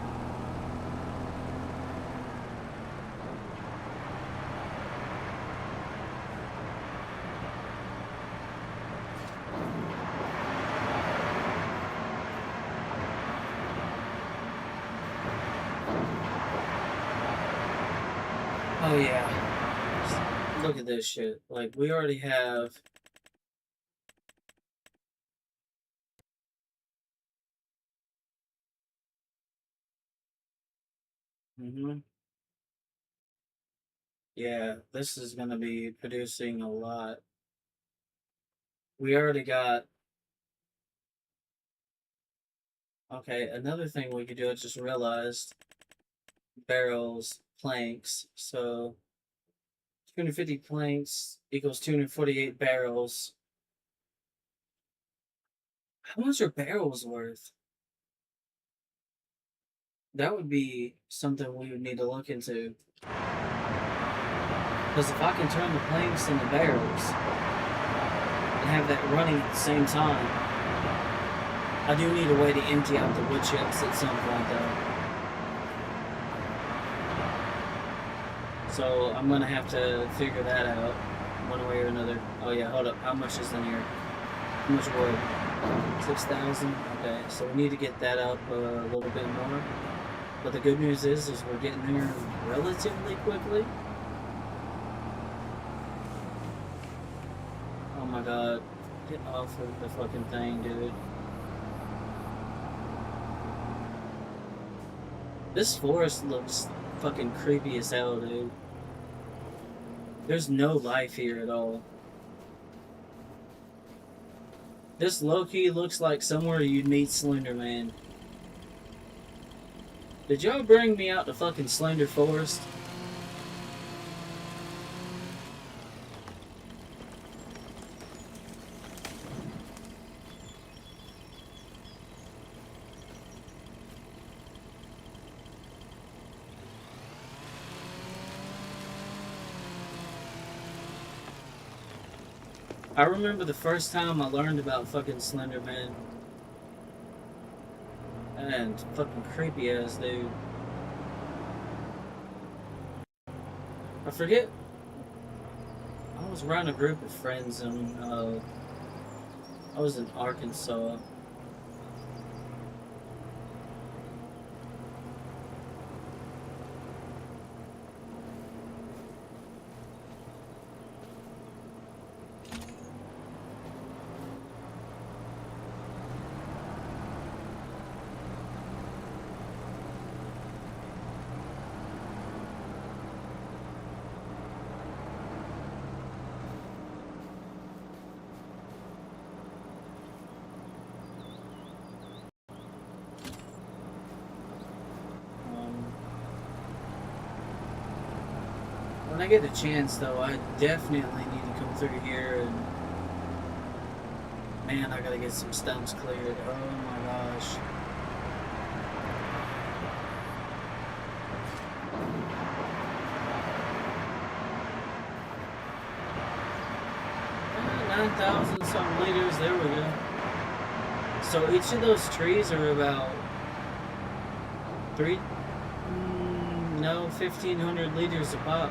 oh yeah, look at this shit. Like, we already have. Yeah, this is gonna be producing a lot. We already got. Okay, another thing we could do, I just realized, barrels, planks. So 250 planks equals 248 barrels. How much are barrels worth? That would be something we would need to look into. Because if I can turn the planks into barrels and have that running at the same time, I do need a way to empty out the wood chips at some point, though. So I'm gonna have to figure that out one way or another. Oh yeah, hold up. How much is in here? How much wood? 6,000. Okay, so we need to get that up a little bit more. But the good news is we're getting there relatively quickly. Oh my god, get off of the fucking thing, dude. This forest looks fucking creepy as hell, dude. There's no life here at all. This low-key looks like somewhere you'd meet Slender Man. Did y'all bring me out to fucking Slender Forest? I remember the first time I learned about fucking Slender Man. And fucking creepy ass dude. I forget. I was around a group of friends and I was in Arkansas. I get a chance, though, I definitely need to come through here and... Man, I gotta get some stumps cleared. Oh my gosh. Ah, 9,000 some liters. There we go. So each of those trees are about 1,500 liters a pop.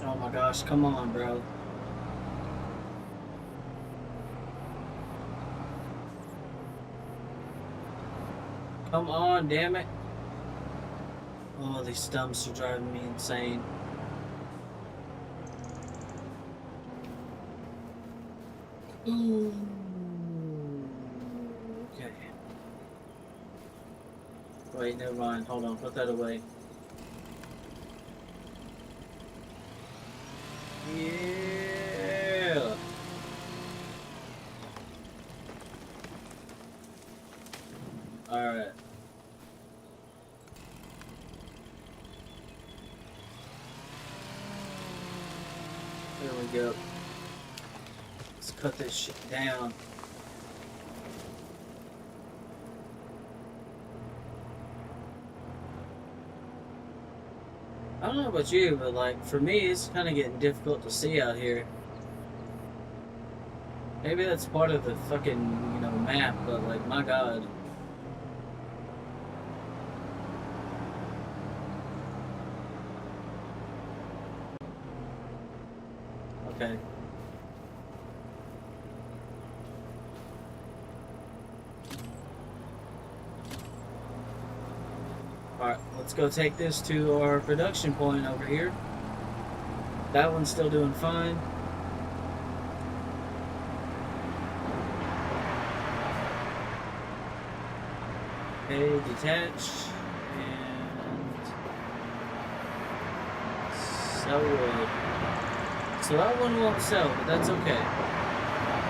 Oh my gosh, come on, bro. Come on, damn it. Oh, these stumps are driving me insane. Ooh. Okay. Wait, never mind. Hold on, put that away. Yeah. Alright. There we go. Let's cut this shit down. I don't know about you, but like for me, it's kind of getting difficult to see out here. Maybe that's part of the fucking, you know, map, but like, my god. Okay. Alright, let's go take this to our production point over here. That one's still doing fine. Okay, detach. And sell wood. So that one won't sell, but that's okay.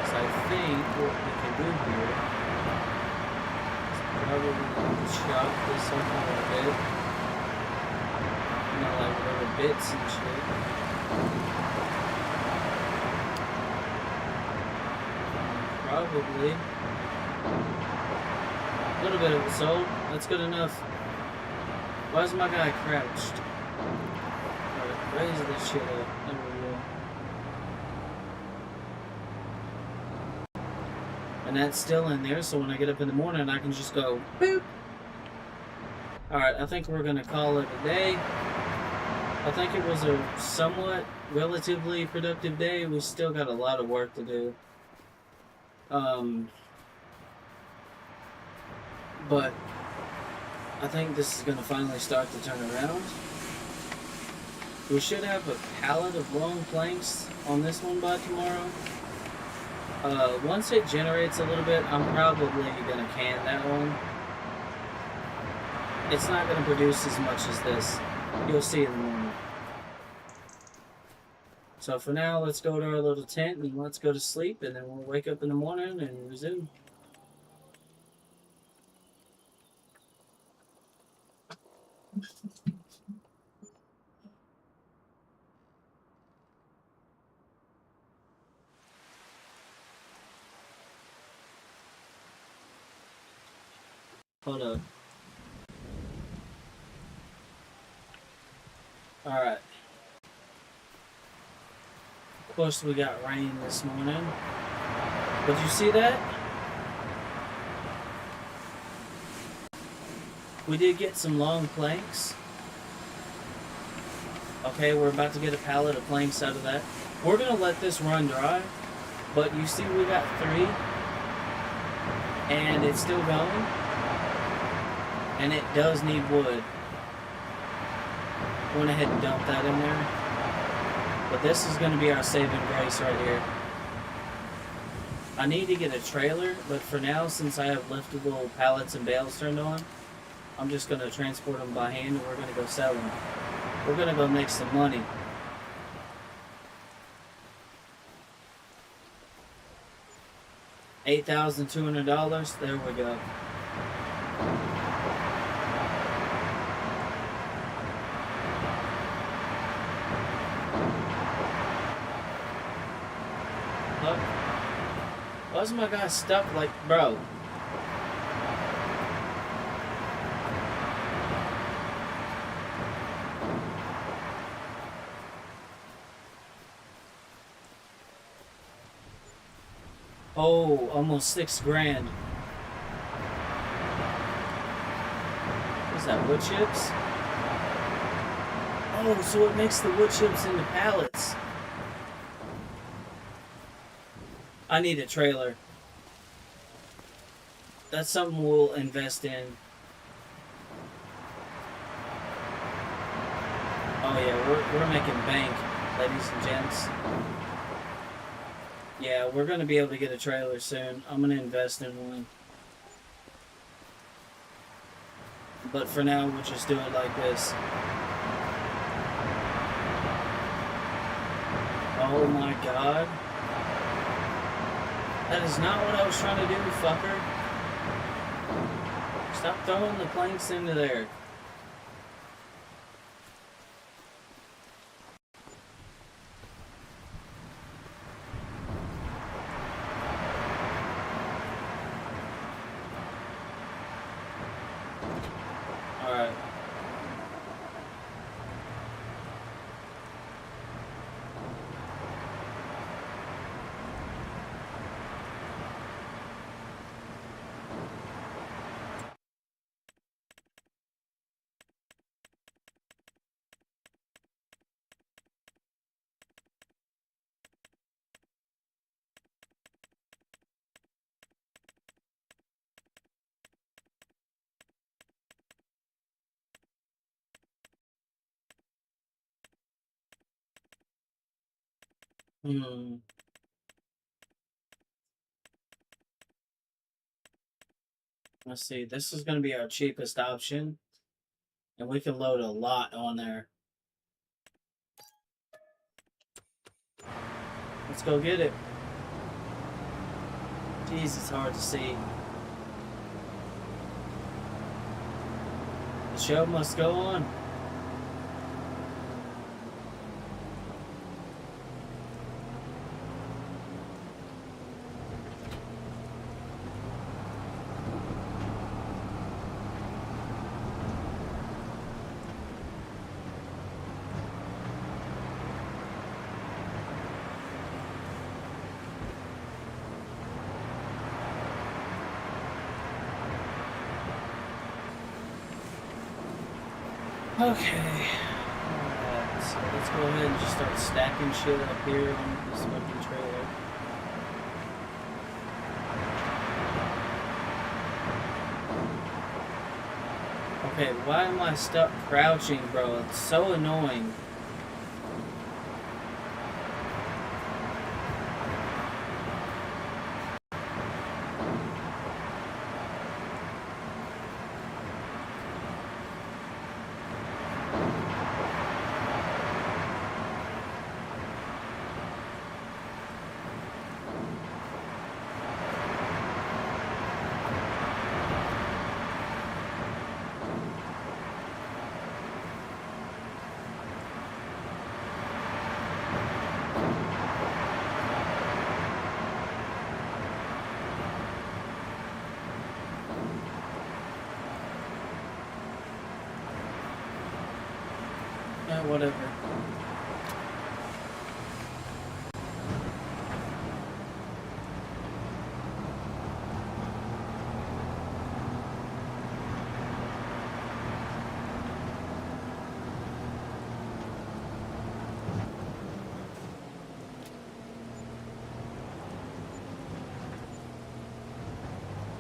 So I think what we can do here is probably chop this up a little bit. You know, like little bits and shit. Probably. A little bit of it sold. That's good enough. Why is my guy crouched? Alright, raise this shit up. There we go. And that's still in there, so when I get up in the morning, I can just go, boop. Alright, I think we're going to call it a day. I think it was a somewhat relatively productive day. We still got a lot of work to do. But I think this is going to finally start to turn around. We should have a pallet of long planks on this one by tomorrow. Once it generates a little bit, I'm probably going to can that one. It's not going to produce as much as this. You'll see in the morning. So for now, let's go to our little tent and let's go to sleep, and then we'll wake up in the morning and resume. Hold up. Alright. Of course, we got rain this morning. But you see that? We did get some long planks. Okay, we're about to get a pallet of planks out of that. We're going to let this run dry. But you see we got 3. And it's still going. And it does need wood. Went ahead and dumped that in there. But this is going to be our saving grace right here. I need to get a trailer, but for now, since I have liftable pallets and bales turned on, I'm just going to transport them by hand and we're going to go sell them. We're going to go make some money. $8,200. There we go. Look. Why's my guy stuck like, bro? Oh, almost $6,000. What's that, wood chips? Oh, so it makes the wood chips into pallets. I need a trailer. That's something we'll invest in. Oh yeah, we're making bank, ladies and gents. Yeah, we're gonna be able to get a trailer soon. I'm gonna invest in one. But for now, we'll just do it like this. Oh my god. That is not what I was trying to do, fucker. Stop throwing the planks into there. Alright. Let's see. This is going to be our cheapest option. And we can load a lot on there. Let's go get it. Jeez, it's hard to see. The show must go on. Okay. Alright, so let's go ahead and just start stacking shit up here on this fucking trailer. Okay, why am I stuck crouching, bro? It's so annoying. Whatever.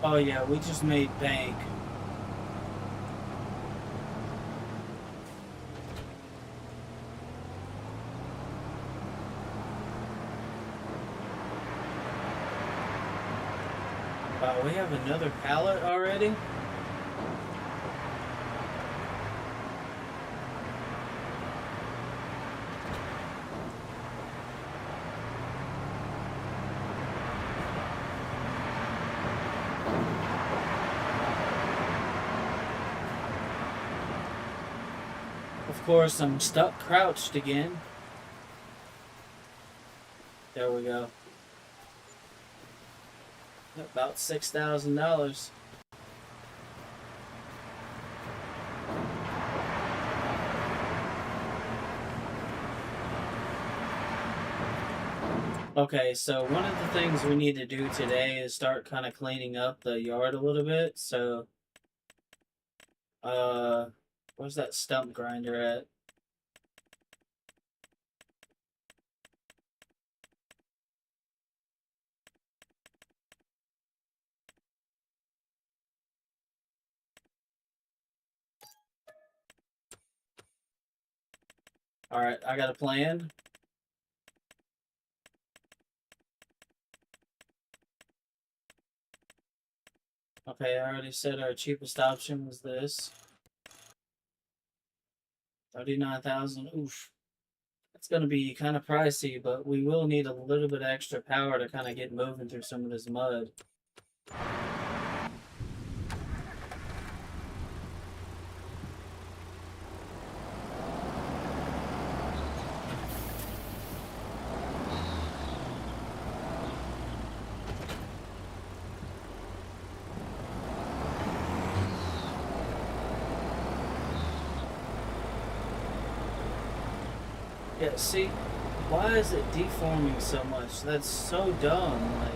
Oh yeah, we just made bank. Wow, we have another pallet already? Of course, I'm stuck crouched again. There we go. About $6,000. Okay, so one of the things we need to do today is start kind of cleaning up the yard a little bit. So, uh, where's that stump grinder at? All right, I got a plan. Okay, I already said our cheapest option was this. 39,000. Oof. It's gonna be kind of pricey, but we will need a little bit extra power to kind of get moving through some of this mud. Yeah, see, why is it deforming so much? That's so dumb. Like,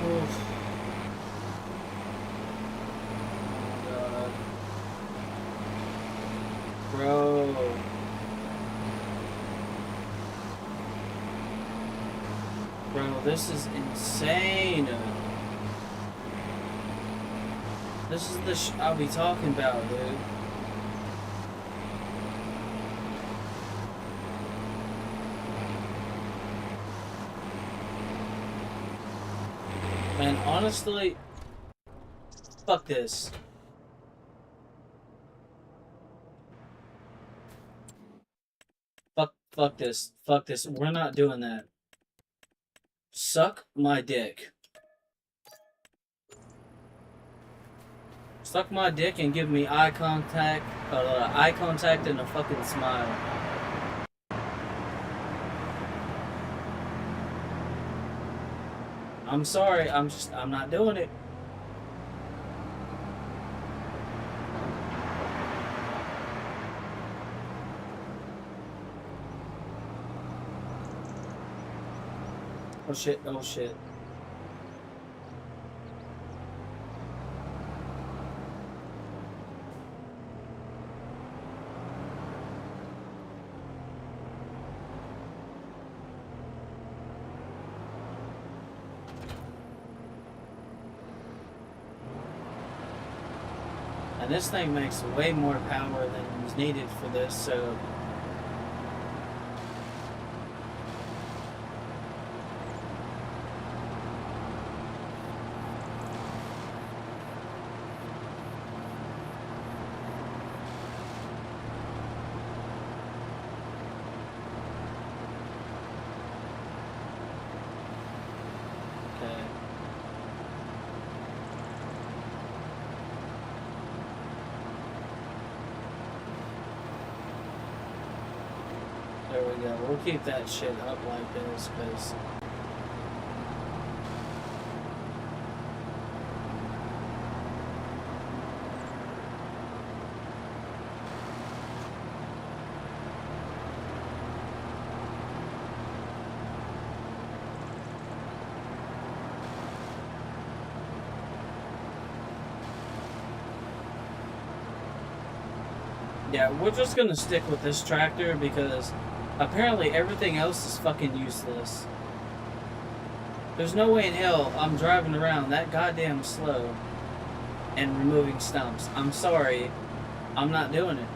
oof. Oh, God. Bro. Bro, this is insane. This is the I'll be talking about, dude. And honestly, fuck this. Fuck this. Fuck this. We're not doing that. Suck my dick. Suck my dick and give me eye contact and a fucking smile. I'm sorry, I'm not doing it. Oh shit, oh shit. And this thing makes way more power than was needed for this, so okay. There we go. We'll keep that shit up like this, because Yeah, we're just gonna stick with this tractor because apparently everything else is fucking useless. There's no way in hell I'm driving around that goddamn slow and removing stumps. I'm sorry, I'm not doing it.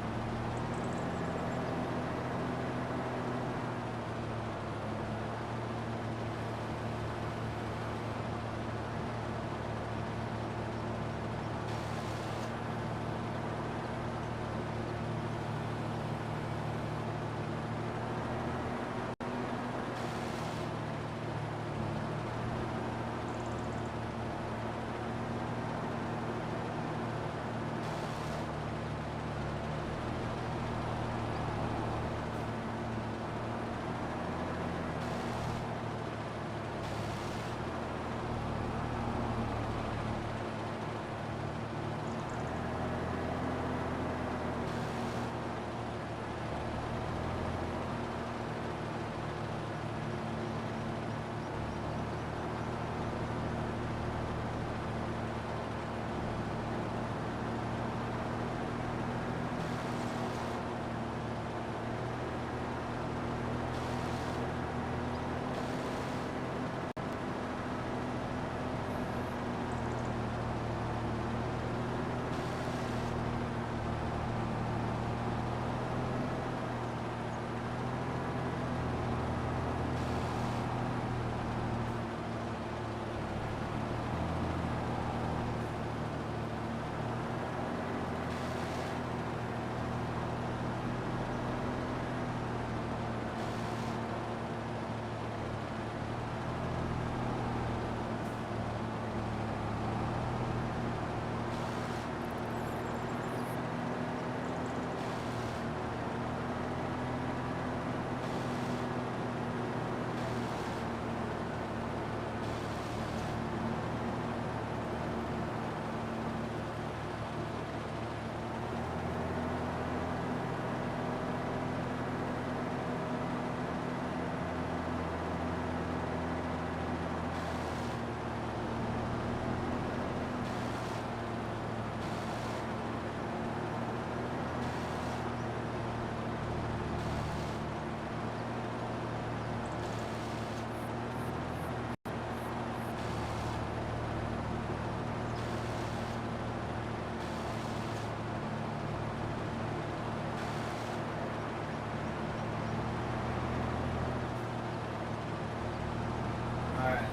Alright.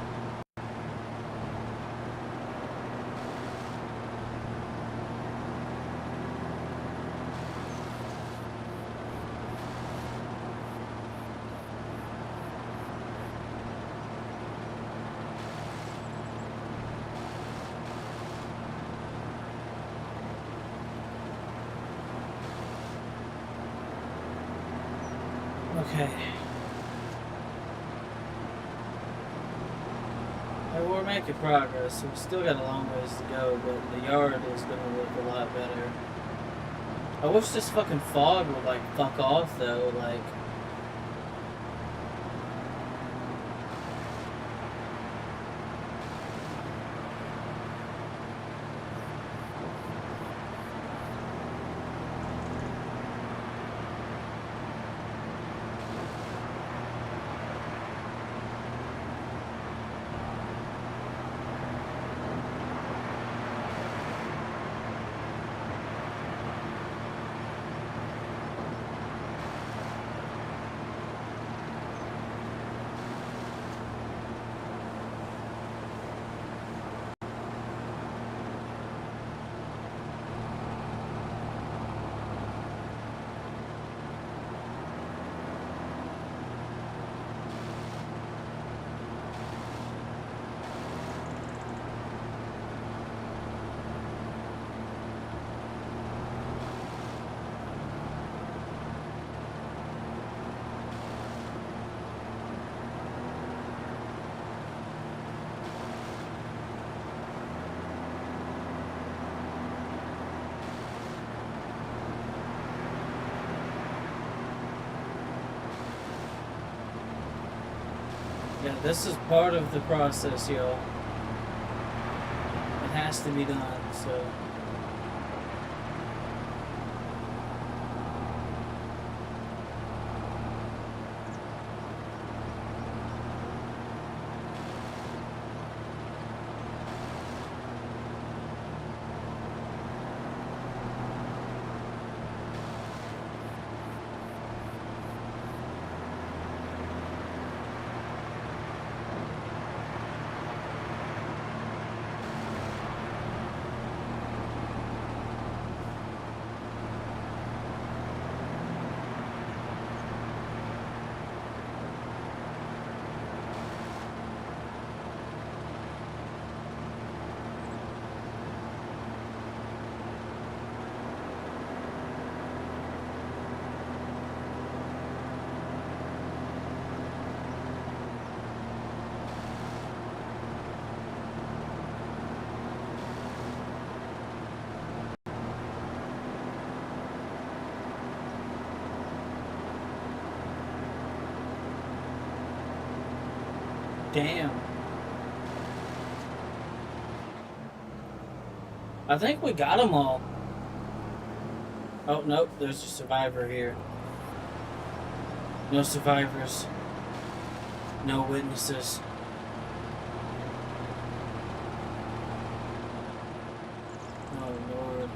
Okay. We're making progress. We still got a long ways to go, but the yard is gonna look a lot better. I wish this fucking fog would like fuck off though, like yeah, this is part of the process, y'all. It has to be done, so Damn. I think we got them all. Oh, nope, there's a survivor here. No survivors. No witnesses. Oh, Lord.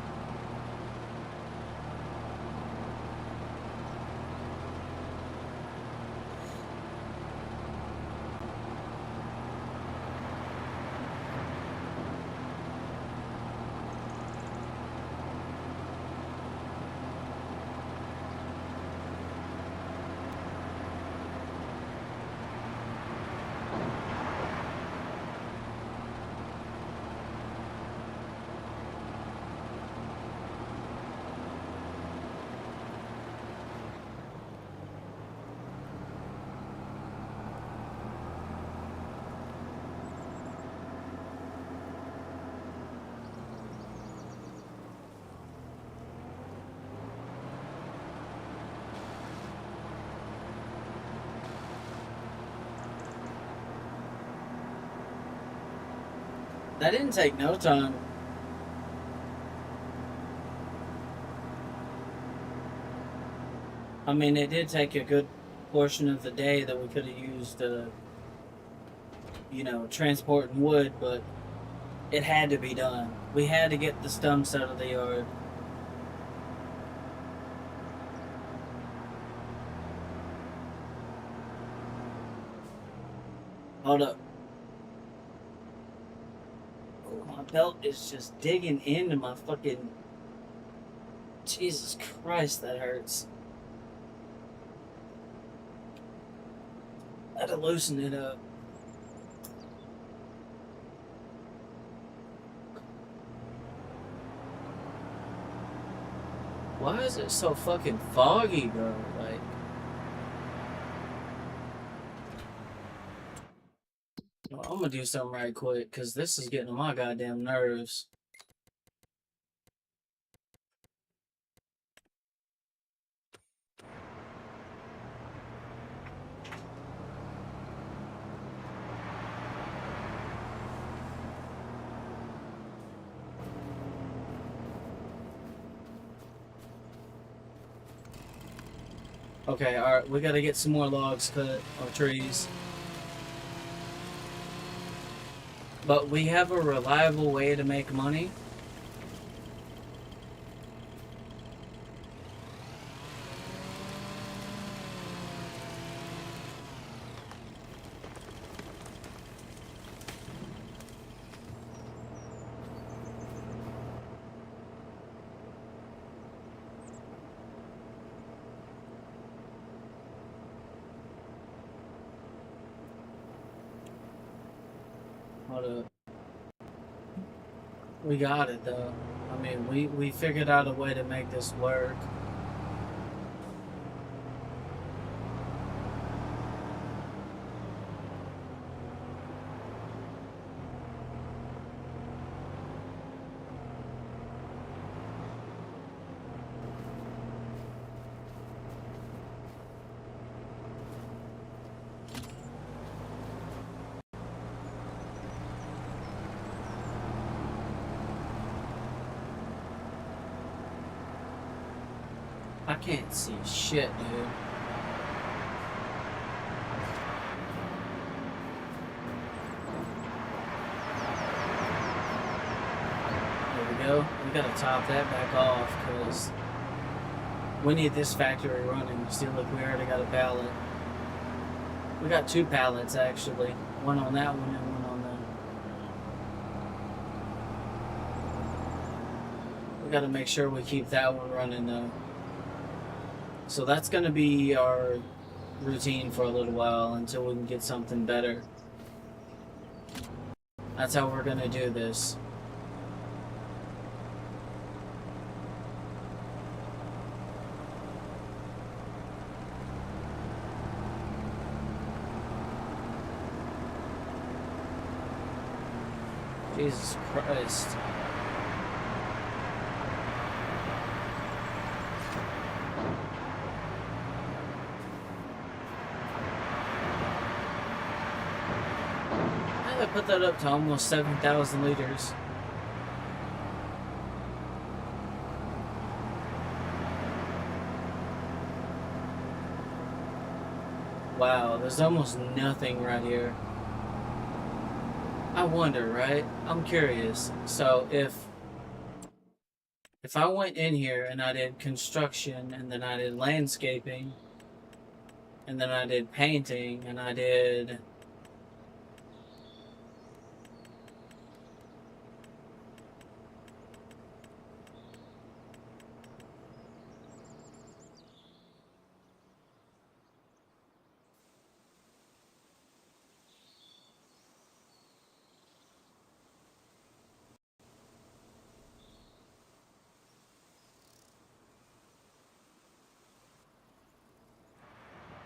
That didn't take no time. I mean, it did take a good portion of the day that we could have used, transporting wood, but it had to be done. We had to get the stumps out of the yard. Hold up. Oh, my belt is just digging into my fucking... Jesus Christ, that hurts. I had to loosen it up. Why is it so fucking foggy, bro? Like... Well, I'm gonna do something right quick, because this is getting on my goddamn nerves. Okay, alright, we gotta get some more logs cut, or trees. But we have a reliable way to make money. Hold up. We got it though. I mean, we figured out a way to make this work. I can't see shit, dude. There we go. We gotta top that back off because we need this factory running. See, look, we already got a pallet. We got 2 pallets actually. One on that one and one on that. We gotta make sure we keep that one running though. So that's going to be our routine for a little while until we can get something better. That's how we're going to do this. Jesus Christ. I put that up to almost 7,000 liters. Wow, there's almost nothing right here. I wonder, right? I'm curious. So if I went in here and I did construction and then I did landscaping and then I did painting and I did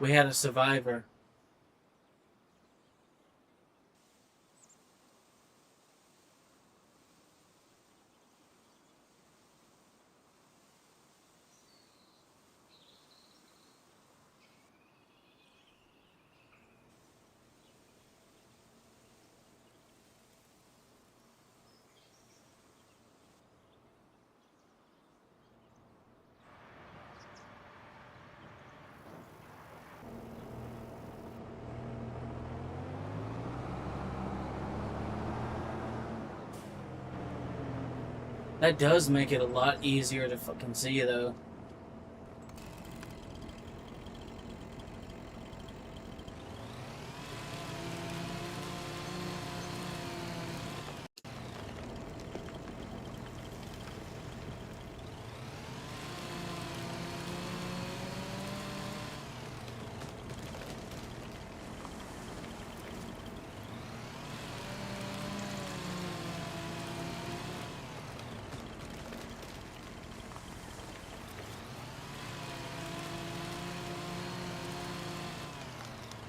we had a survivor. That does make it a lot easier to fucking see though.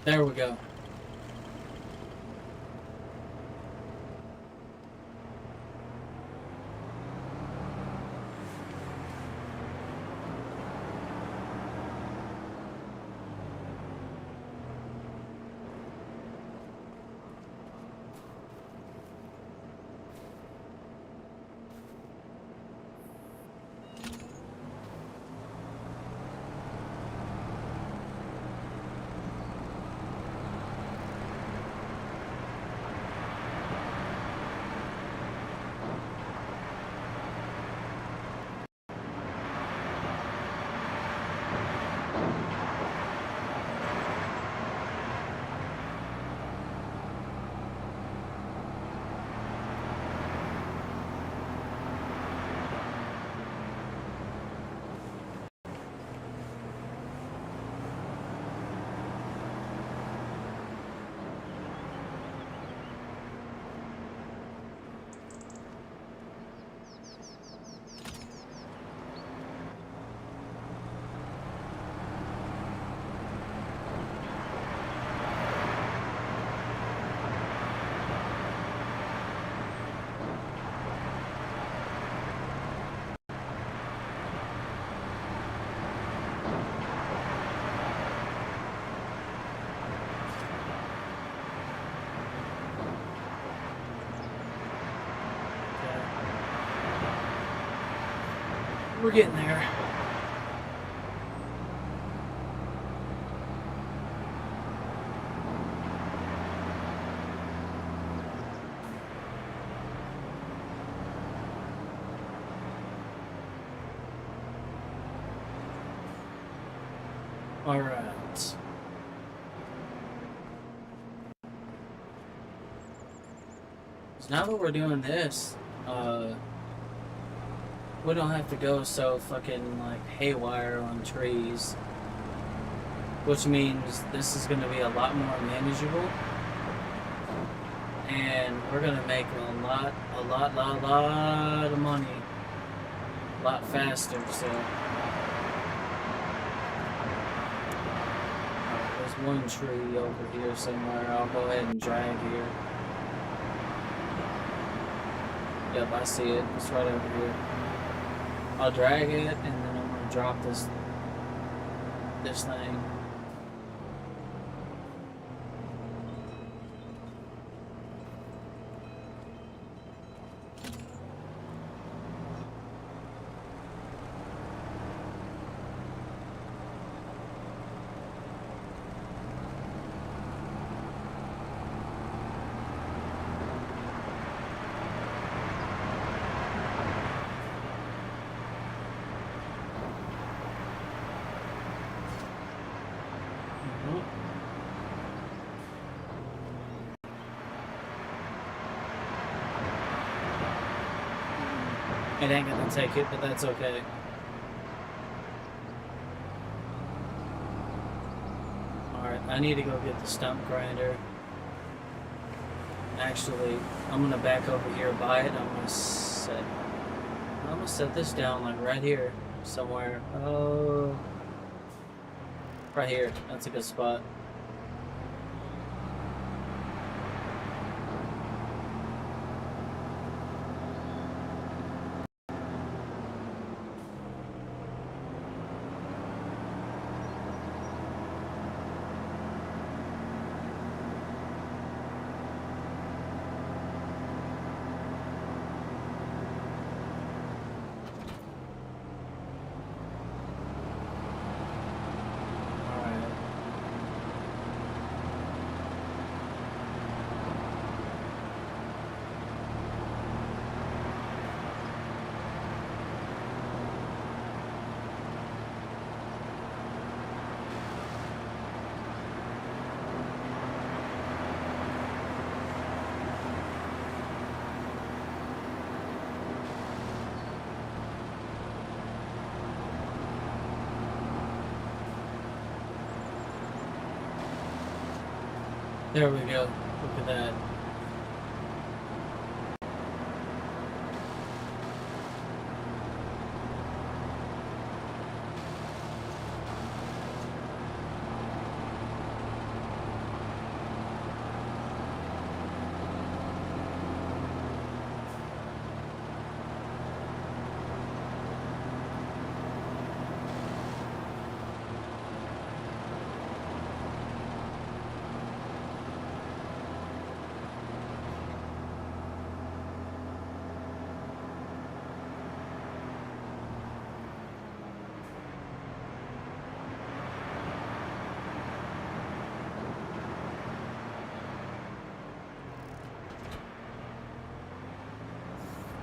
There we go. We're getting there. All right. So now that we're doing this, we don't have to go so fucking like haywire on trees, which means this is going to be a lot more manageable, and we're going to make a lot of money a lot faster. So there's one tree over here somewhere. I'll go ahead and drag here. Yep, I see it. It's right over here. I'll drag it, and then I'm gonna drop this thing. It ain't gonna take it, but that's okay. Alright, I need to go get the stump grinder. Actually, I'm gonna back over here by it. I'm gonna set this down like right here somewhere. Oh, right here. That's a good spot. There we go. Look at that.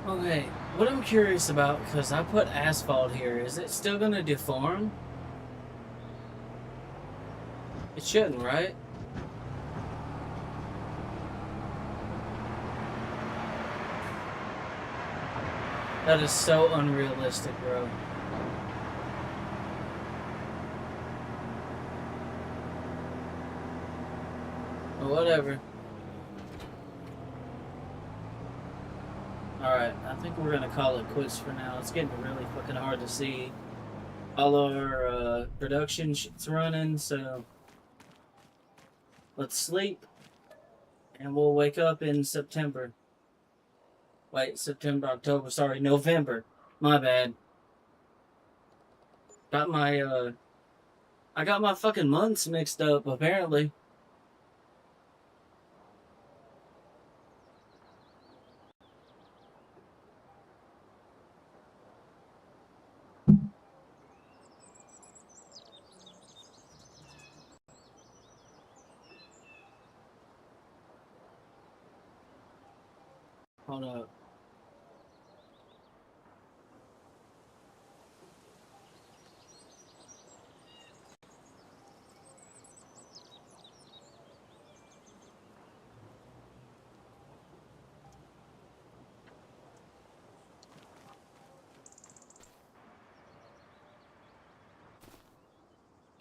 Okay, what I'm curious about, because I put asphalt here, is it still going to deform? It shouldn't, right? That is so unrealistic, bro. But whatever. Alright, I think we're gonna call it quits for now. It's getting really fucking hard to see. All our production shit's running, so let's sleep and we'll wake up in September. Wait, September, October, sorry, November. My bad. Got my I got my fucking months mixed up, apparently. Hold up.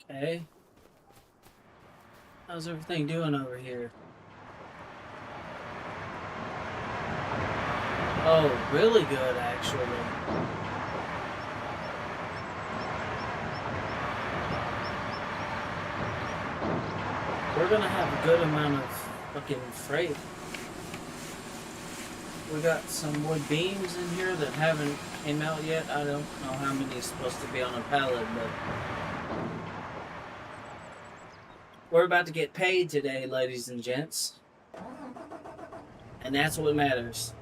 Okay. How's everything doing over here? Oh, really good, actually. We're gonna have a good amount of fucking freight. We got some wood beams in here that haven't came out yet. I don't know how many is supposed to be on a pallet, but we're about to get paid today, ladies and gents. And that's what matters.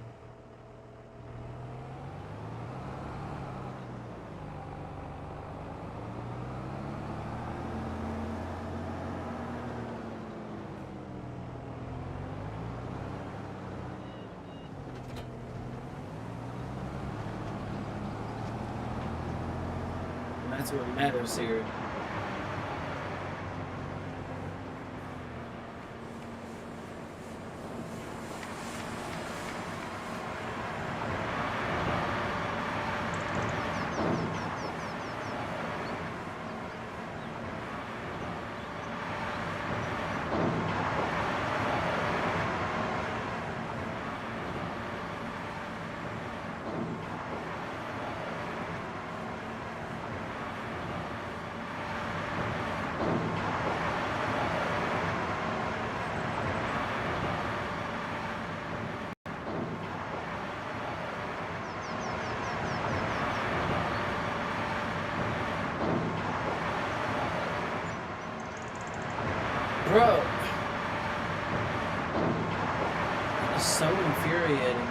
And that's what matters here. Bro, that is so infuriating, dude.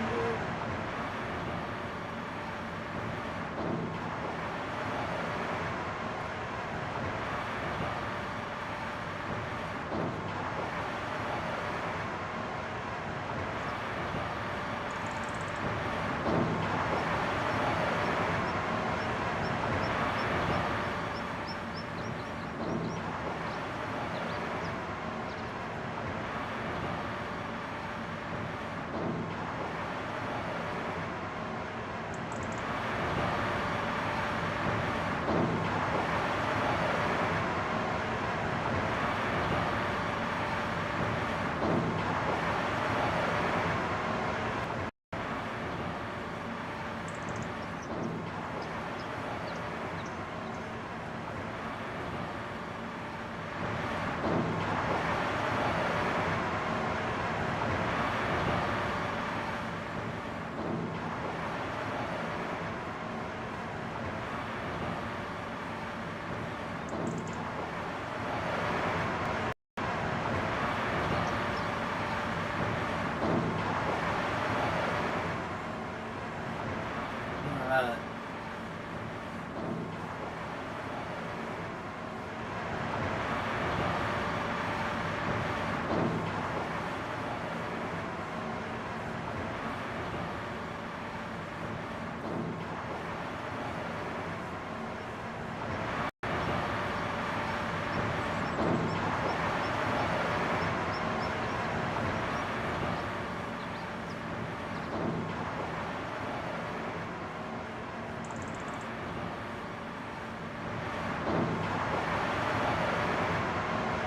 Alright.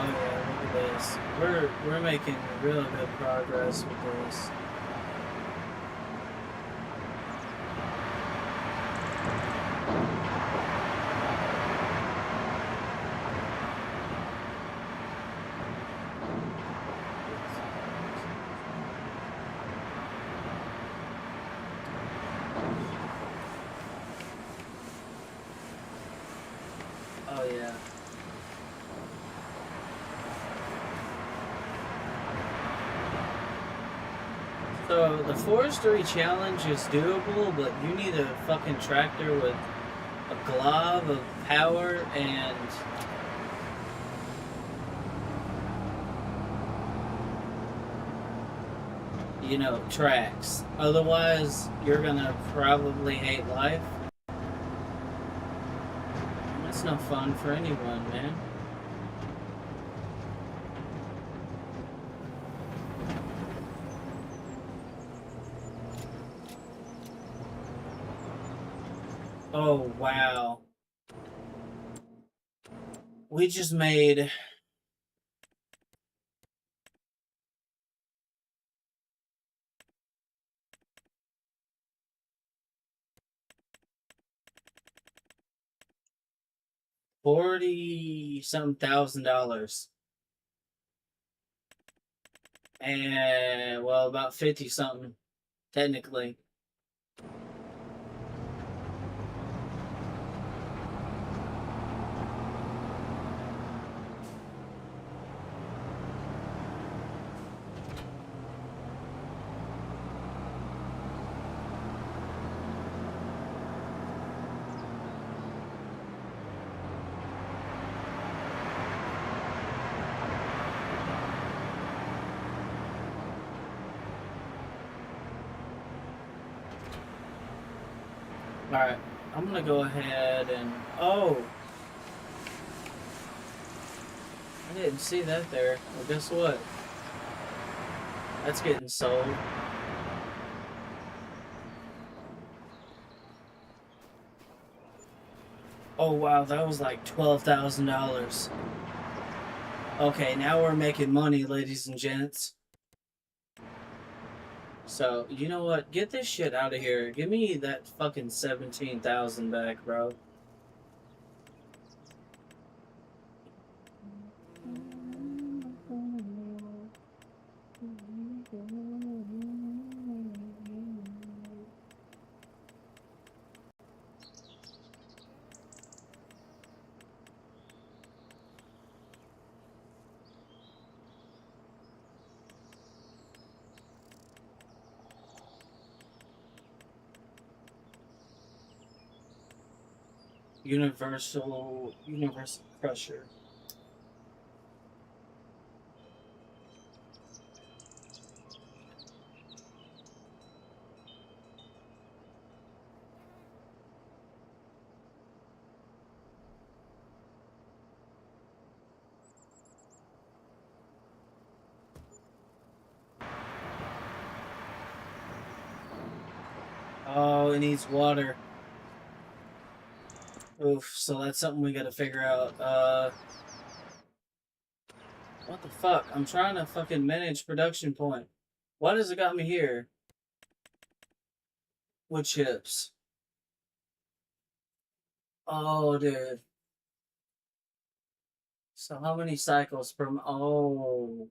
Oh yeah, look at this. We're making real good progress with this. Oh yeah. So the forestry challenge is doable, but you need a fucking tractor with a glob of power and tracks. Otherwise, you're gonna probably hate life. And that's no fun for anyone, man. Oh wow. We just made $40 some thousand, and well, about 50 something technically. All right, I'm gonna go ahead and I didn't see that there. Well, guess what? That's getting sold. Oh wow, that was like $12,000. Okay, now we're making money, ladies and gents. So, you know what? Get this shit out of here. Give me that fucking 17,000 back, bro. Universal crusher. Oh, it needs water. Oof, so that's something we gotta figure out. What the fuck? I'm trying to fucking manage production point. Why does it got me here? Wood chips. Oh, dude. So how many cycles per? Oh,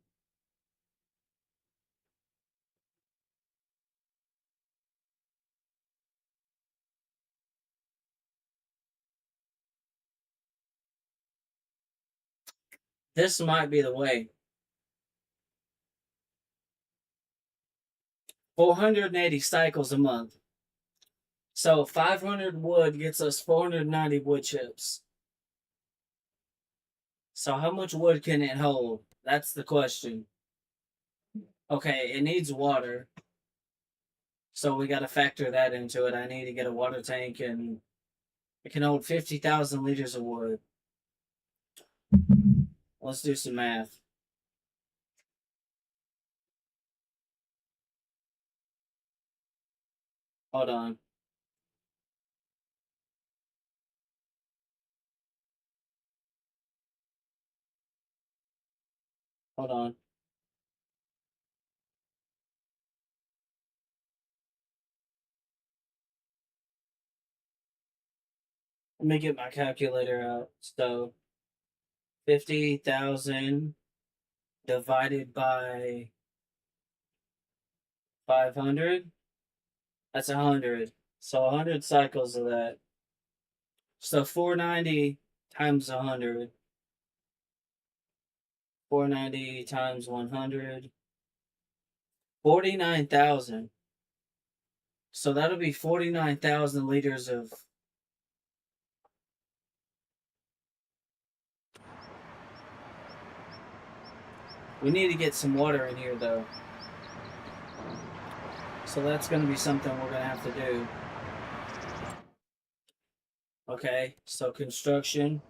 this might be the way. 480 cycles a month. So 500 wood gets us 490 wood chips. So how much wood can it hold? That's the question. Okay, it needs water. So we got to factor that into it. I need to get a water tank and it can hold 50,000 liters of wood. Let's do some math. Hold on. Hold on. Let me get my calculator out. So 50,000 divided by 500. That's 100. So 100 cycles of that. So 490 times 100. 490 times 100. 49,000. So that'll be 49,000 liters of. We need to get some water in here though. So that's going to be something we're going to have to do. Okay, so construction.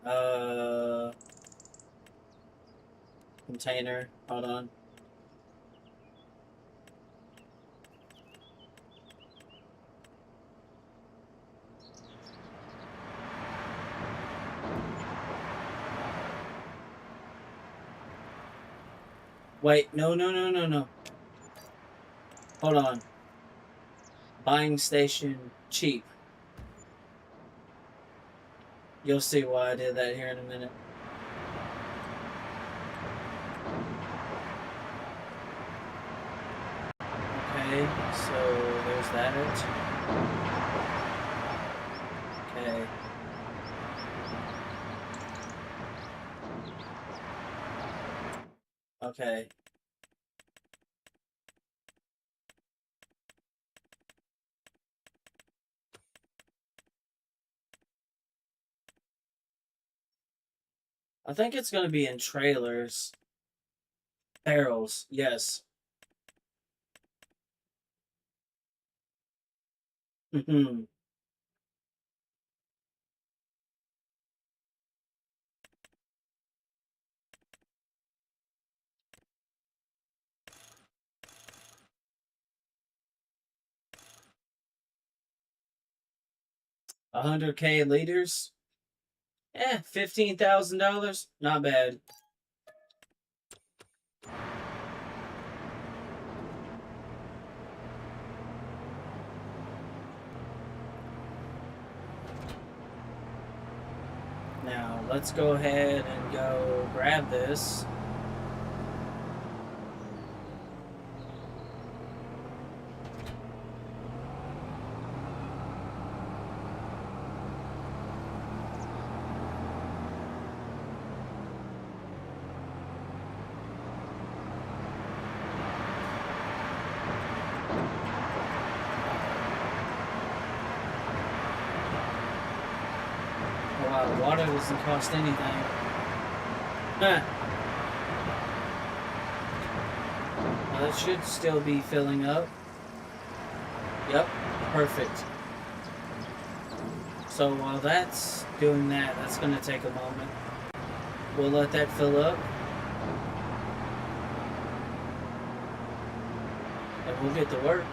Uh, container. Hold on. Wait, no, no, no, no, no. Hold on. Buying station cheap. You'll see why I did that here in a minute. Okay, so there's that. Okay. Okay. I think it's going to be in trailers. Barrels, yes. 100K liters? $15,000? Not bad. Now, let's go ahead and go grab this. Wow, water doesn't cost anything. Huh. Well, it should still be filling up. Yep, perfect. So while that's doing that, that's going to take a moment. We'll let that fill up. And we'll get to work.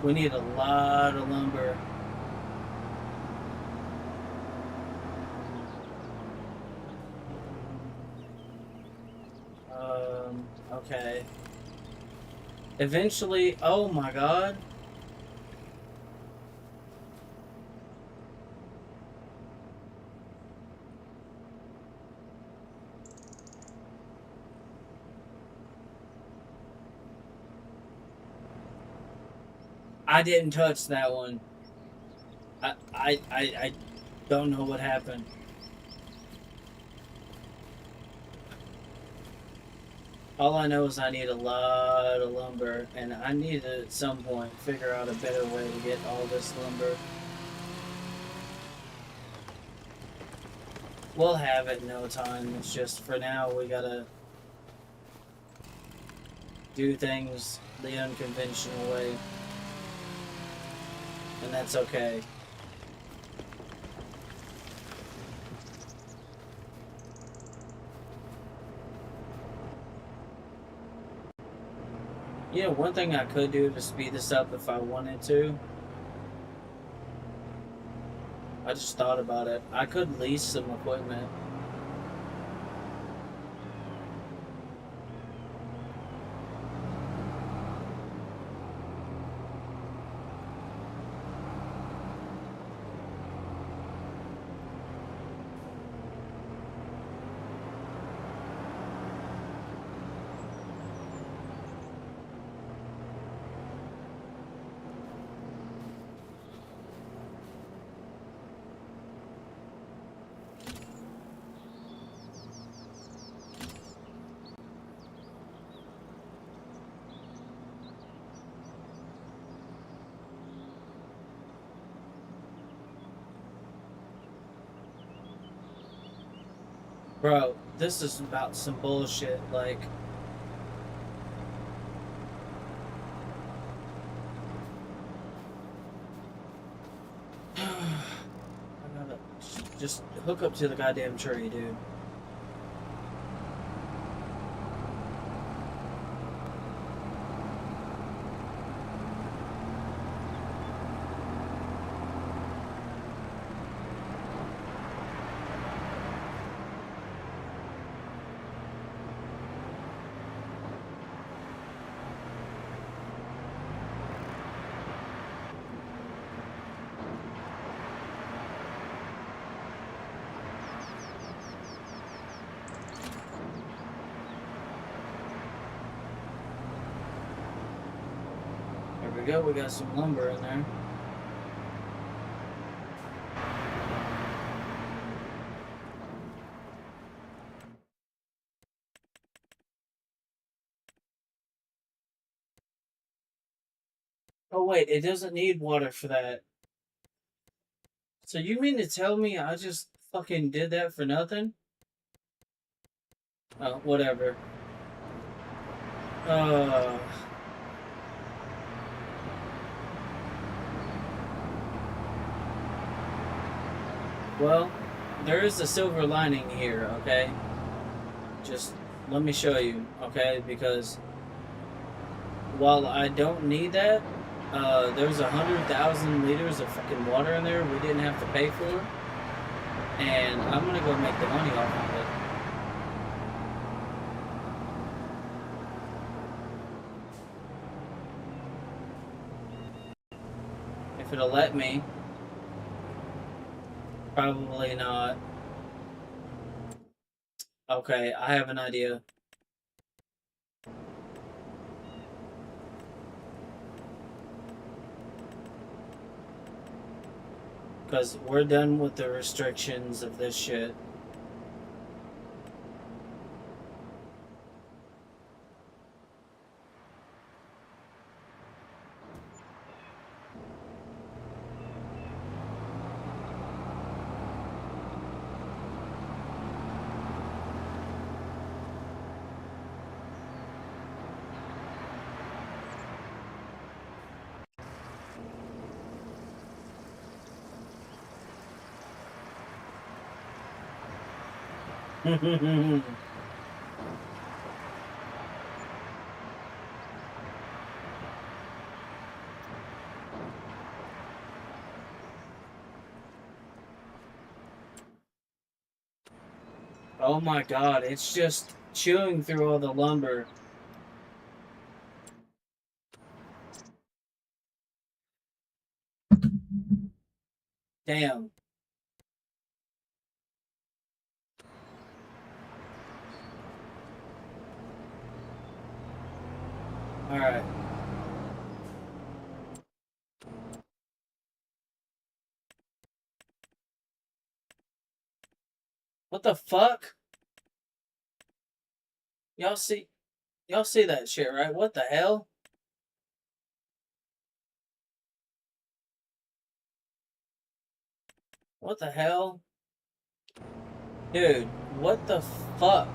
We need a lot of lumber. Okay. Eventually, oh my god. I didn't touch that one. I don't know what happened. All I know is I need a lot of lumber, and I need to at some point figure out a better way to get all this lumber. We'll have it in no time. It's just for now we gotta do things the unconventional way, and that's okay. You know, one thing I could do to speed this up if I wanted to, I just thought about it. I could lease some equipment. Bro, this is about some bullshit. Like, I gotta just hook up to the goddamn tree, dude. There we go, we got some lumber in there. Oh wait, it doesn't need water for that. So you mean to tell me I just fucking did that for nothing? Oh, whatever. Uh, well, there is a silver lining here, okay? Just let me show you, okay? Because while I don't need that, there's 100,000 liters of fucking water in there we didn't have to pay for, and I'm gonna go make the money off of it. If it'll let me. Probably not. Okay, I have an idea. Because we're done with the restrictions of this shit. Oh my god, it's just chewing through all the lumber. Damn. Alright. What the fuck? Y'all see that shit, right? What the hell? What the hell? Dude, what the fuck?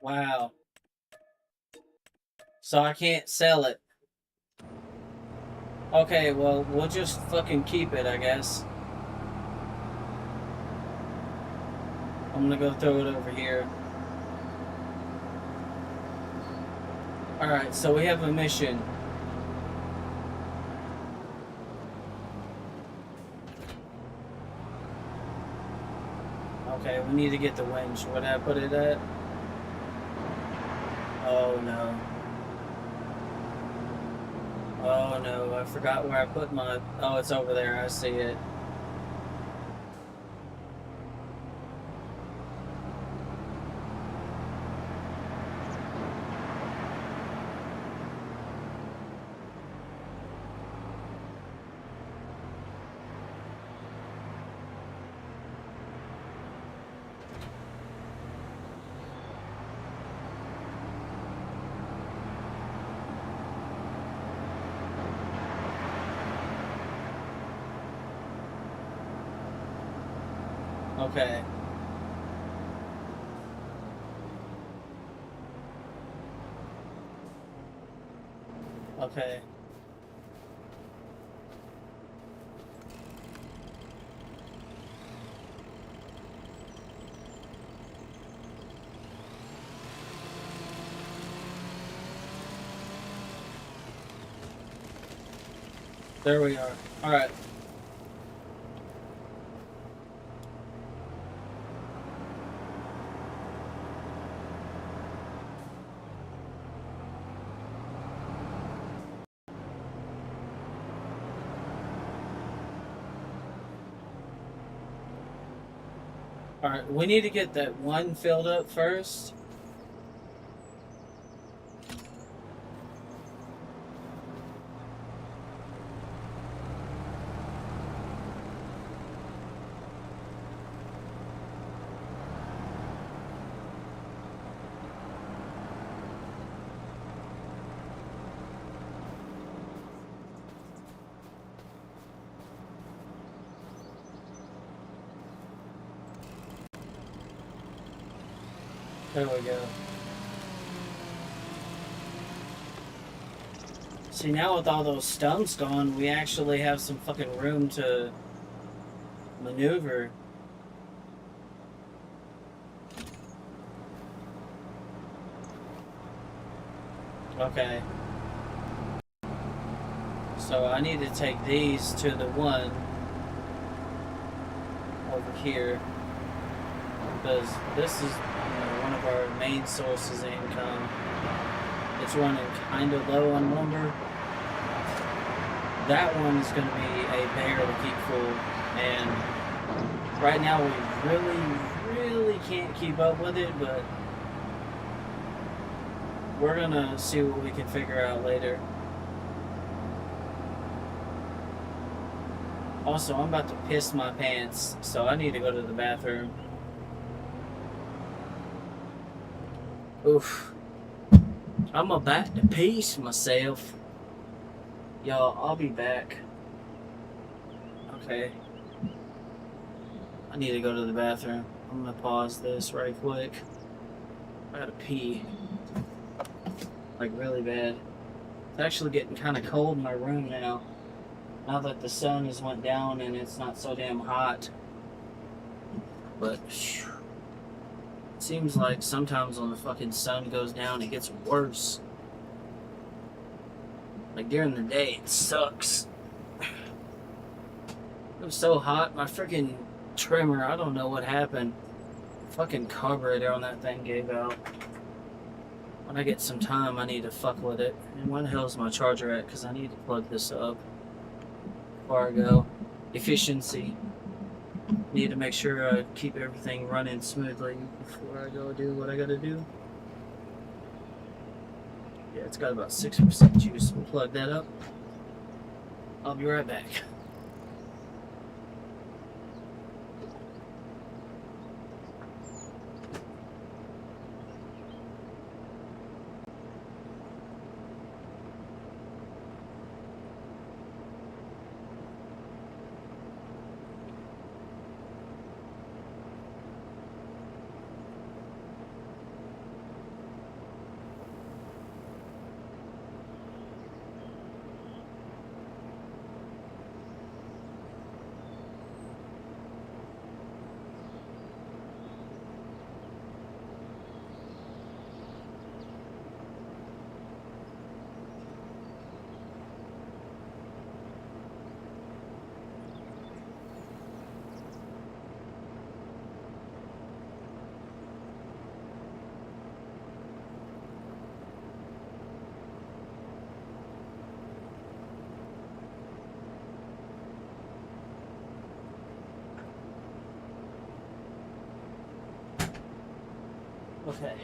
Wow. So I can't sell it. Okay, well, we'll just fucking keep it, I guess. I'm gonna go throw it over here. Alright, so we have a mission. Okay, we need to get the winch. Where did I put it at? Oh no. Oh no, I forgot where I put my... Oh, it's over there. I see it. Okay. Okay. There we are. Alright. Alright, we need to get that one filled up first. There we go. See, now with all those stumps gone, we actually have some fucking room to maneuver. Okay. So I need to take these to the one over here. Because this is, one of our main sources of income. It's running kind of low on lumber. That one is going to be a bear to keep full, and right now we really can't keep up with it, but we're going to see what we can figure out later. Also, I'm about to piss my pants, so I need to go to the bathroom. Oof. I'm about to piss myself. Y'all, I'll be back. Okay. I need to go to the bathroom. I'm gonna pause this right quick. I gotta pee. Like, really bad. It's actually getting kind of cold in my room now. Now that the sun has went down and it's not so damn hot. But, it seems like sometimes when the fucking sun goes down, it gets worse. Like, during the day, it sucks. It was so hot, my freaking trimmer, I don't know what happened. Fucking carburetor on that thing gave out. When I get some time, I need to fuck with it. And where the hell is my charger at? Because I need to plug this up before I go. Efficiency. Need to make sure I keep everything running smoothly before I go do what I gotta do. Yeah, it's got about 6% juice. We'll plug that up. I'll be right back. Okay.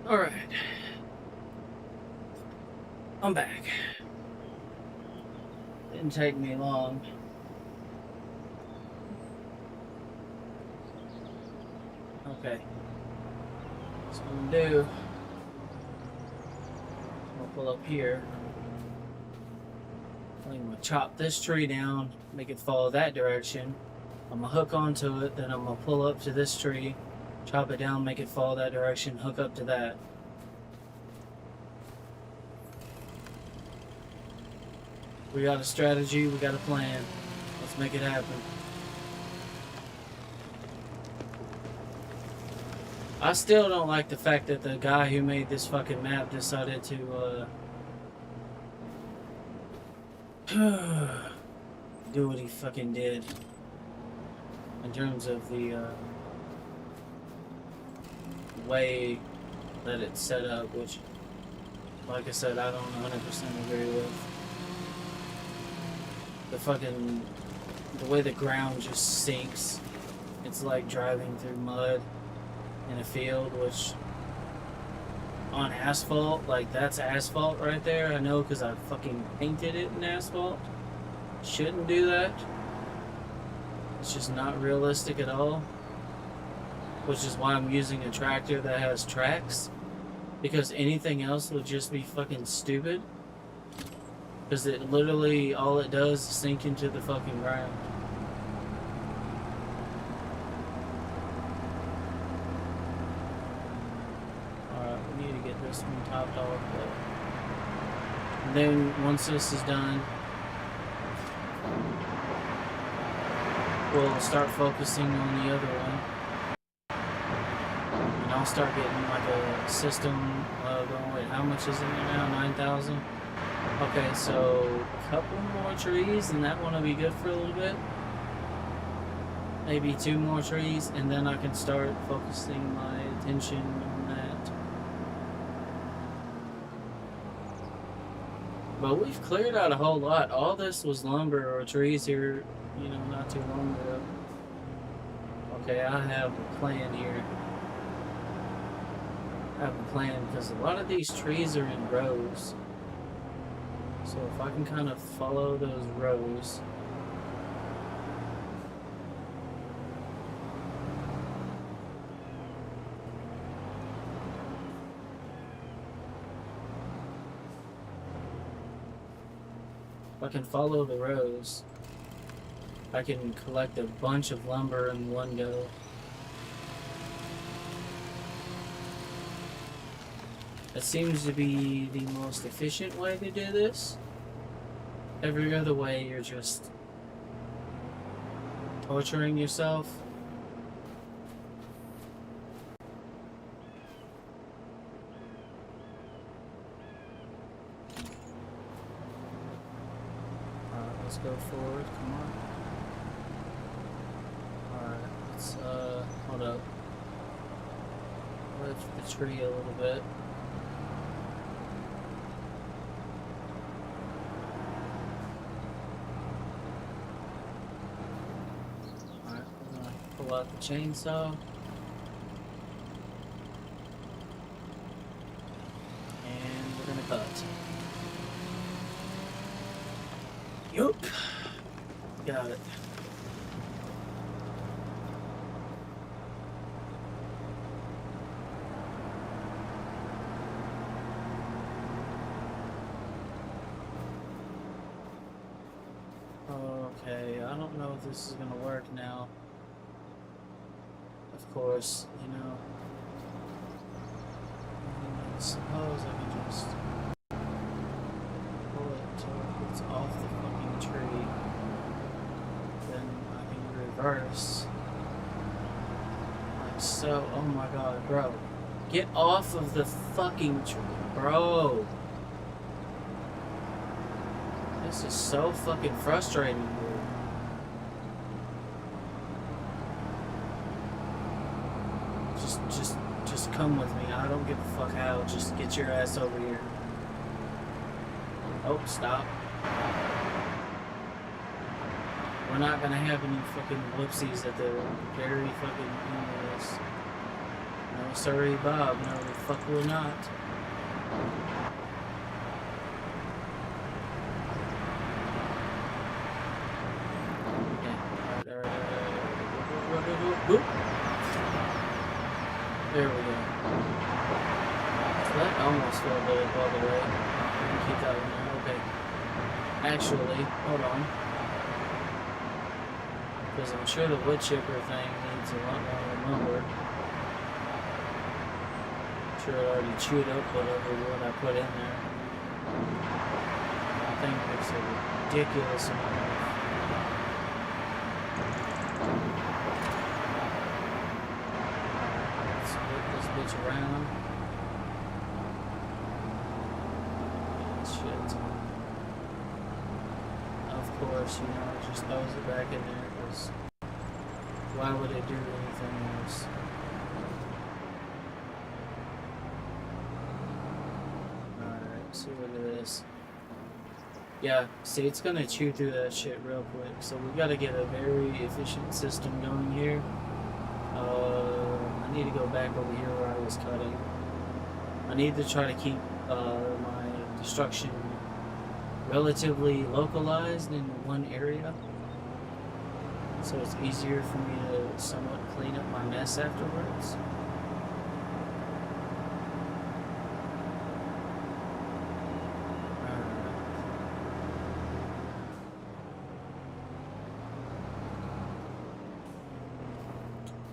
Alright. I'm back. Didn't take me long. Okay. So what I'm gonna do, I'll pull up here. I'm gonna chop this tree down, make it fall that direction. I'm gonna hook onto it, then I'm gonna pull up to this tree, chop it down, make it fall that direction, hook up to that. We got a strategy, we got a plan. Let's make it happen. I still don't like the fact that the guy who made this fucking map decided to do what he fucking did in terms of the way that it's set up, which, like I said, I don't 100% agree with. The way the ground just sinks. It's like driving through mud in a field, which on asphalt, like that's asphalt right there. I know because I fucking painted it in asphalt. Shouldn't do that. It's just not realistic at all. Which is why I'm using a tractor that has tracks. Because anything else would just be fucking stupid. Because it literally, all it does is sink into the fucking ground. Alright, we need to get this one topped off. And then, once this is done, we'll start focusing on the other one. And I'll start getting like a system going. Wait, how much is it now? 9,000? Okay, so a couple more trees and that one will be good for a little bit. Maybe 2 more trees and then I can start focusing my attention on that. But we've cleared out a whole lot. All this was lumber or trees here, you know, not too long ago. Okay, I have a plan here. I have a plan because a lot of these trees are in rows. So if I can kind of follow those rows. If I can follow the rows, I can collect a bunch of lumber in one go. That seems to be the most efficient way to do this. Every other way, you're just torturing yourself. Alright, let's go forward. Come on. Alright, let's, hold up. Lift the tree a little bit. Alright, we're gonna pull out the chainsaw. And we're gonna cut. Yup. Got it. Okay, I don't know if this is gonna work now. Of course, you know. I suppose I can just pull it till it's off the fucking tree. Then I can reverse. Like so. Oh my god, bro. Get off of the fucking tree, bro. This is so fucking frustrating, dude. Just come with me. I don't give a fuck how. Just get your ass over here. Oh, stop. We're not gonna have any fucking whoopsies at the very fucking end of this. No, sorry, Bob. No, the fuck we're not. Boop. There we go. So that almost fell good, by the way. Keep that one there. Okay. Actually, hold on. Because I'm sure the wood chipper thing needs a lot more lumber. I'm sure it already chewed up whatever wood I put in there. I think there's a ridiculous amount of around. Shit. Of course, you know, it just throws it back in there because why would it do anything else? Alright, so look at this. Yeah, see, it's gonna chew through that shit real quick, so we gotta get a very efficient system going here. I need to go back over here where I was cutting. I need to try to keep my destruction relatively localized in one area, so it's easier for me to somewhat clean up my mess afterwards.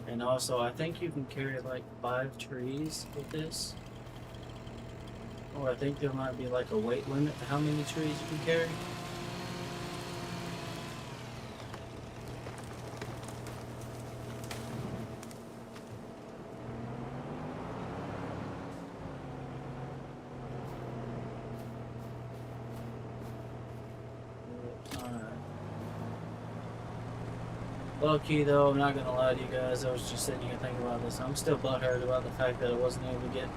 And also, I think you can carry like 5 trees with this. Or I think there might be like a weight limit to how many trees you can carry. Low key though, I'm not gonna lie to you guys, I was just sitting here thinking about this. I'm still butthurt about the fact that I wasn't able to get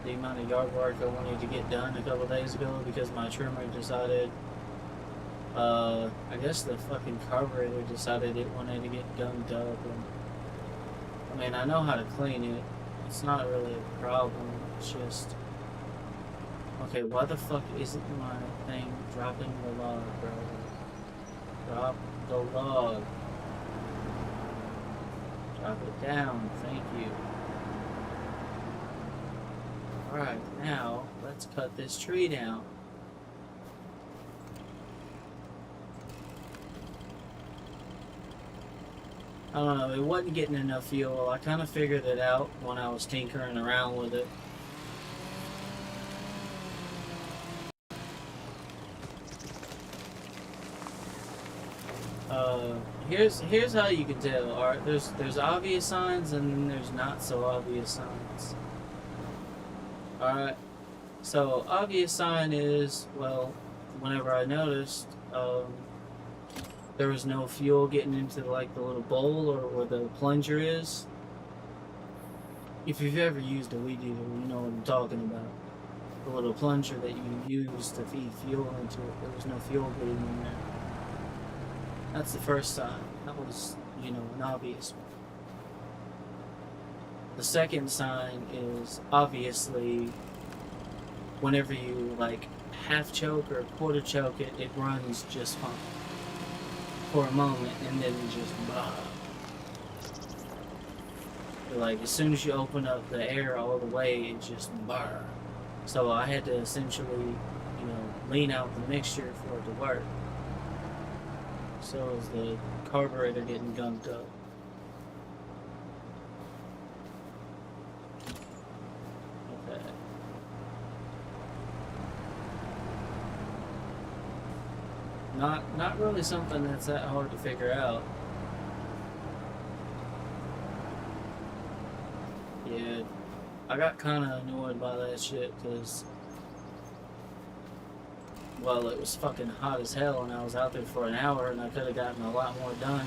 the amount of yard work I wanted to get done a couple days ago because my trimmer decided, I guess the fucking carburetor decided it wanted to get gunked up. And, I mean, I know how to clean it. It's not really a problem. It's just, okay, why the fuck isn't my thing dropping the log, bro? Drop the log. Drop it down. Thank you. Alright, now let's cut this tree down. I don't know, it wasn't getting enough fuel. I kind of figured it out when I was tinkering around with it. Uh, here's how you can tell. All right, there's obvious signs and then there's not so obvious signs. All right, so obvious sign is, well, whenever I noticed there was no fuel getting into like the little bowl or where the plunger is. If you've ever used a weed eater, you know what I'm talking about. The little plunger that you use to feed fuel into it. There was no fuel getting in there. That's the first sign. That was, you know, an obvious one. The second sign is obviously whenever you like half choke or quarter choke it, it runs just fine for a moment and then it just blah. Like as soon as you open up the air all the way, it just bar. So I had to essentially, you know, lean out the mixture for it to work. So is the carburetor getting gunked up. Okay. Not really something that's that hard to figure out. Yeah, I got kind of annoyed by that shit because, well, it was fucking hot as hell and I was out there for an hour and I could have gotten a lot more done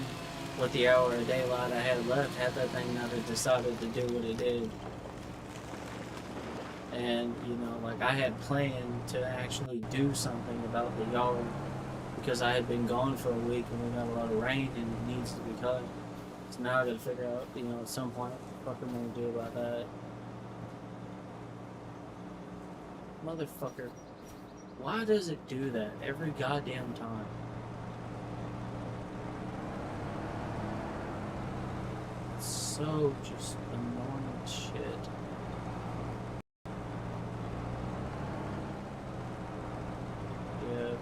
with the hour of daylight I had left had that thing not have decided to do what it did. And, you know, like I had planned to actually do something about the yard because I had been gone for a week and we got a lot of rain and it needs to be cut. So now I gotta figure out, you know, at some point what the fuck I'm gonna do about that. Motherfucker. Why does it do that every goddamn time? It's so just annoying shit. Yeah.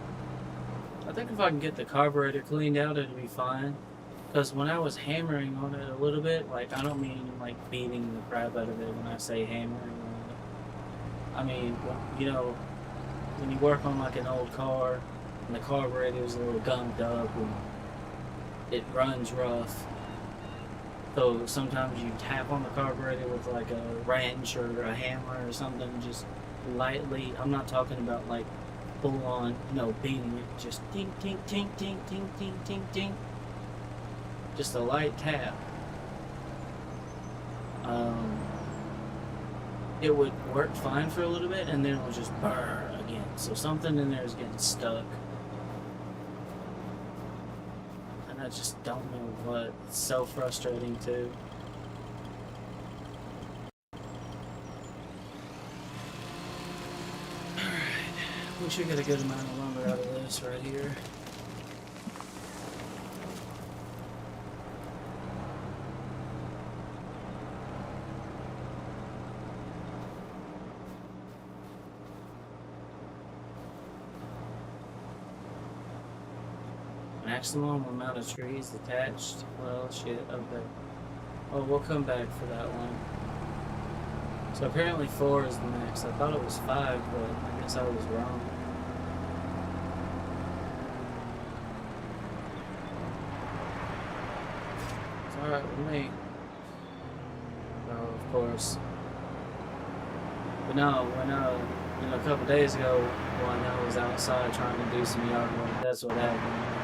I think if I can get the carburetor cleaned out, it'll be fine. Because when I was hammering on it a little bit, like, I don't mean, like, beating the crap out of it when I say hammering on it. I mean, you know, when you work on, like, an old car, and the carburetor is a little gunked up, and it runs rough. So sometimes you tap on the carburetor with, like, a wrench or a hammer or something, just lightly. I'm not talking about, like, full on, you know, beating it. Just tink, tink, tink, tink, tink, tink, tink, tink. Just a light tap. It would work fine for a little bit and then it would just burr again. So something in there is getting stuck. And I just don't know what. It's so frustrating too. Alright. We should get a good amount of lumber out of this right here. Maximum amount of trees attached. Well, shit, okay. Oh, we'll come back for that one. So apparently 4 is the max. I thought it was 5, but I guess I was wrong. It's alright with me. Well, of course. But no, when you know, a couple days ago, when I was outside trying to do some yard work, that's what happened.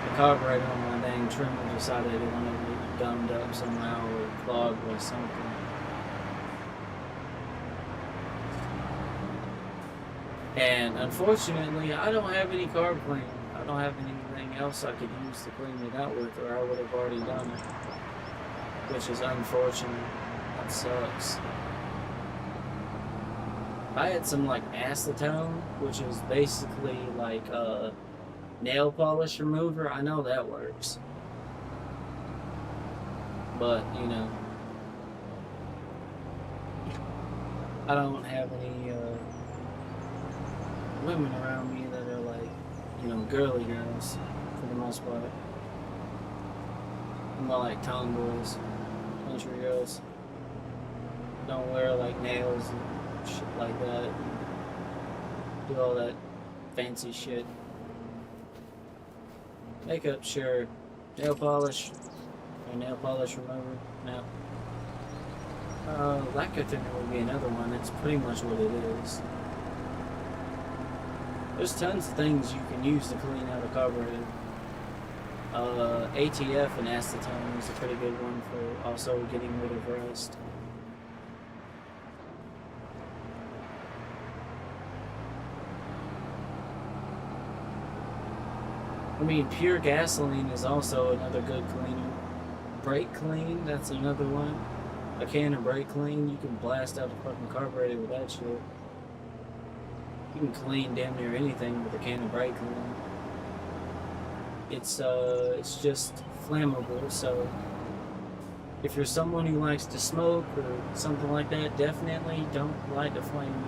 The carburetor on my dang trimmer decided it wanted to be gummed up somehow or clogged with something. And unfortunately, I don't have any carb cleaner. I don't have anything else I could use to clean it out with, or I would have already done it. Which is unfortunate. That sucks. I had some like acetone, which is basically like nail polish remover. I know that works. But, you know, I don't have any women around me that are like, you know, girly girls for the most part. More like tomboys, country girls. Don't wear like nails and shit like that. Do all that fancy shit. Makeup, sure. Nail polish. Or nail polish remover. No. Lacquer thinner would be another one. That's pretty much what it is. There's tons of things you can use to clean out a carburetor. ATF and acetone is a pretty good one for also getting rid of rust. I mean, pure gasoline is also another good cleaner. Brake clean, that's another one. A can of brake clean, you can blast out a fucking carburetor with that shit. You can clean damn near anything with a can of brake clean. It's just flammable, so if you're someone who likes to smoke or something like that, definitely don't light the flame.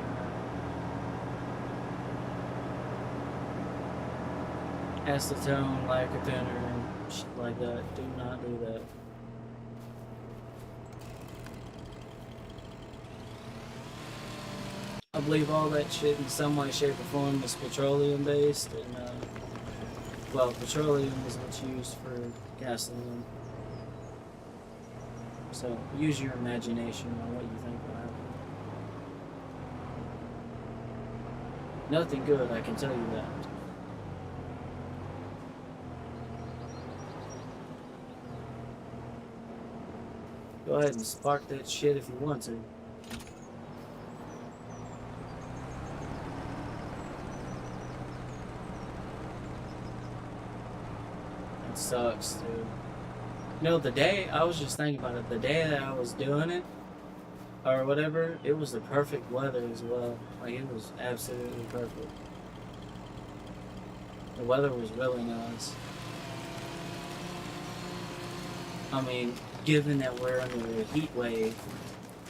Acetone, lacquer thinner, and shit like that. Do not do that. I believe all that shit in some way, shape, or form is petroleum based, and well, petroleum is what's used for gasoline. So use your imagination on what you think will happen. Nothing good, I can tell you that. Go ahead and spark that shit if you want to. It sucks, dude. You know, the day, I was just thinking about it, the day that I was doing it, or whatever, it was the perfect weather as well. Like, it was absolutely perfect. The weather was really nice. I mean, given that we're under a heat wave,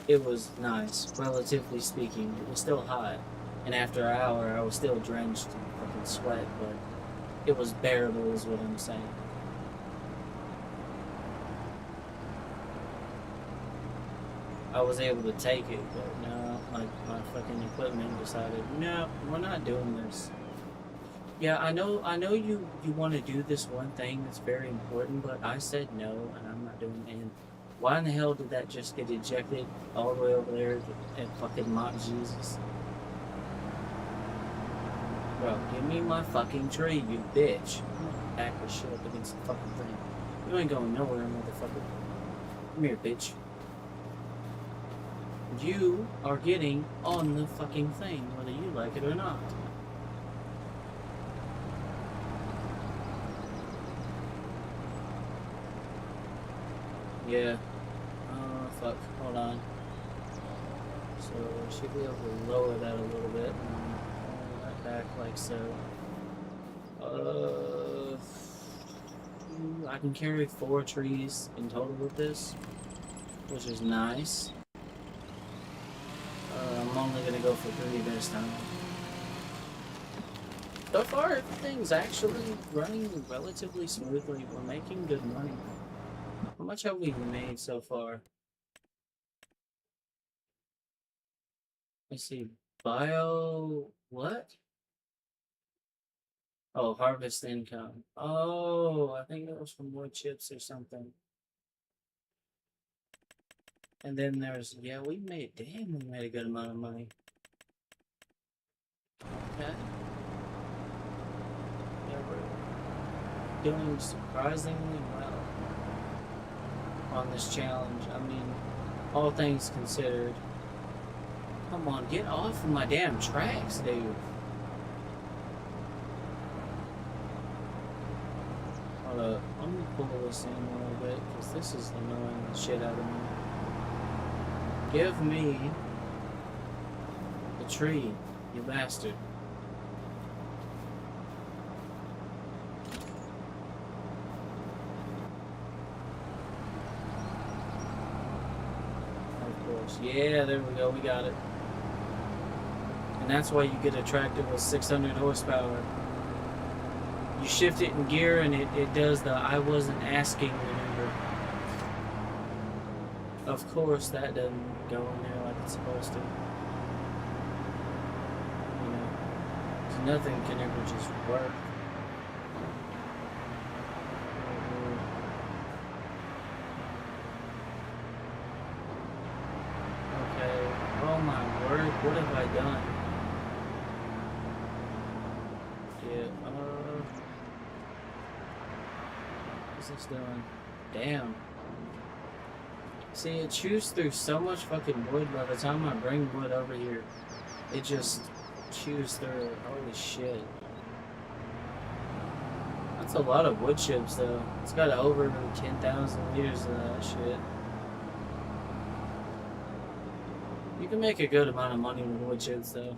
it was nice, relatively speaking. It was still hot, and after an hour, I was still drenched in fucking sweat, but it was bearable, is what I'm saying. I was able to take it, but no, my fucking equipment decided, no, we're not doing this. Yeah, I know you want to do this one thing that's very important, but I said no, and I'm not doing it. And why in the hell did that just get ejected all the way over there at fucking Mont Jesus? Bro, give me my fucking tree, you bitch. I'm gonna back this shit up against the fucking thing. You ain't going nowhere, motherfucker. Come here, bitch. You are getting on the fucking thing, whether you like it or not. Yeah. Oh, fuck. Hold on. So, I should be able to lower that a little bit. And pull that back like so. I can carry 4 trees in total with this, which is nice. I'm only gonna go for 3 this time. So far, everything's actually running relatively smoothly. We're making good money. How much have we made so far? Let's see. Bio... what? Oh, harvest income. Oh, I think that was from more chips or something. And then there's... yeah, we made a good amount of money. Okay. Yeah, we're doing surprisingly well on this challenge. I mean, all things considered. Come on, get off of my damn tracks, dude. Hold up, I'm gonna pull this in a little bit, because this is annoying the shit out of me. Give me the tree, you bastard. Of course. Yeah, there we go, we got it. And that's why you get a tractor with 600 horsepower. You shift it in gear and it does the I wasn't asking maneuver. Of course, that doesn't go in there like it's supposed to. You know, 'cause nothing can ever just work. Okay. Oh my word! What have I done? Yeah. What's this doing? Damn. See, it chews through so much fucking wood by the time I bring wood over here. It just chews through it. Holy shit. That's a lot of wood chips, though. It's got over 10,000 liters of that shit. You can make a good amount of money with wood chips, though.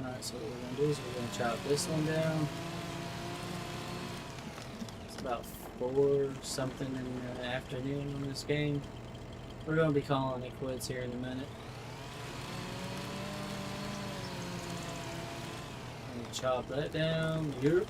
Alright, so what we're gonna do is we're gonna chop this one down. It's about 4 something in the afternoon on this game. We're gonna be calling it quits here in a minute. Chop that down. Yep.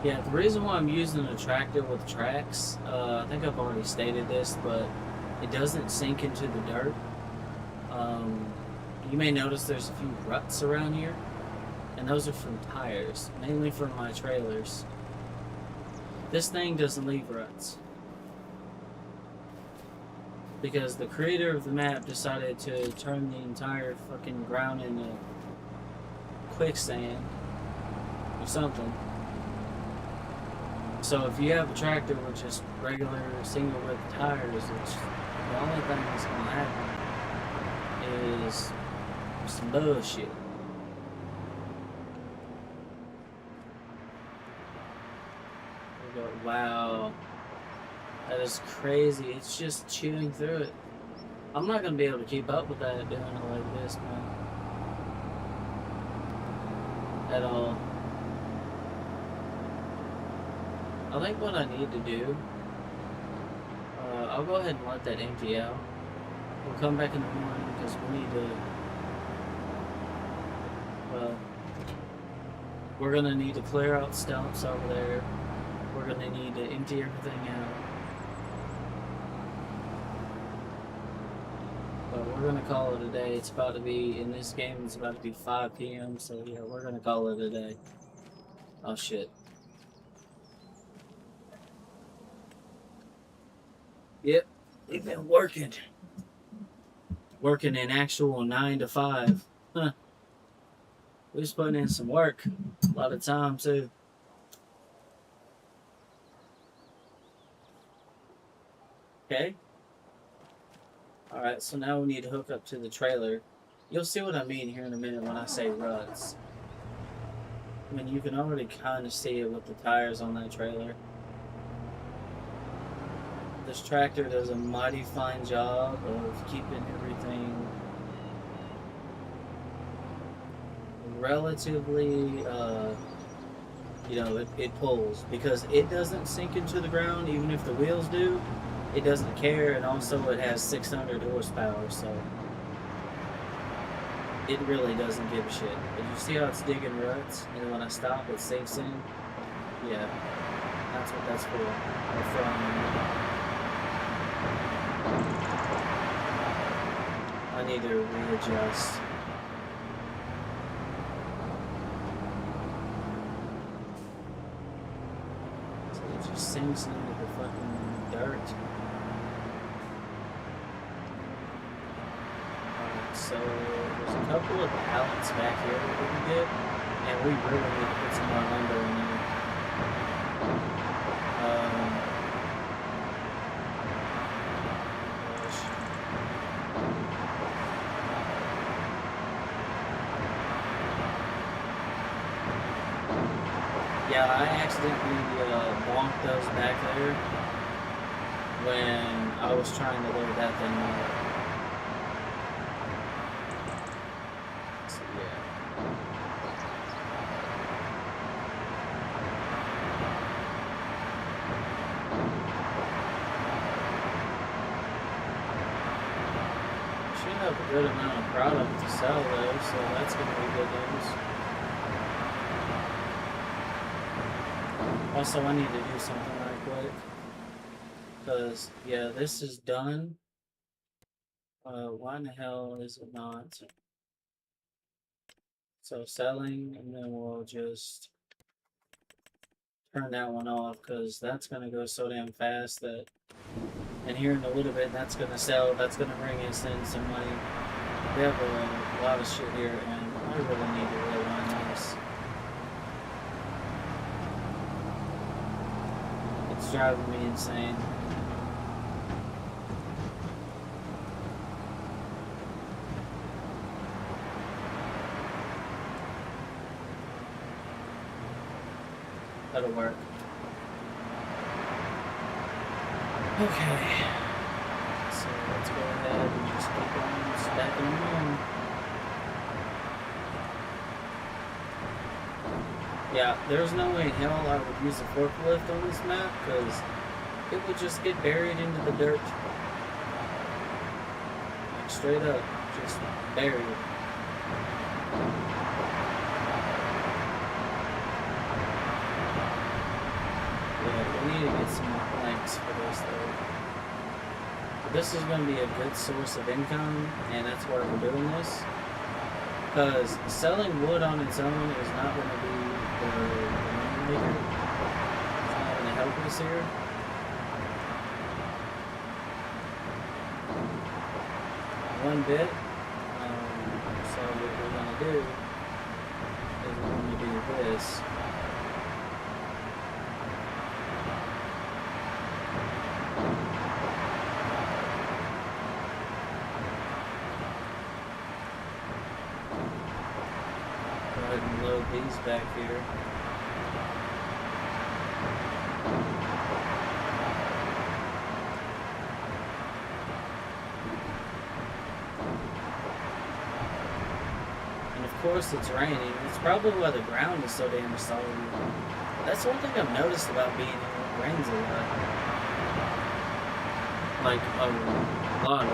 Yeah, the reason why I'm using a tractor with tracks, I think I've already stated this, but it doesn't sink into the dirt. Um, you may notice there's a few ruts around here, and those are from tires, mainly from my trailers. This thing doesn't leave ruts, because the creator of the map decided to turn the entire fucking ground into quicksand or something. So if you have a tractor with just regular single width tires, which the only thing that's gonna happen is some bullshit. We go, wow, that is crazy. It's just chewing through it. I'm not gonna be able to keep up with that doing it like this, man. At all. I think what I need to do, I'll go ahead and let that empty out. We'll come back in the morning because we need to, well, we're going to need to clear out stumps over there. We're going to need to empty everything out. But we're going to call it a day. It's about to be, in this game, it's about to be 5 p.m. So yeah, we're going to call it a day. Oh shit. Yep, we've been working. Working in actual 9 to 5. Huh. We was putting in some work. A lot of time, too. Okay. Alright, so now we need to hook up to the trailer. You'll see what I mean here in a minute when I say ruts. I mean, you can already kind of see it with the tires on that trailer. This tractor does a mighty fine job of keeping everything relatively, you know, it pulls because it doesn't sink into the ground even if the wheels do. It doesn't care, and also it has 600 horsepower, so it really doesn't give a shit. But you see how it's digging ruts, and when I stop, it sinks in? Yeah, that's what that's for. I need to readjust. So it just sinks into the fucking dirt. Alright, so there's a couple of pallets back here that we can get, and we really need to put some more lumber in there. Yeah, I accidentally bonked those back there when I was trying to load that thing up. have a good amount of product to sell though, so that's gonna be good news. Also, I need to do something right quick. Because, yeah, this is done. Why in the hell is it not? So selling, and then we'll just turn that one off because that's going to go so damn fast that, and here in a little bit, that's going to sell, that's going to bring us in some money. We have a lot of shit here, and I really need to rewind this. It's driving me insane. That'll work. Okay. So let's go ahead and just keep on stacking them in. Yeah, there's no way in hell I would use a forklift on this map because it would just get buried into the dirt. Like straight up, just buried. We need to get some more planks for this though. But this is going to be a good source of income, and that's why we're doing this. Because selling wood on its own is not going to be the money maker. It's not going to help us here. One bit. So what we're going to do is we're going to do this. These back here. And of course it's raining. It's probably why the ground is so damn solid. That's one thing I've noticed about being here. It rains a lot. Like a lot.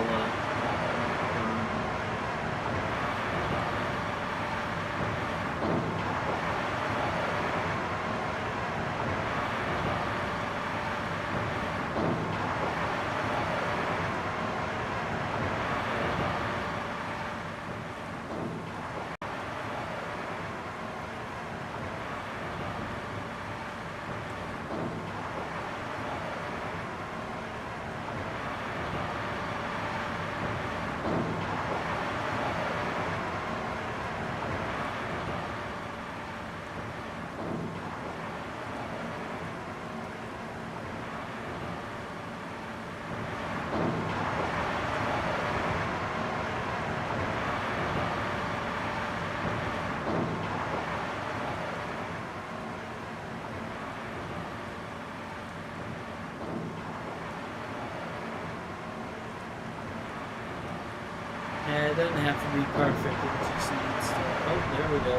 Yeah, it doesn't have to be perfect, it just needs to... Oh, there we go.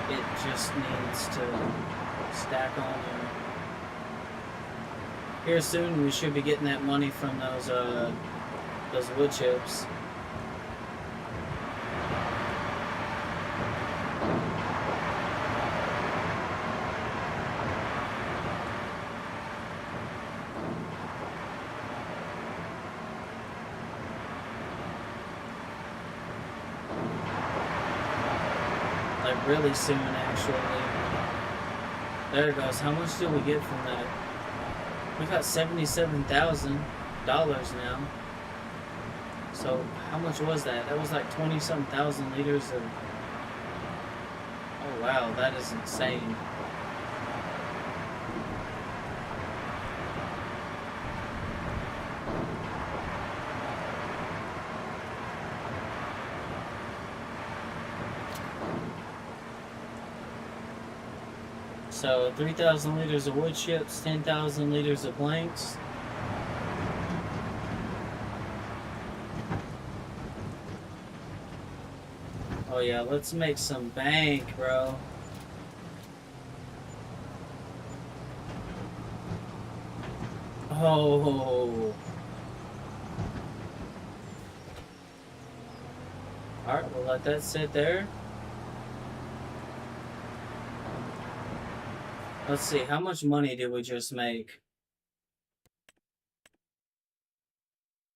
It just needs to stack on there. Here soon we should be getting that money from those wood chips. Like really soon, actually. There it goes. How much did we get from that? We got $77,000 now. So how much was that? That was like 20-something thousand liters of... Oh wow, that is insane. So 3,000 liters of wood chips, 10,000 liters of planks. Oh yeah, let's make some bank, bro. Oh. Alright, we'll let that sit there. Let's see, how much money did we just make?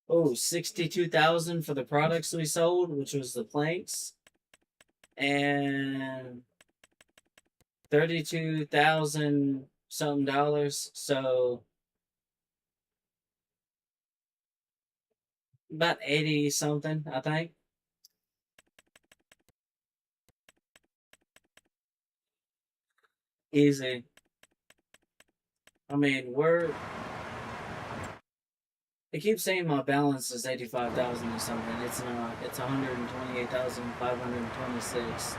Oh, 62,000 for the products we sold, which was the planks. And 32,000 something dollars. So about 80 something, I think. Easy. I mean, it keeps saying my balance is 85,000 or something. It's not. It's 128,526.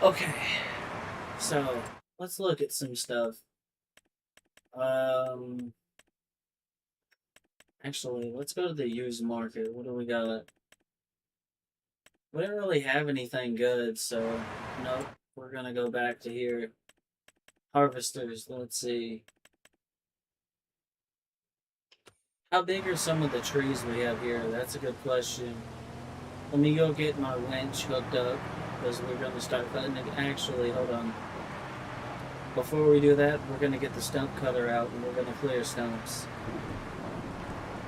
Okay. So, let's look at some stuff. Um Actually, let's go to the used market. What do we got? We don't really have anything good, so nope. We're gonna go back to here. Harvesters, let's see. How big are some of the trees we have here? That's a good question. Let me go get my winch hooked up because we're gonna start cutting it. Actually, hold on. Before we do that, we're gonna get the stump cutter out and we're gonna clear stumps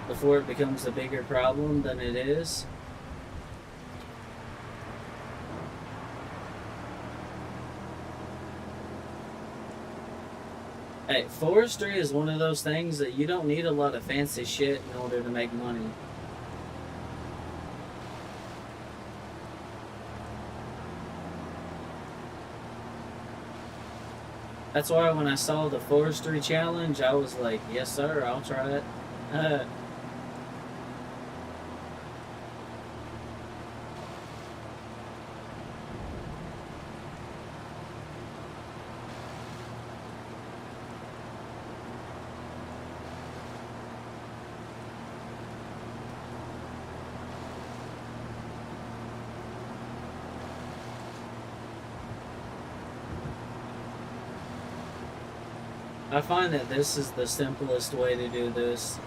before it becomes a bigger problem than it is. Hey, forestry is one of those things that you don't need a lot of fancy shit in order to make money. That's why when I saw the forestry challenge, I was like, yes, sir, I'll try it. I find that this is the simplest way to do this.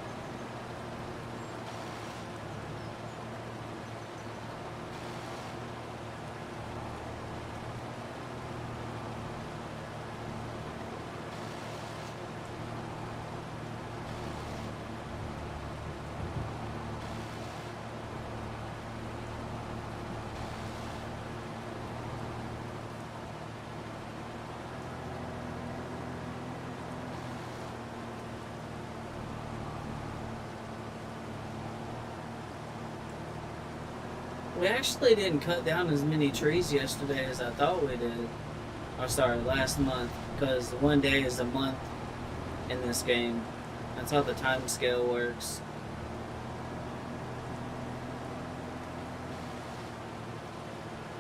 We actually didn't cut down as many trees yesterday as I thought we did. Or sorry, last month, because one day is a month in this game. That's how the time scale works.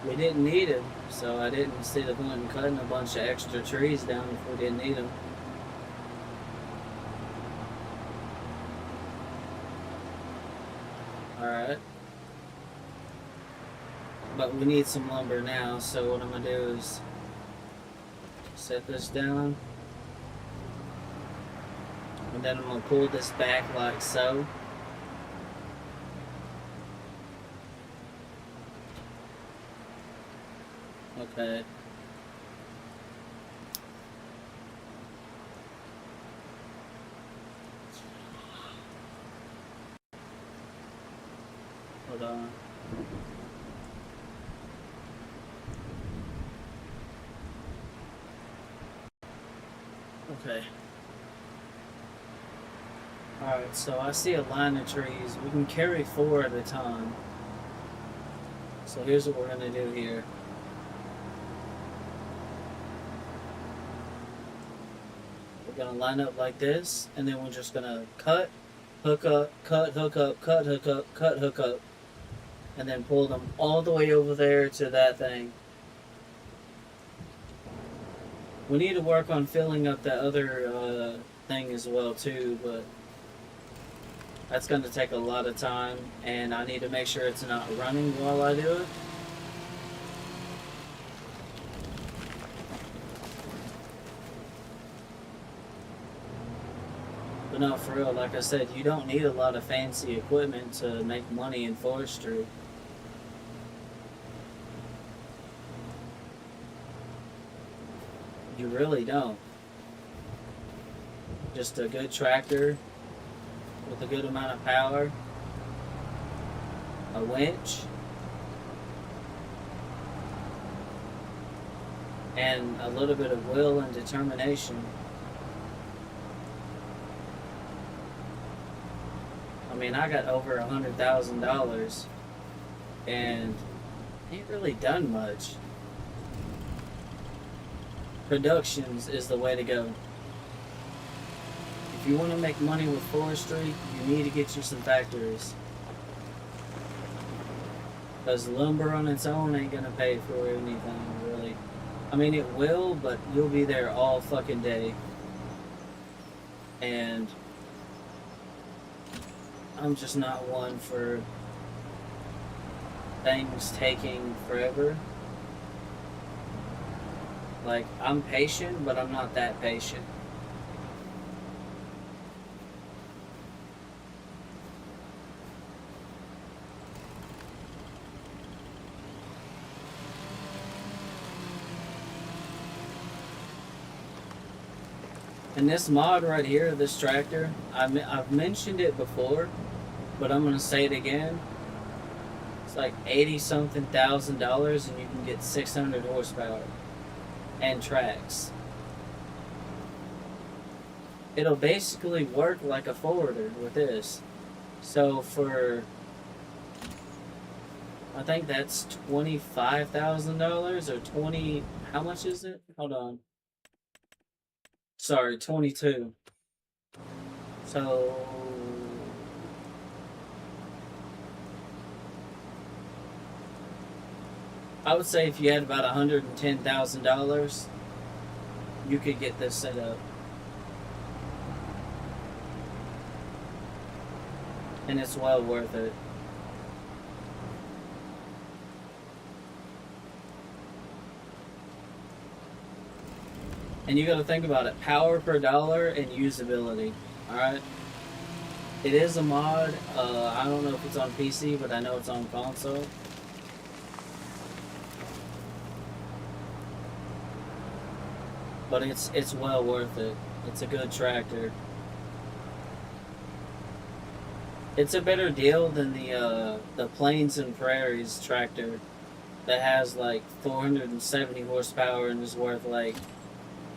We didn't need them, so I didn't see the point in cutting a bunch of extra trees down if we didn't need them. Alright. But we need some lumber now, so what I'm going to do is set this down. And then I'm going to pull this back like so. Okay. Hold on. Okay. Alright, so I see a line of trees. We can carry 4 at a time. So here's what we're going to do here. We're going to line up like this, and then we're just going to cut, hook up, cut, hook up, cut, hook up, cut, hook up, and then pull them all the way over there to that thing. We need to work on filling up that other thing as well too, but that's going to take a lot of time, and I need to make sure it's not running while I do it. But no, for real, like I said, you don't need a lot of fancy equipment to make money in forestry. You really don't. Just a good tractor with a good amount of power, a winch, and a little bit of will and determination. I mean, I got over $100,000 and ain't really done much. Productions is the way to go. If you want to make money with forestry, you need to get you some factories. Because lumber on its own ain't gonna pay for anything, really. I mean, it will, but you'll be there all fucking day. And I'm just not one for things taking forever. Like, I'm patient, but I'm not that patient. And this mod right here, this tractor, I've mentioned it before, but I'm going to say it again. It's like 80 something thousand dollars and you can get 600 horsepower and tracks. It'll basically work like a forwarder with this. So for, I think that's $25,000 or 20, how much is it? Hold on. Sorry, 22. So I would say if you had about $110,000, you could get this set up. And it's well worth it. And you gotta think about it, power per dollar and usability, alright? It is a mod, I don't know if it's on PC, but I know it's on console. But it's well worth it. It's a good tractor. It's a better deal than the Plains and Prairies tractor that has like 470 horsepower and is worth like,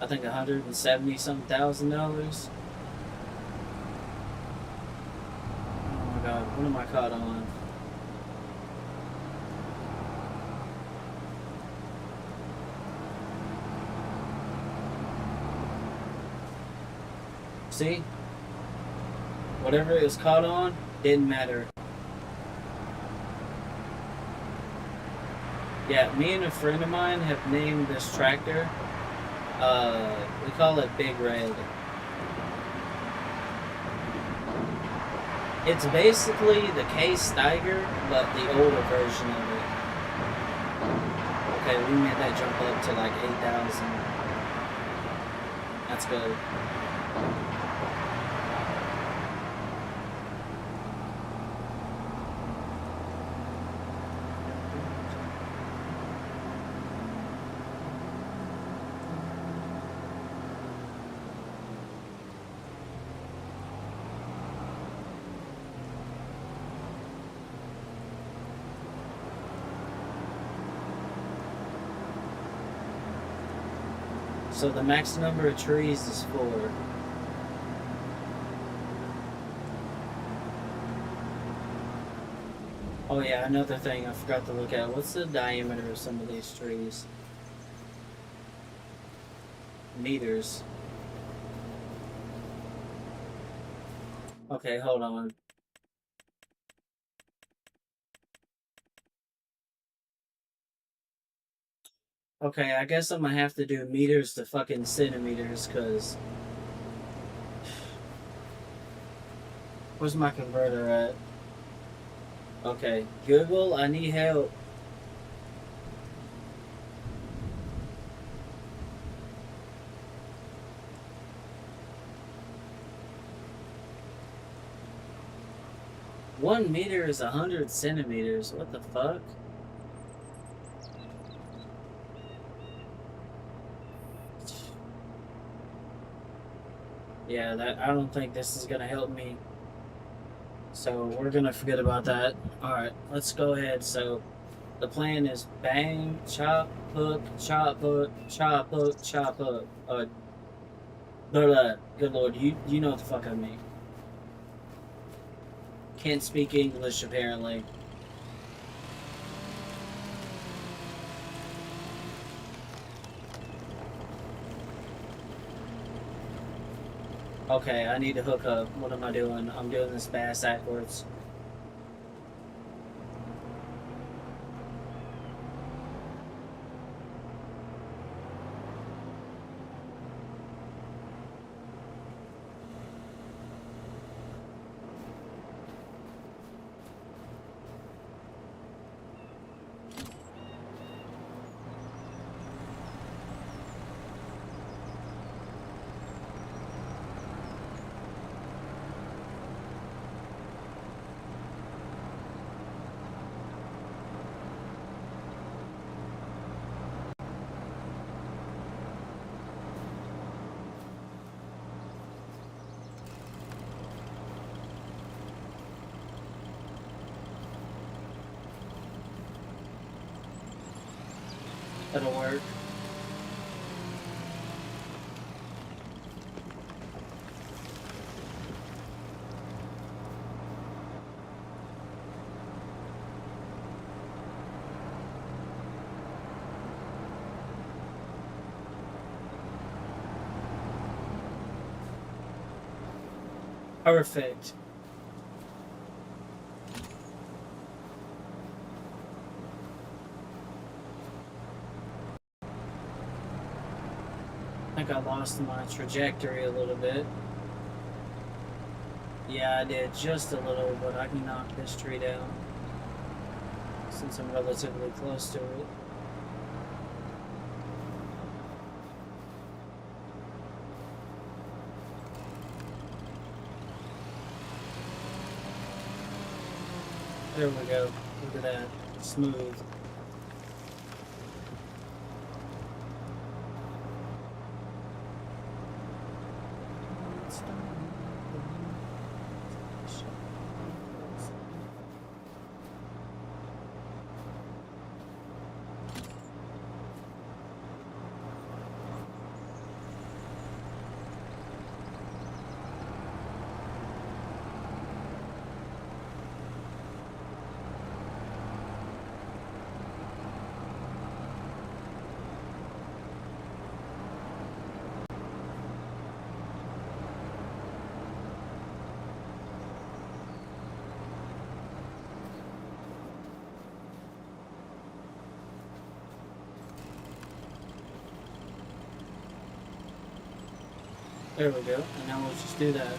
I think 170 some $1,000. Oh my god, what am I caught on? See? Whatever it was caught on, didn't matter. Yeah, me and a friend of mine have named this tractor, we call it Big Red. It's basically the K-Steiger, but the older version of it. Okay, we made that jump up to like 8,000. That's good. So the max number of trees is 4. Oh yeah, another thing I forgot to look at. What's the diameter of some of these trees? Meters. Okay, hold on. Okay, I guess I'm gonna have to do meters to fucking centimeters, cause where's my converter at? Okay, Google, I need help. 1 meter is 100 centimeters. What the fuck? Yeah, that I don't think this is gonna help me. So we're gonna forget about that. Alright, let's go ahead. So the plan is bang, chop, hook, chop, hook, chop, hook, chop, hook. Blah, blah. Good lord, you know what the fuck I mean. Can't speak English apparently. Okay, I need to hook up. What am I doing? I'm doing this bass backwards. That'll work. Perfect. I think I lost my trajectory a little bit. Yeah, I did just a little, but I can knock this tree down since I'm relatively close to it. There we go. Look at that. Smooth. There we go. And now let's just do that.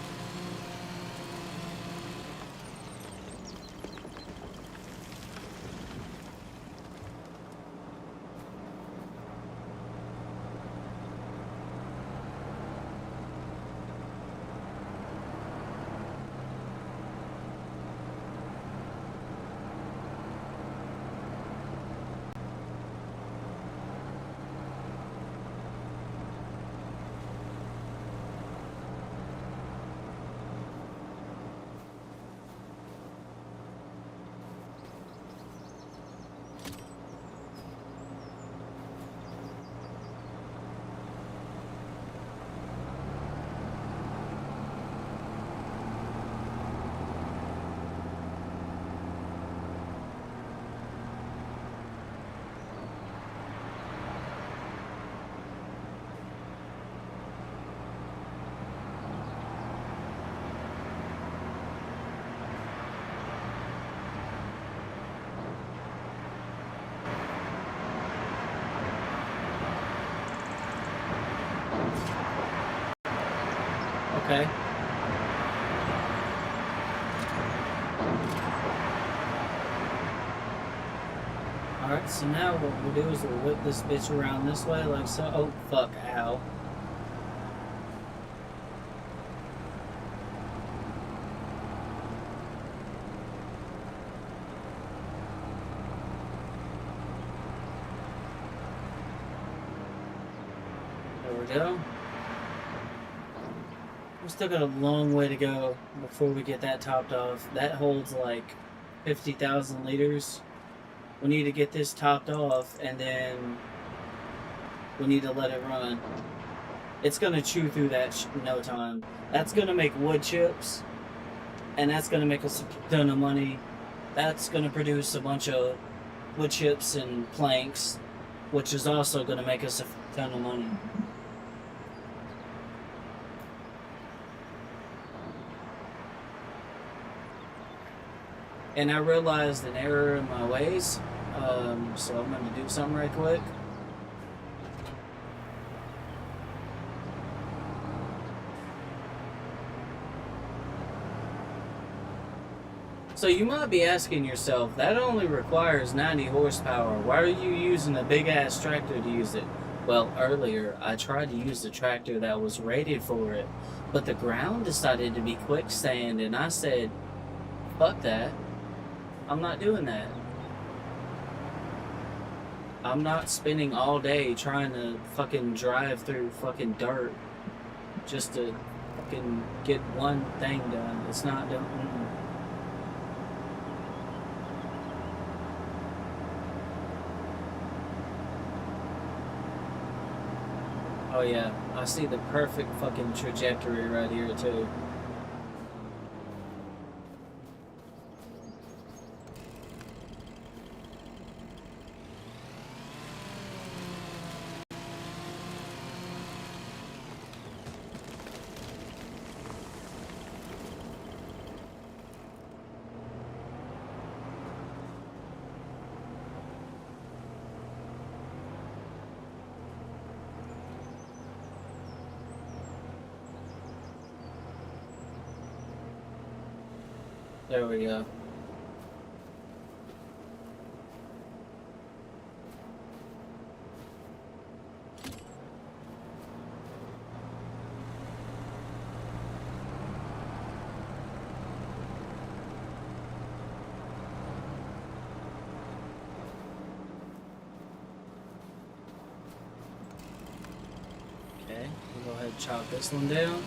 Okay. Alright, so now what we'll do is we'll whip this bitch around this way like so. Oh, fuck. Ow. we go. We still got a long way to go before we get that topped off. That holds like 50,000 liters. We need to get this topped off, and then we need to let it run. It's gonna chew through that in no time. That's gonna make wood chips, and that's gonna make us a ton of money. That's gonna produce a bunch of wood chips and planks, which is also gonna make us a ton of money. And I realized an error in my ways, so I'm gonna do something right quick. So you might be asking yourself, that only requires 90 horsepower. Why are you using a big ass tractor to use it? Well, earlier I tried to use the tractor that was rated for it, but the ground decided to be quicksand, and I said, fuck that. I'm not doing that. I'm not spending all day trying to fucking drive through fucking dirt just to fucking get one thing done. It's not done. Oh yeah, I see the perfect fucking trajectory right here too. There we go. Okay, we'll go ahead and chop this one down.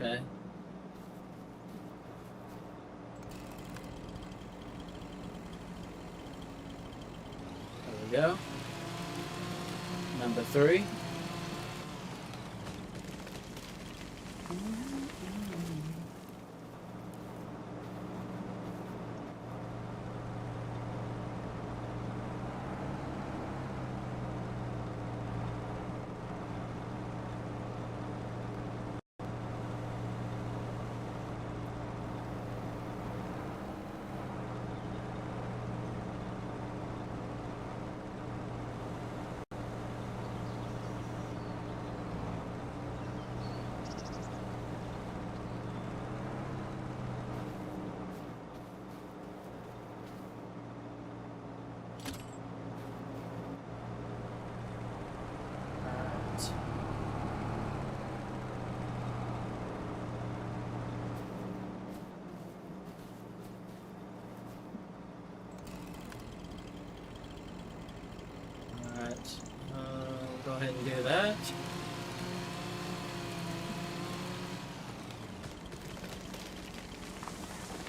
Okay. There we go. Number 3. Go ahead and do that.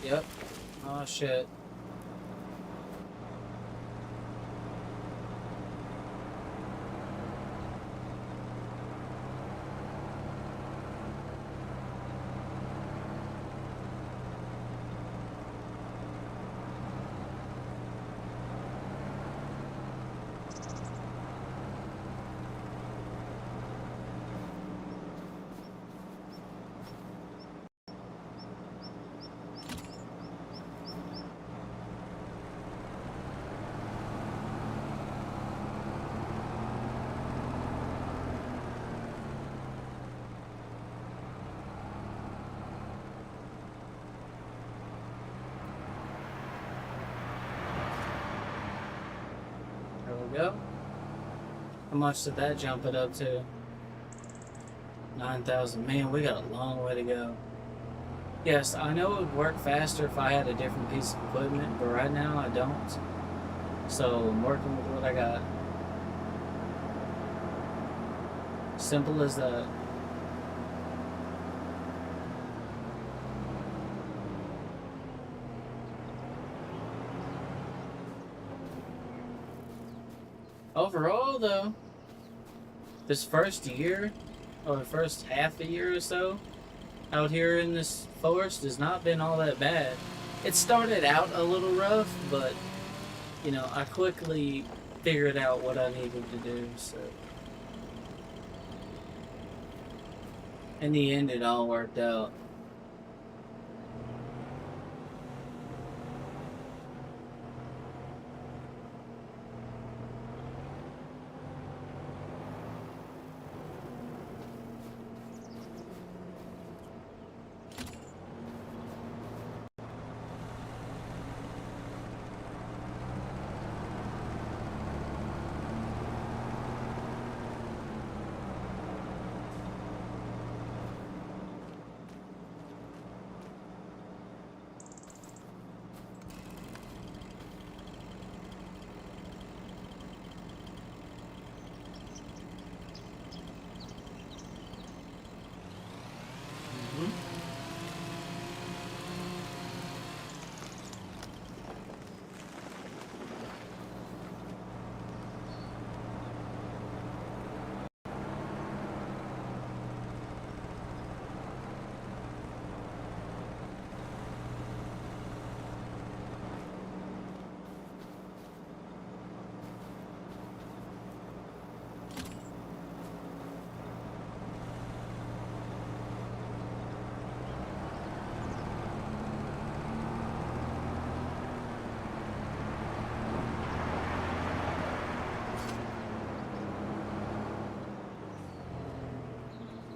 Yep. Oh shit. we go. How much did that jump it up to? 9,000. Man, we got a long way to go. Yes, I know it would work faster if I had a different piece of equipment, but right now I don't. So I'm working with what I got. Simple as that. Overall, though, this first year, or the first half a year or so, out here in this forest has not been all that bad. It started out a little rough, but, you know, I quickly figured out what I needed to do, so. In the end, it all worked out.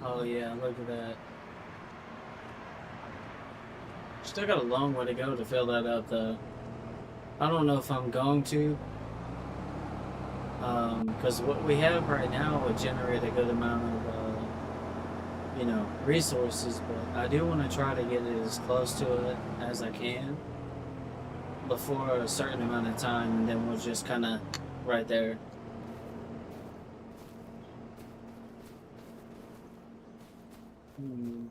Oh yeah, look at that. Still got a long way to go to fill that up though. I don't know if I'm going to. Because what we have right now would generate a good amount of, you know, resources, but I do want to try to get it as close to it as I can before a certain amount of time, and then we'll just kind of right there. Hmm.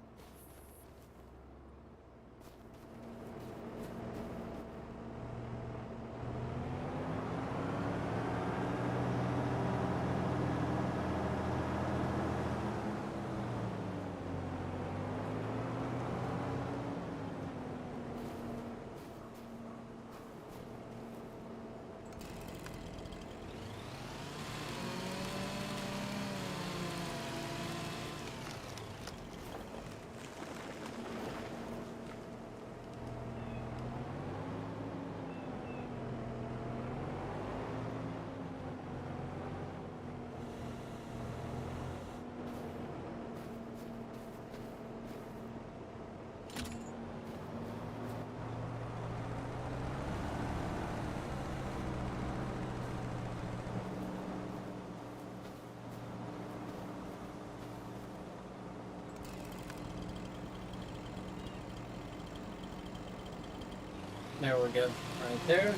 There we go, right there.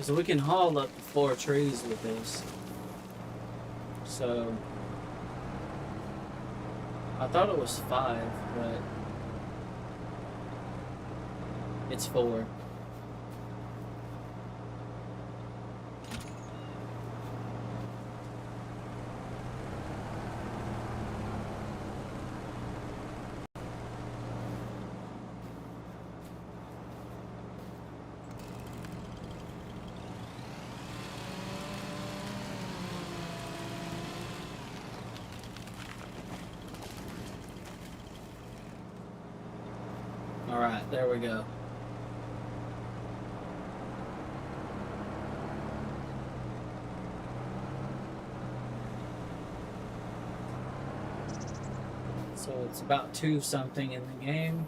So we can haul up to 4 trees with this. So I thought it was 5, but it's 4. Alright, there we go. So it's about 2 something in the game.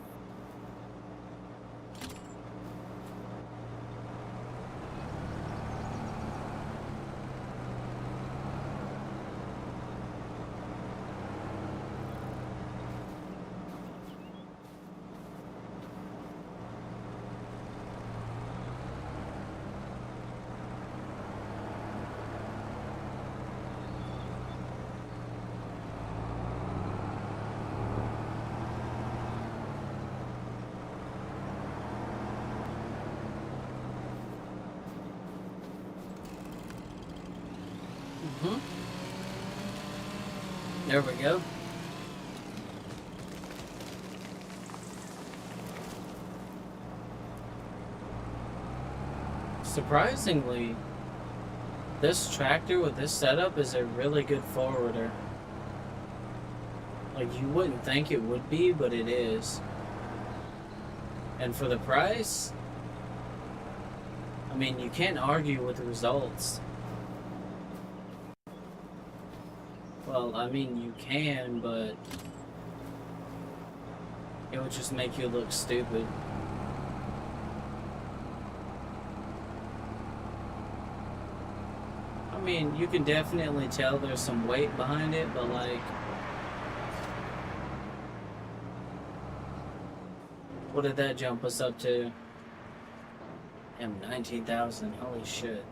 There we go. Surprisingly, this tractor with this setup is a really good forwarder. Like, you wouldn't think it would be, but it is. And for the price, I mean, you can't argue with the results. Well, I mean, you can, but it would just make you look stupid. I mean, you can definitely tell there's some weight behind it, but like, what did that jump us up to? Damn, 19,000. Holy shit.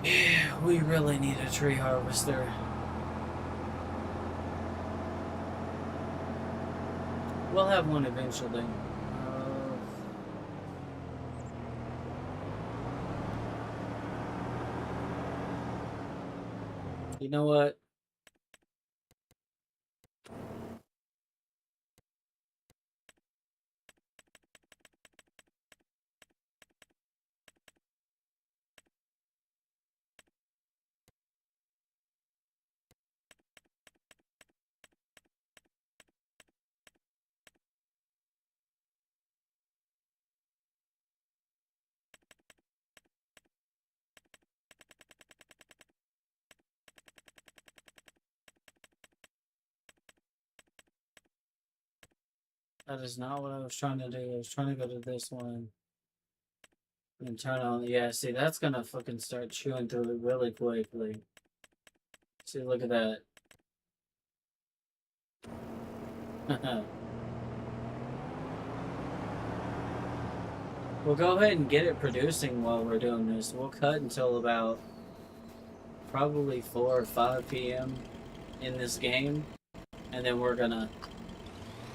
Yeah, we really need a tree harvester. We'll have one eventually. You know what? That is not what I was trying to do. I was trying to go to this one and turn on. Yeah, see, that's gonna fucking start chewing through it really quickly. See, look at that. We'll go ahead and get it producing while we're doing this. We'll cut until about probably 4 or 5 p.m. in this game. And then we're gonna...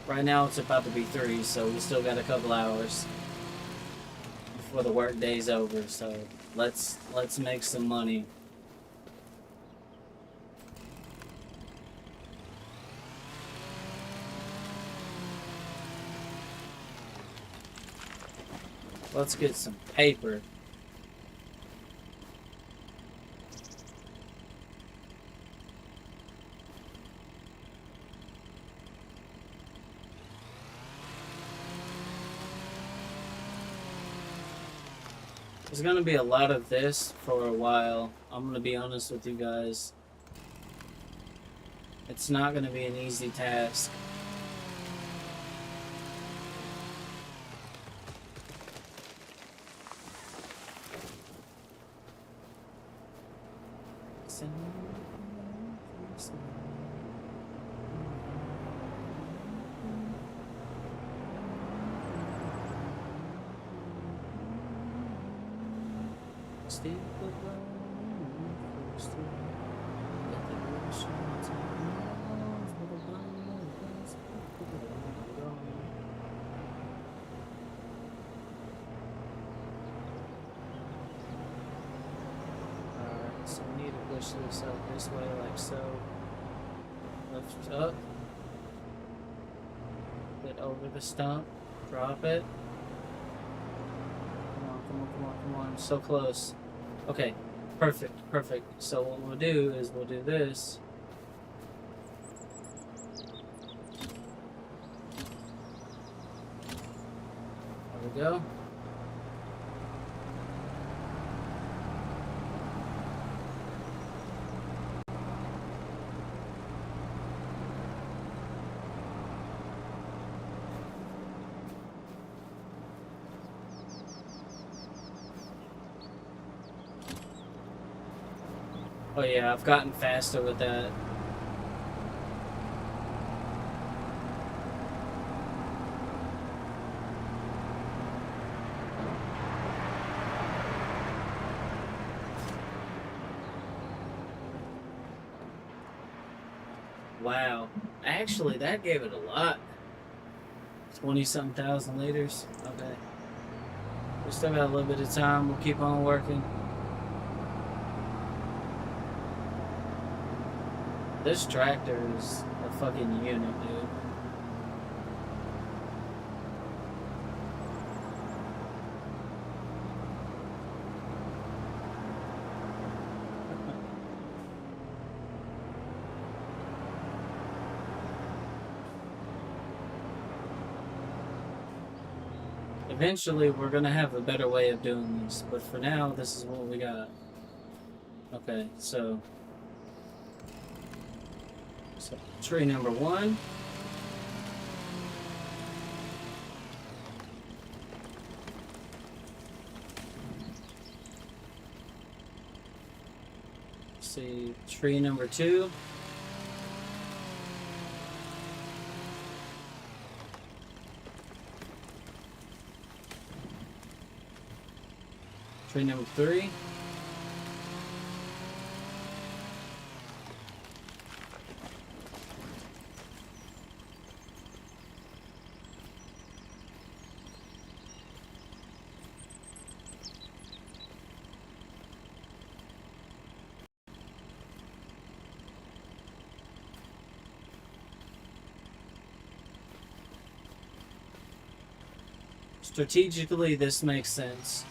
Right now it's about to be 3, so we still got a couple hours before the work day's over. So let's make some money. Let's get some paper. There's gonna be a lot of this for a while. I'm gonna be honest with you guys. It's not gonna be an easy task. So we need to push this up this way, like so. Lift up. Get over the stump. Drop it. Come on, come on, come on, come on. So close. Okay. Perfect, perfect. So what we'll do is we'll do this. There we go. Oh yeah, I've gotten faster with that. Wow. Actually, that gave it a lot. 20-something thousand liters. Okay. We still got a little bit of time. We'll keep on working. This tractor is a fucking unit, dude. Eventually, we're gonna have a better way of doing this, but for now, this is what we got. Okay, so tree number 1. Let's see, tree number 2. Tree number 3. Strategically, this makes sense.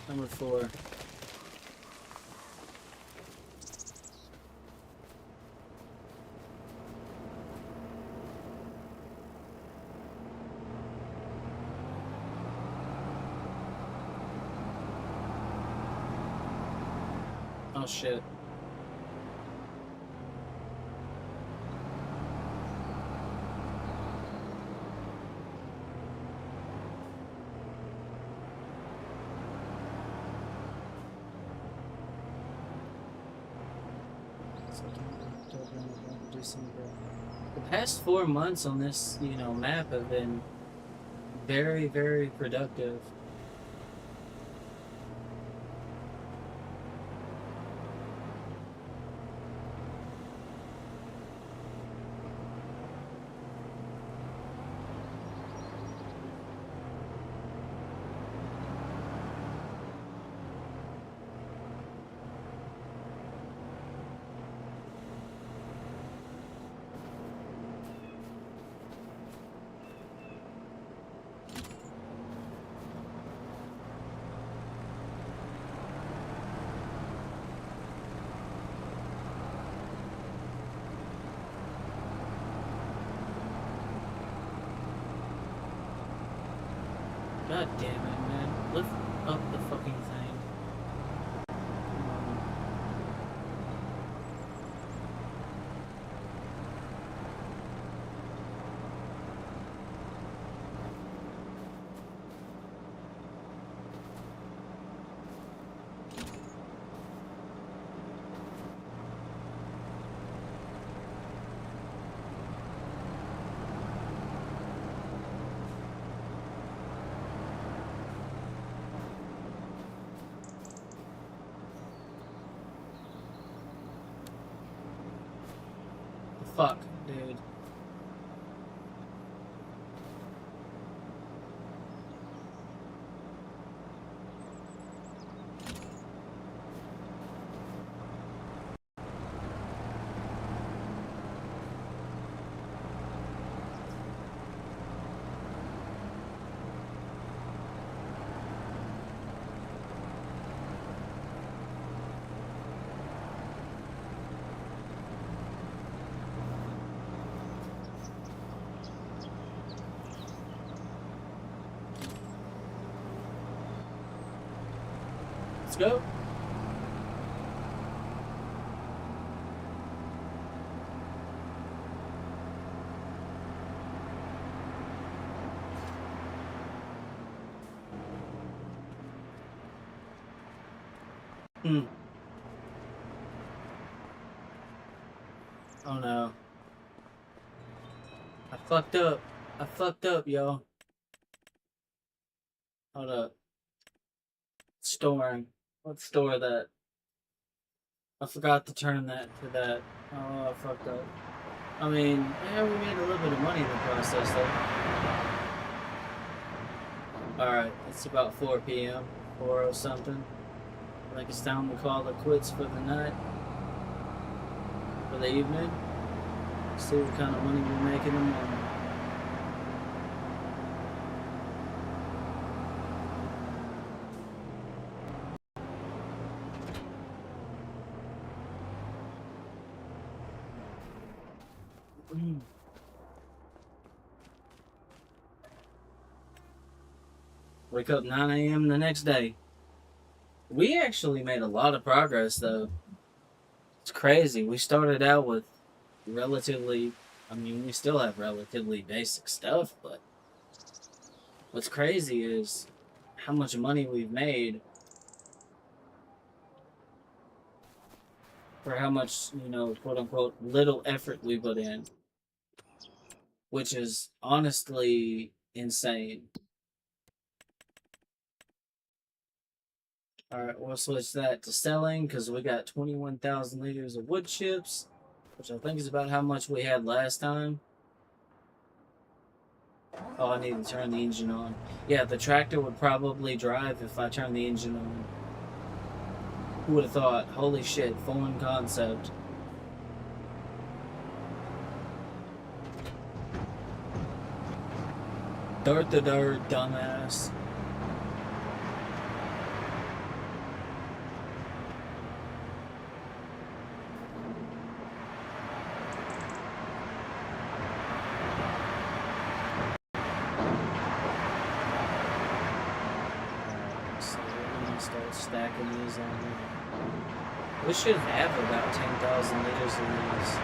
Number 4. Oh shit. The past 4 months on this, map have been very, very productive. God damn it, man. Lift up the fucking thing. Fuck, dude. Let's go. Hmm. Oh no. I fucked up. I fucked up, y'all. Hold up. Storing. Let's store that. I forgot to turn that to that. Oh, I fucked up. I mean, yeah, we made a little bit of money in the process, though. Alright, it's about 4 p.m. 4 or something. Like it's time to call it quits for the night, for the evening. See what kind of money we make in the morning. Wake up 9 a.m. the next day. We actually made a lot of progress, though. It's crazy. We started out with relatively, I mean, we still have relatively basic stuff, but what's crazy is how much money we've made for how much, quote unquote, little effort we put in, which is honestly insane. All right, we'll switch that to selling because we got 21,000 liters of wood chips, which I think is about how much we had last time. Oh, I need to turn the engine on. Yeah, the tractor would probably drive if I turn the engine on. Who would have thought? Holy shit, foreign concept. Dirt the dirt, dumbass. So we're gonna start stacking these on there. We should have about 10,000 liters of these.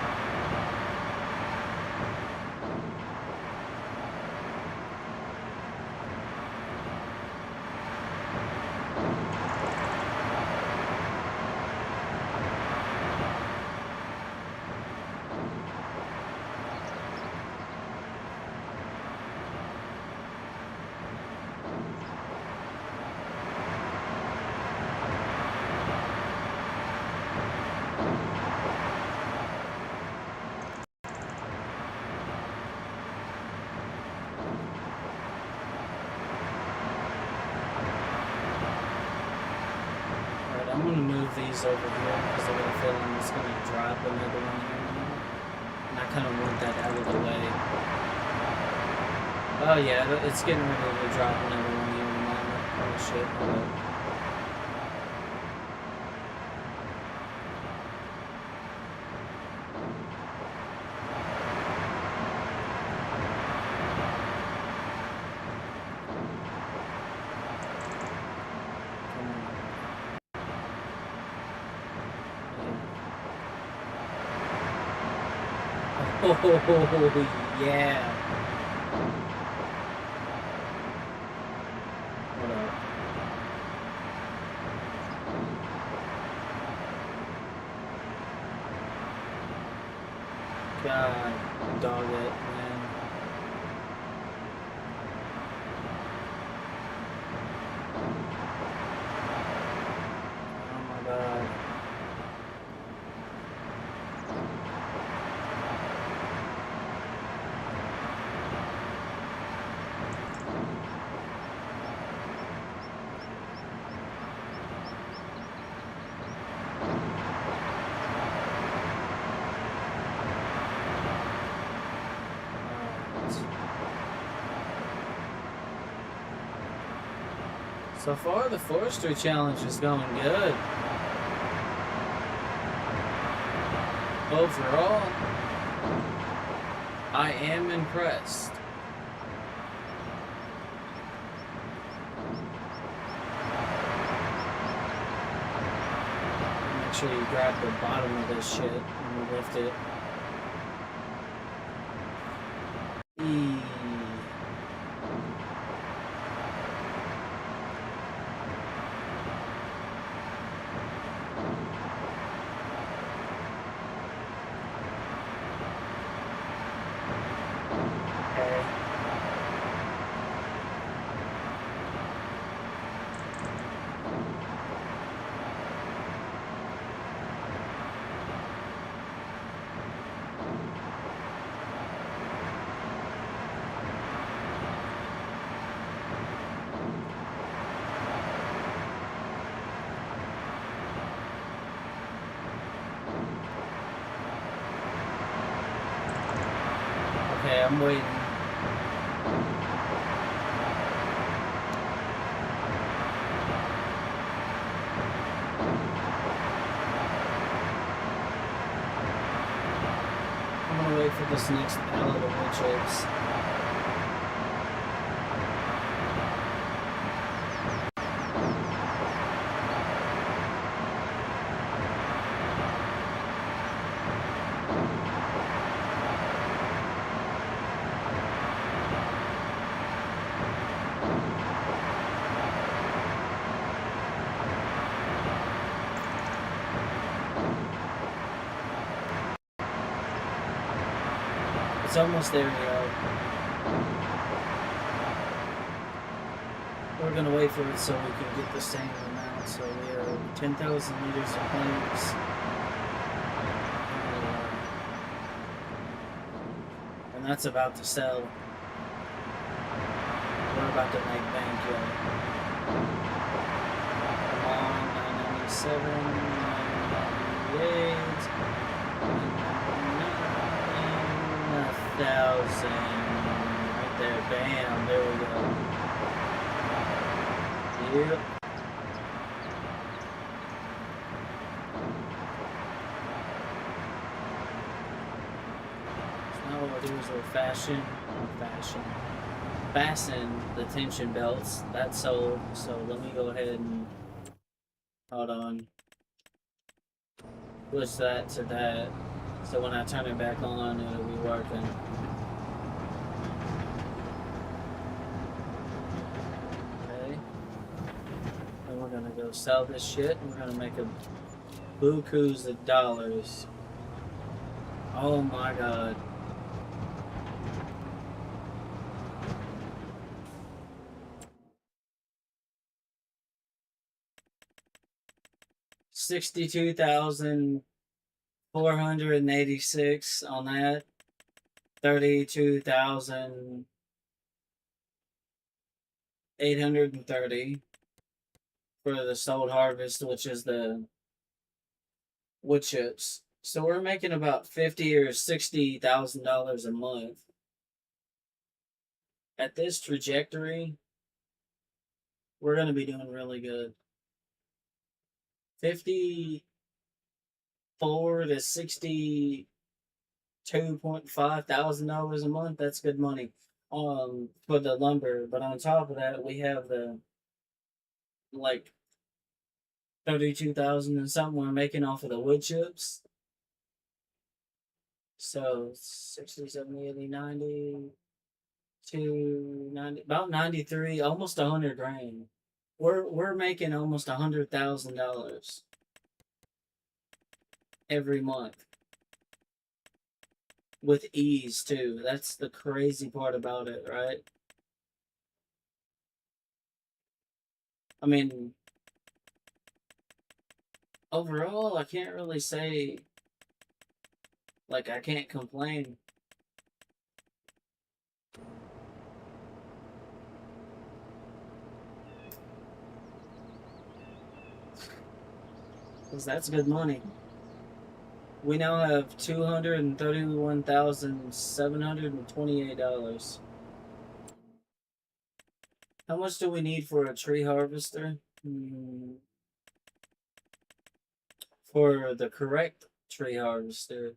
I'm gonna move these over here because I got a feeling it's gonna drop another one here. And I kind of want that out of the way. Oh yeah, it's getting ready to drop another one here in a moment. Oh shit, hold up. Oh, yeah. What up? God, dog it, man. Oh my god. So far, the Forestry challenge is going good. Overall, I am impressed. Make sure you grab the bottom of this shit and lift it. Okay, I'm waiting. I'm gonna wait for this next pallet of wood chips. It's almost there, yo. We're gonna wait for it so we can get the same amount. So we have 10,000 liters of planks. And that's about to sell. We're about to make bank, yo. Come on, 997, 998, 1,000. Right there, bam, there we go. Yep. So now what we'll do is we'll fasten the tension belts. That's sold. So let me go ahead and hold on. Push that to that. So when I turn it back on, it'll be working. Okay. And we're gonna go sell this shit. We're gonna make a bukus of dollars. Oh my god. $62,486 on that. 32,830 for the sold harvest, which is the wood chips. So we're making about $50,000 or $60,000 a month. At this trajectory, we're gonna be doing really good. 54 to 62.5 thousand dollars a month. That's good money. For the lumber, but on top of that, we have the like 32,000 and something we're making off of the wood chips. So 60, 70, 80, 90 to 90, about 93, almost 100 grand. We're making almost $100,000 every month with ease too. That's the crazy part about it, right? I mean, overall, I can't really say like I can't complain. Because that's good money. We now have $231,728. How much do we need for a tree harvester? For the correct tree harvester,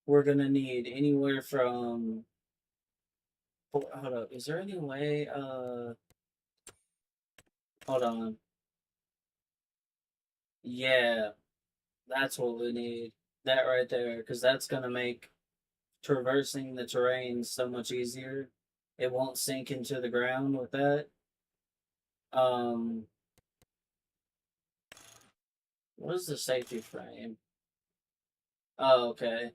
we're gonna need anywhere from. Hold up. Is there any way? Hold on. Yeah, that's what we need. That right there, because that's gonna make traversing the terrain so much easier. It won't sink into the ground with that. Um, what is the safety frame? Oh, okay.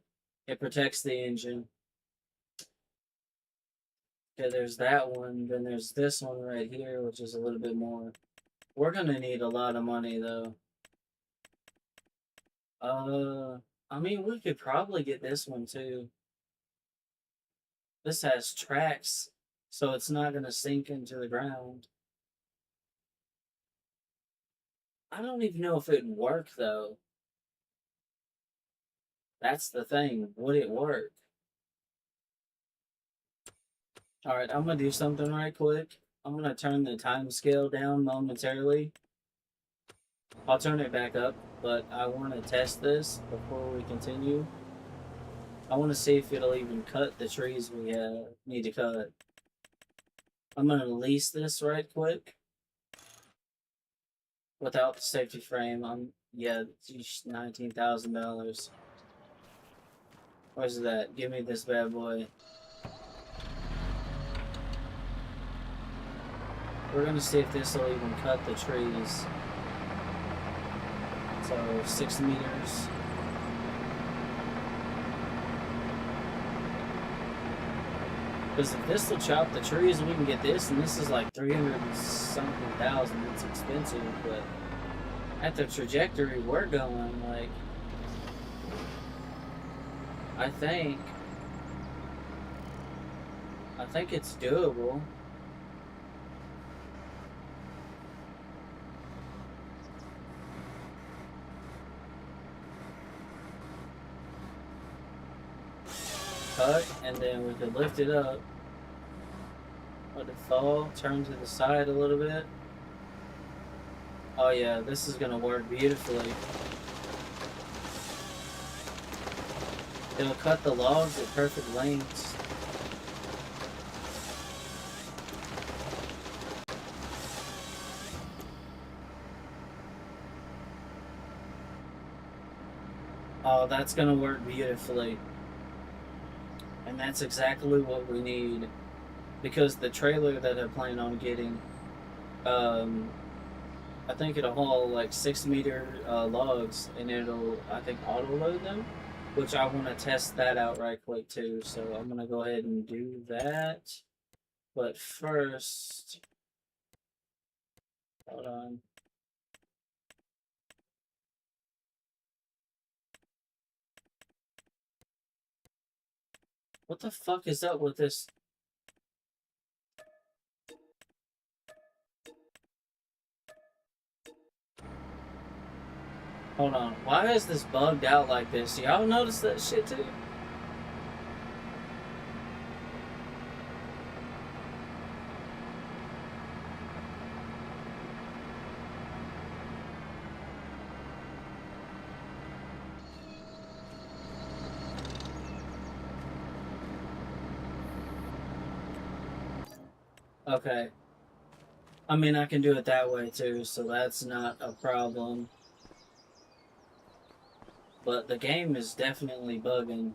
It protects the engine. Okay, there's that one. Then there's this one right here, which is a little bit more. We're gonna need a lot of money though. Uh, I mean, we could probably get this one too. This has tracks, so it's not gonna sink into the ground. I don't even know if it'd work though. That's the thing. Would it work? Alright, I'm gonna do something right quick. I'm gonna turn the time scale down momentarily. I'll turn it back up, but I want to test this before we continue. I want to see if it'll even cut the trees we need to cut. I'm gonna lease this right quick without the safety frame. Yeah, $19,000. Where's that? Give me this bad boy. We're gonna see if this will even cut the trees. So 6 meters. Because if this will chop the trees, we can get this, and this is like 300 and something thousand. It's expensive, but at the trajectory we're going, like, I think it's doable. Cut, and then we could lift it up. Let it fall, turn to the side a little bit. Oh yeah, this is gonna work beautifully. It'll cut the logs at perfect lengths. Oh, that's gonna work beautifully. And that's exactly what we need. Because the trailer that I plan on getting, I think it'll haul like 6 meter logs, and it'll, I think, auto load them, which I want to test that out right quick too. So I'm gonna go ahead and do that. But first, hold on. What the fuck is up with this? Hold on. Why is this bugged out like this? Y'all notice that shit too? Okay. I mean, I can do it that way too, so that's not a problem. But the game is definitely bugging.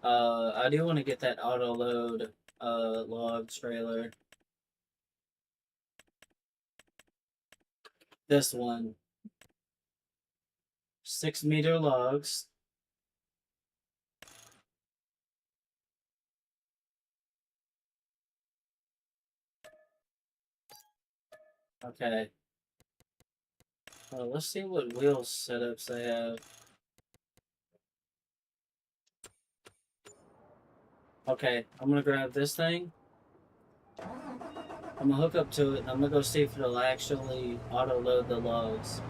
I do want to get that auto load log trailer. This one. 6 meter logs. Okay. Let's see what wheel setups they have. Okay, I'm gonna grab this thing. I'm gonna hook up to it, and I'm gonna go see if it'll actually auto-load the logs.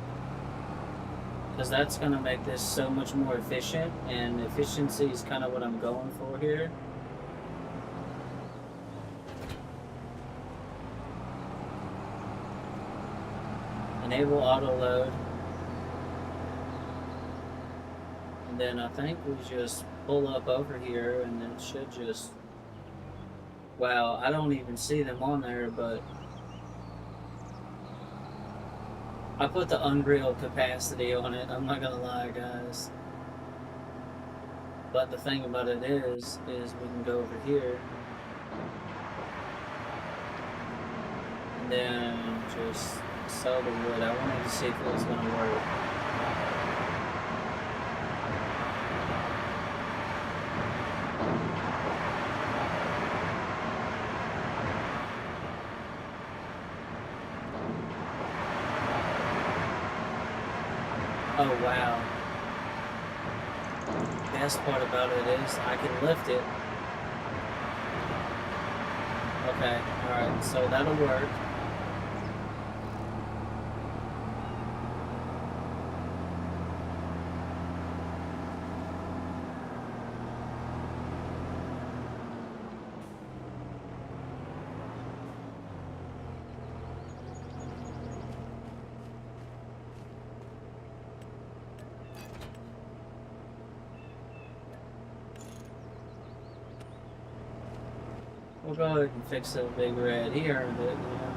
Because that's gonna make this so much more efficient, and efficiency is kind of what I'm going for here. Enable auto-load. And then I think we just pull up over here, and it should just... Wow, I don't even see them on there, but I put the Unreal capacity on it, I'm not gonna lie, guys. But the thing about it is we can go over here and then just sell the wood. I wanted to see if it was gonna work. Oh wow. The best part about it is I can lift it. Okay, alright, so that'll work. we'll go ahead and fix the big red. He earned it, you know.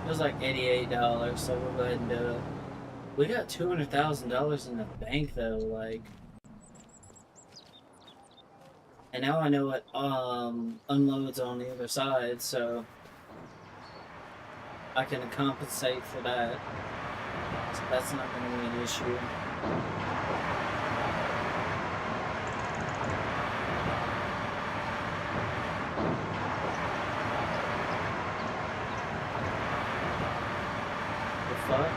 It was like $88, so we'll go ahead and do it. We got $200,000 in the bank though, like, and now I know what unloads on the other side, so I can compensate for that. So that's not going to be an issue. The fuck?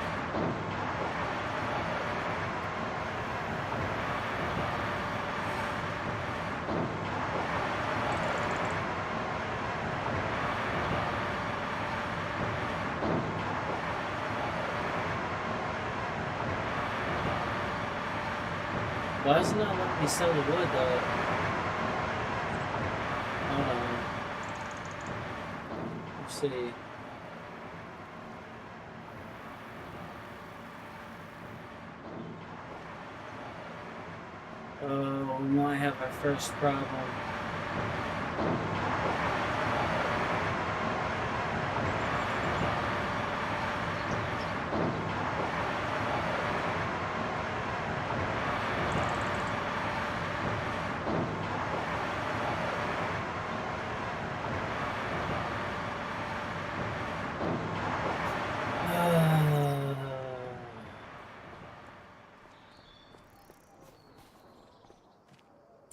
Why is it not letting me sell the wood though? Hold on. Let's see. Oh, we might have our first problem.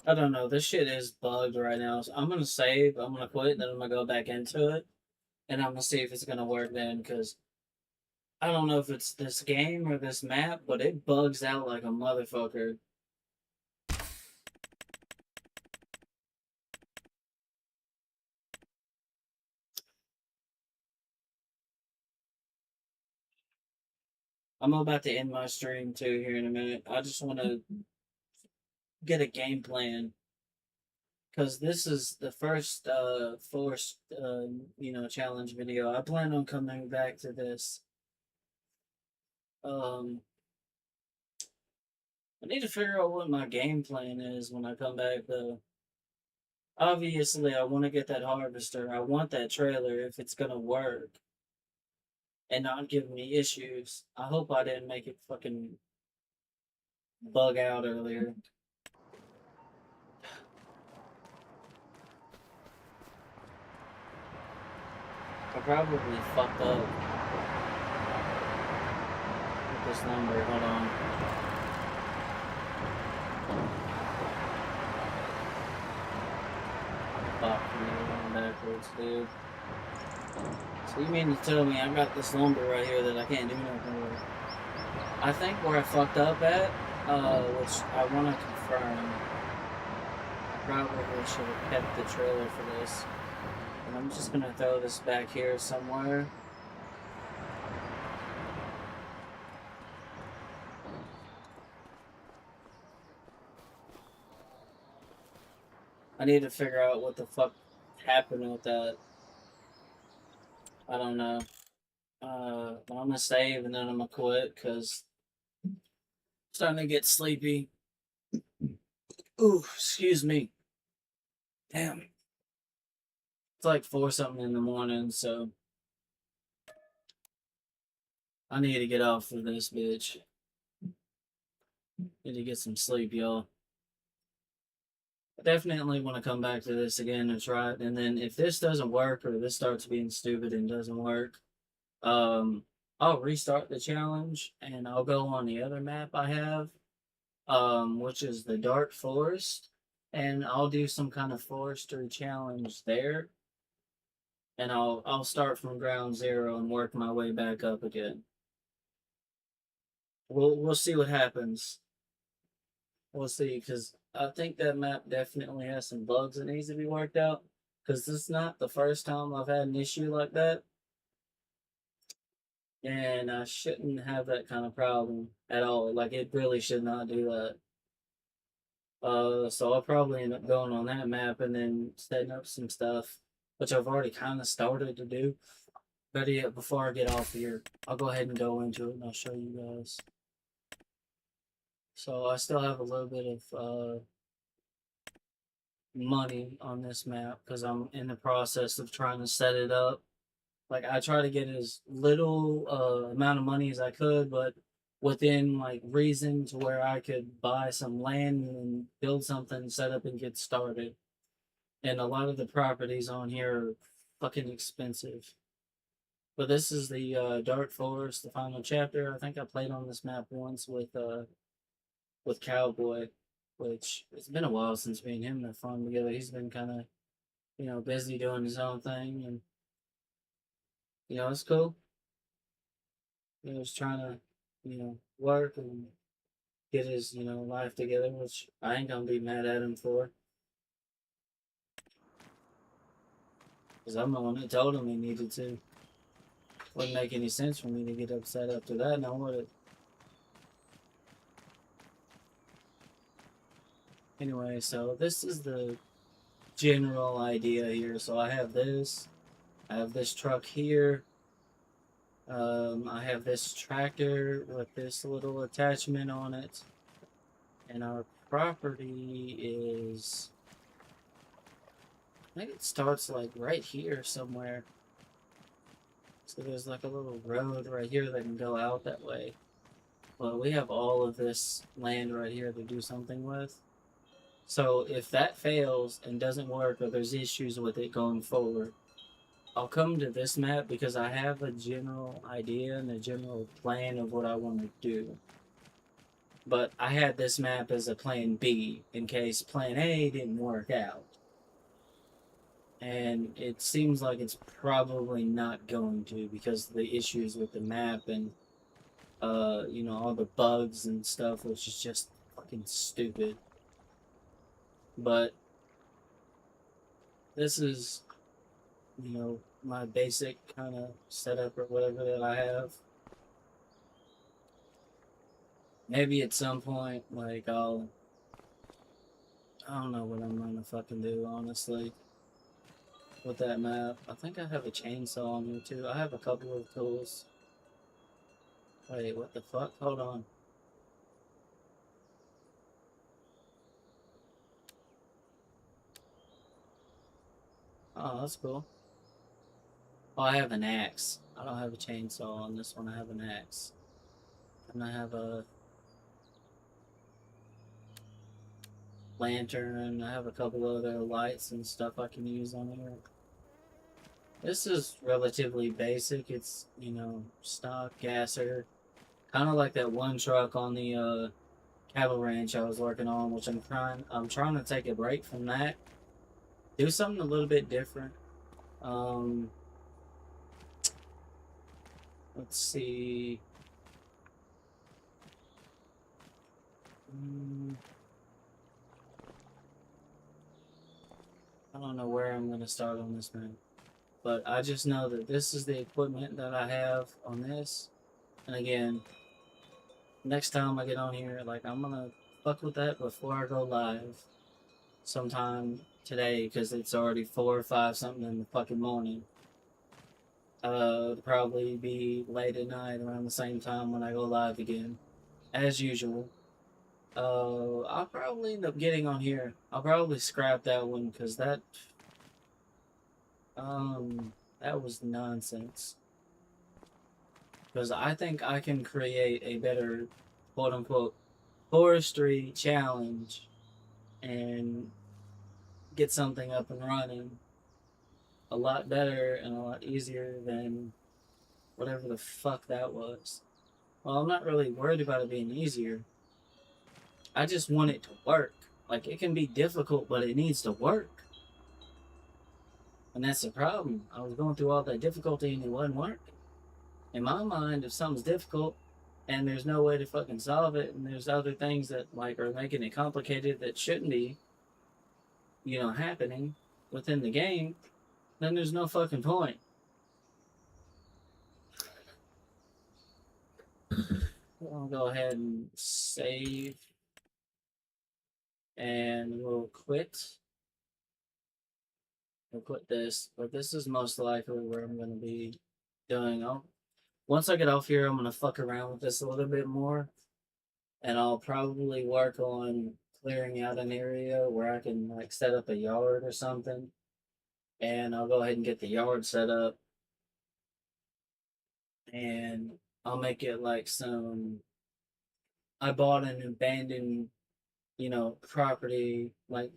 I don't know. This shit is bugged right now. So I'm gonna save. I'm gonna quit. Then I'm gonna go back into it, and I'm gonna see if it's gonna work then. Because I don't know if it's this game or this map, but it bugs out like a motherfucker. I'm about to end my stream too here in a minute. I just want to get a game plan because this is the first forced challenge video. I plan on coming back to this. I need to figure out what my game plan is when I come back though. Obviously, I want to get that harvester. I want that trailer if it's gonna work and not give me issues. I hope I didn't make it fucking bug out earlier. I probably fucked up with this number. Hold on. Fuck me, going backwards, dude. So you mean to tell me I got this lumber right here that I can't do nothing with? I think where I fucked up at, which I want to confirm, I probably should have kept the trailer for this. And I'm just gonna throw this back here somewhere. I need to figure out what the fuck happened with that. I don't know. But I'm gonna save and then I'm gonna quit because I'm starting to get sleepy. Ooh, excuse me. Damn. It's like 4 something in the morning, so I need to get off of this bitch. Need to get some sleep, y'all. I definitely want to come back to this again and try it. And then if this doesn't work or this starts being stupid and doesn't work, I'll restart the challenge and I'll go on the other map I have, which is the Dark Forest, and I'll do some kind of forestry challenge there. And I'll start from ground zero and work my way back up again. We'll see what happens. We'll see, because I think that map definitely has some bugs that needs to be worked out. Because this is not the first time I've had an issue like that. And I shouldn't have that kind of problem at all. Like, it really should not do that. So I'll probably end up going on that map and then setting up some stuff, which I've already kind of started to do. Better yet, before I get off here, I'll go ahead and go into it and I'll show you guys. So I still have a little bit of money on this map because I'm in the process of trying to set it up. Like I try to get as little amount of money as I could, but within like reason to where I could buy some land and build something, set up and get started. And a lot of the properties on here are fucking expensive. But this is the Dark Forest, the final chapter. I think I played on this map once with Cowboy, which it's been a while since me and him have fun together. He's been kind of busy doing his own thing, and it's cool. He's trying to work and get his life together, which I ain't gonna be mad at him for, because I'm the one that told him he needed to. Wouldn't make any sense for me to get upset after that. Now would it? Anyway, so this is the general idea here. So I have this. I have this truck here. I have this tractor with this little attachment on it. And our property is, I think it starts like right here somewhere. So there's like a little road right here that can go out that way. Well, we have all of this land right here to do something with. So if that fails and doesn't work or there's issues with it going forward, I'll come to this map because I have a general idea and a general plan of what I want to do. But I had this map as a plan B in case plan A didn't work out. And it seems like it's probably not going to because of the issues with the map and all the bugs and stuff, which is just fucking stupid. But this is, my basic kind of setup or whatever that I have. Maybe at some point, like I don't know what I'm gonna fucking do, honestly, with that map. I think I have a chainsaw on here too. I have a couple of tools. Wait, what the fuck? Hold on. Oh, that's cool. Oh, I have an axe. I don't have a chainsaw on this one. I have an axe. And I have a lantern. I have a couple other lights and stuff I can use on here. This is relatively basic. It's, stock gasser. Kind of like that one truck on the cattle ranch I was working on, which I'm trying to take a break from that. Do something a little bit different. Um, let's see. Mm, I don't know where I'm gonna start on this man, but I just know that this is the equipment that I have on this. And again, next time I get on here, like I'm gonna fuck with that before I go live sometime today because it's already 4 or 5 something in the fucking morning. It'll probably be late at night around the same time when I go live again, as usual. I'll probably end up getting on here. I'll probably scrap that one because that was nonsense. Because I think I can create a better quote unquote forestry challenge and get something up and running a lot better and a lot easier than whatever the fuck that was. Well, I'm not really worried about it being easier. I just want it to work. Like, it can be difficult, but it needs to work. And that's the problem. I was going through all that difficulty and it wasn't working. In my mind, if something's difficult and there's no way to fucking solve it, and there's other things that like are making it complicated that shouldn't be, happening within the game, then there's no fucking point. I'll go ahead and save and we'll quit. We'll quit this, but this is most likely where I'm going to be doing. Once I get off here, I'm going to fuck around with this a little bit more, and I'll probably work on clearing out an area where I can like set up a yard or something. And I'll go ahead and get the yard set up, and I'll make it like some. I bought an abandoned, property like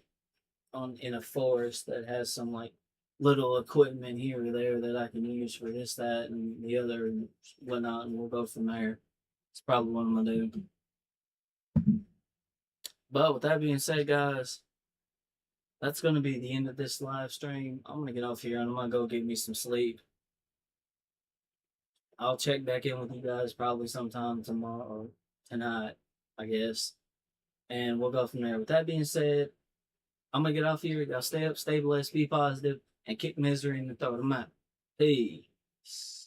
on in a forest that has some like little equipment here or there that I can use for this, that, and the other and whatnot, and we'll go from there. It's probably what I'm gonna do. But with that being said, guys, that's gonna be the end of this live stream. I'm gonna get off here and I'm gonna go get me some sleep. I'll check back in with you guys probably sometime tomorrow or tonight, I guess. And we'll go from there. With that being said, I'm gonna get off here. Y'all stay up, stay blessed, be positive, and kick misery in the throat. I'm out. Peace.